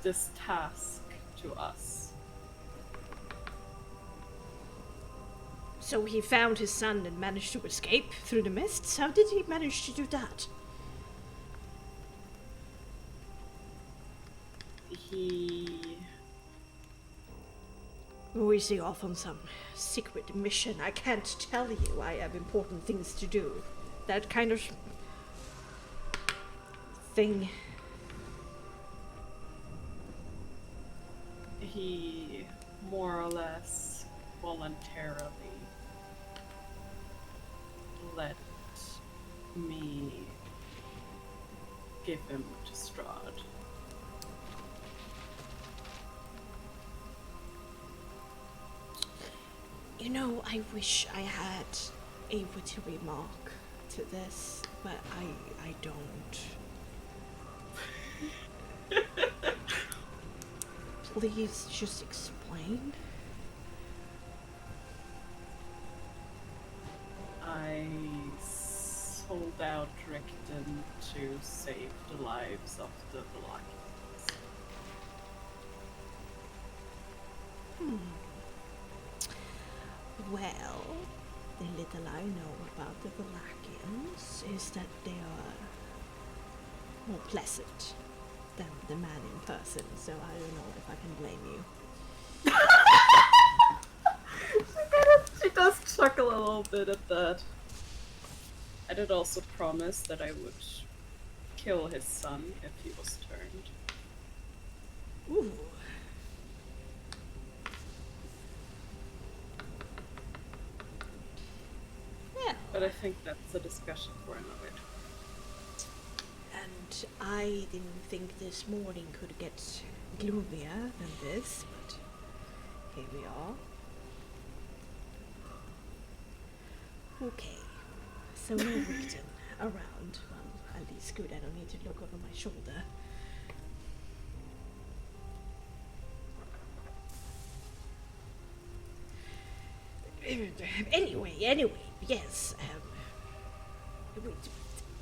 this task to us. So he found his son and managed to escape through the mists? How did he manage to do that? Or is he off on some secret mission? I can't tell you. I have important things to do. That kind of thing. He more or less voluntarily let me give him to Strahd. You know, I wish I had a witty remark to this, but I don't. Please just explain. I sold out Rickton to save the lives of the Valakians. Well, the little I know about the Valakians is that they are more pleasant than the man in person, so I don't know if I can blame you. She does chuckle a little bit at that. I did also promise that I would kill his son if he was turned. Ooh. Yeah. But But I think that's a discussion for another time. And I didn't think this morning could get gloomier than this, but here we are. Okay, so no Rickton around. Well, at least good, I don't need to look over my shoulder. Anyway, yes.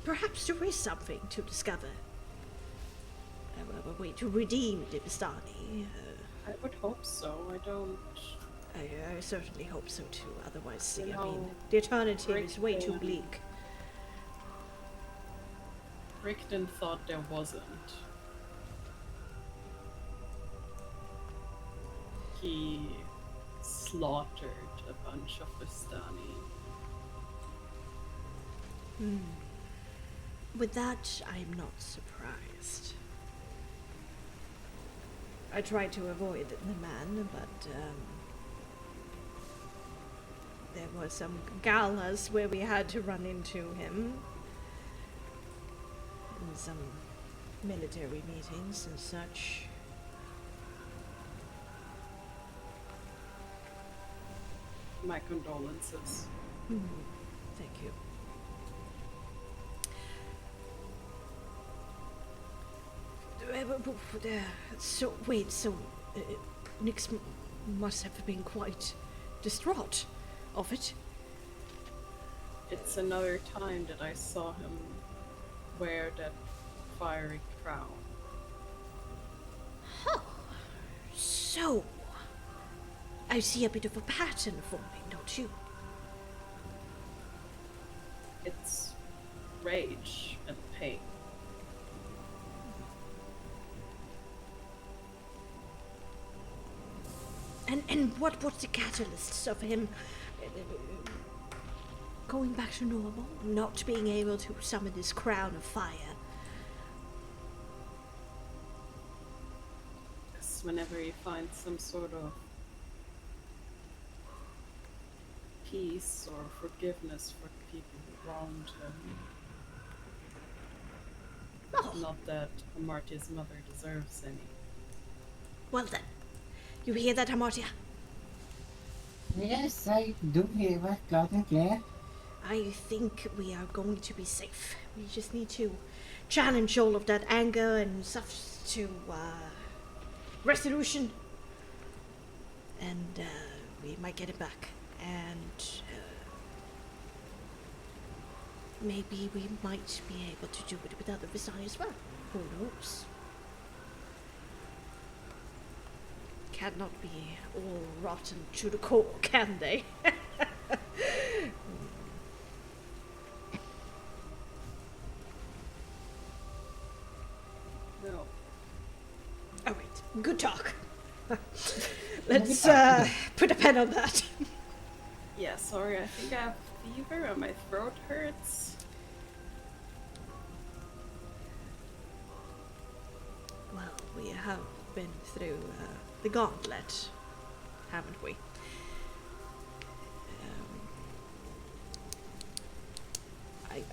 Perhaps there is something to discover. A way to redeem Dibistani. I would hope so. I don't. I certainly hope so too. Otherwise, You I know, mean, the alternative is way too Rickton- bleak. Rickton thought there wasn't. He slaughtered a bunch of Vistani. With that, I'm not surprised. I tried to avoid the man, but there were some galas where we had to run into him. In some military meetings and such. My condolences. Thank you. So, wait, so Nix must have been quite distraught of it. It's another time that I saw him wear that fiery crown. So, I see a bit of a pattern forming, don't you? It's rage and pain. And what was the catalyst of him going back to normal? Not being able to summon this crown of fire? Because whenever he finds some sort of peace or forgiveness for people who wronged him. Oh, Not that Amartya's mother deserves any. well then. You hear that, Amartya? Yes, I do hear that loud and clear. I think we are going to be safe. We just need to challenge all of that anger and stuff to resolution. And we might get it back. And maybe we might be able to do it without the Visani as well. Who knows? Cannot be all rotten to the core, can they? No. Alright, good talk. Let's put a pen on that. Yeah, sorry, I think I have fever and my throat hurts. Well, we have been through the gauntlet, haven't we?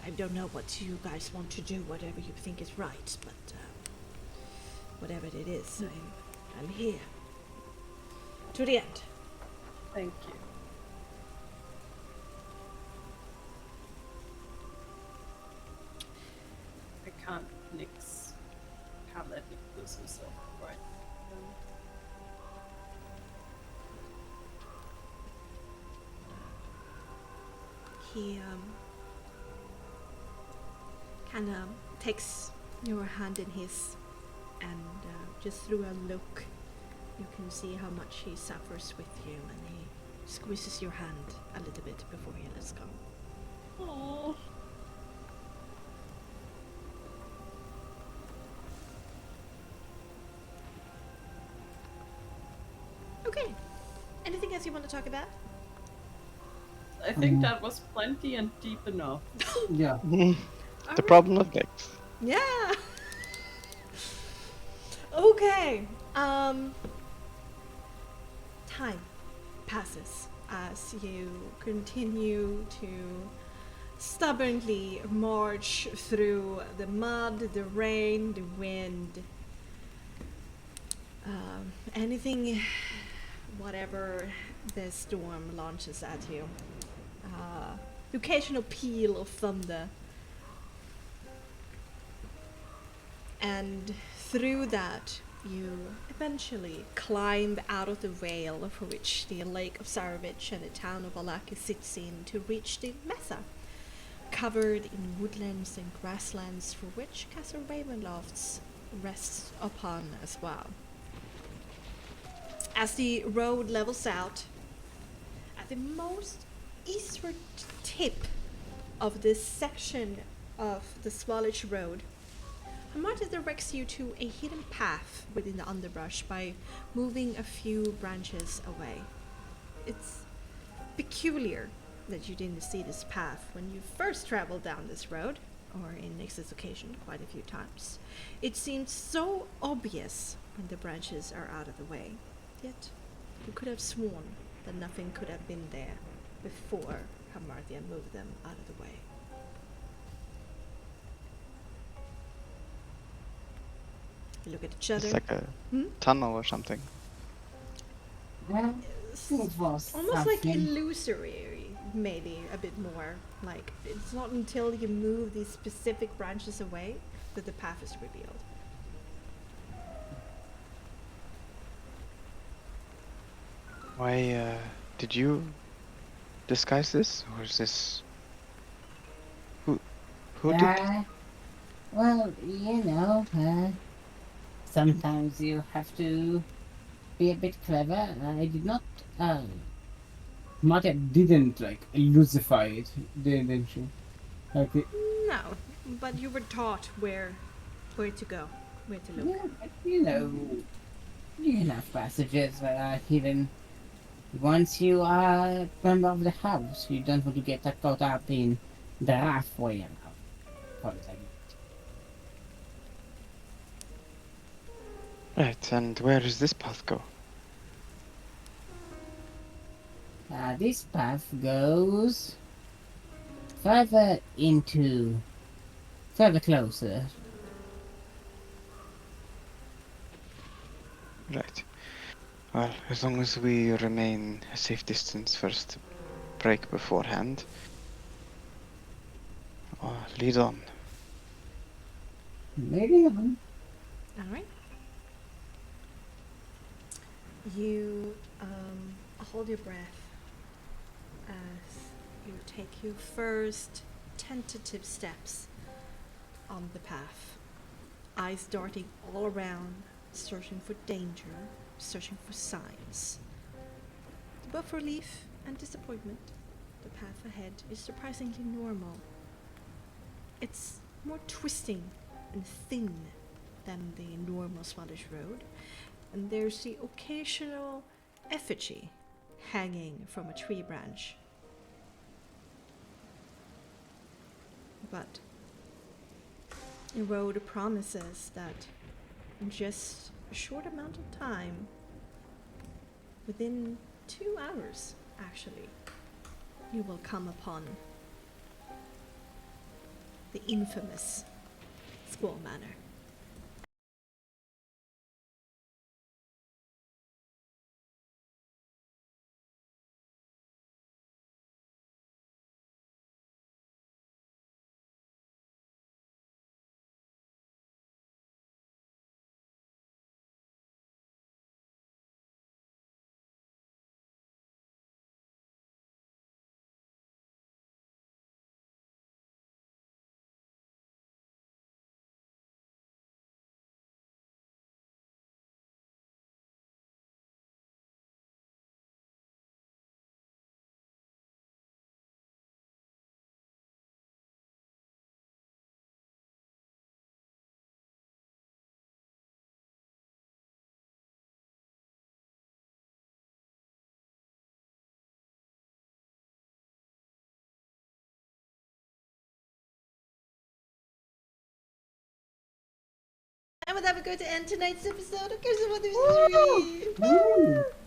I don't know what you guys want to do, whatever you think is right, but whatever it is, I'm here. To the end. Thank you. I can't let Nick lose himself, right? He kind of takes your hand in his, and just through a look, you can see how much he suffers with you, and he squeezes your hand a little bit before he lets go. Aww. Okay. Anything else you want to talk about? I think that was plenty and deep enough. Yeah. The problem of Nix. Yeah. Okay. Time passes as you continue to stubbornly march through the mud, the rain, the wind, anything, whatever the storm launches at you. The occasional peal of thunder. And through that, you eventually climb out of the vale for which the Lake of Sarovich and the town of Alaki sits in to reach the Mesa, covered in woodlands and grasslands for which Castle Ravenlofts rests upon as well. As the road levels out, at the most eastward tip of this section of the Swallage Road, Marta directs you to a hidden path within the underbrush by moving a few branches away. It's peculiar that you didn't see this path when you first traveled down this road, or in Nix's occasion quite a few times. It seems so obvious when the branches are out of the way, yet you could have sworn that nothing could have been there before Hamartia moved them out of the way. You look at each other. It's like a tunnel or something. Well, it was Almost like something. illusory, maybe a bit more. Like, it's not until you move these specific branches away that the path is revealed. Why, did you disguise this? Or is this... Who did? Well, you know, sometimes you have to be a bit clever. I did not, Marta didn't like lucify it, didn't she? Like No, but you were taught where to go, where to look. yeah, but, you know, you can have passages that are hidden. Once you are a member of the house, you don't want to get caught up in the rough way around. For example. Right, and where does this path go? This path goes further closer. Right. Well, as long as we remain a safe distance first break beforehand. Lead on. Maybe on. Alright. You hold your breath as you take your first tentative steps on the path. Eyes darting all around, searching for danger, searching for signs. Both relief and disappointment, the path ahead is surprisingly normal. It's more twisting and thin than the normal Swedish road, and there's the occasional effigy hanging from a tree branch. But the road promises that in just a short amount of time, within 2 hours actually, you will come upon the infamous Squall Manor. And with that, we're going to end tonight's episode of Charismatic Canine. Woo!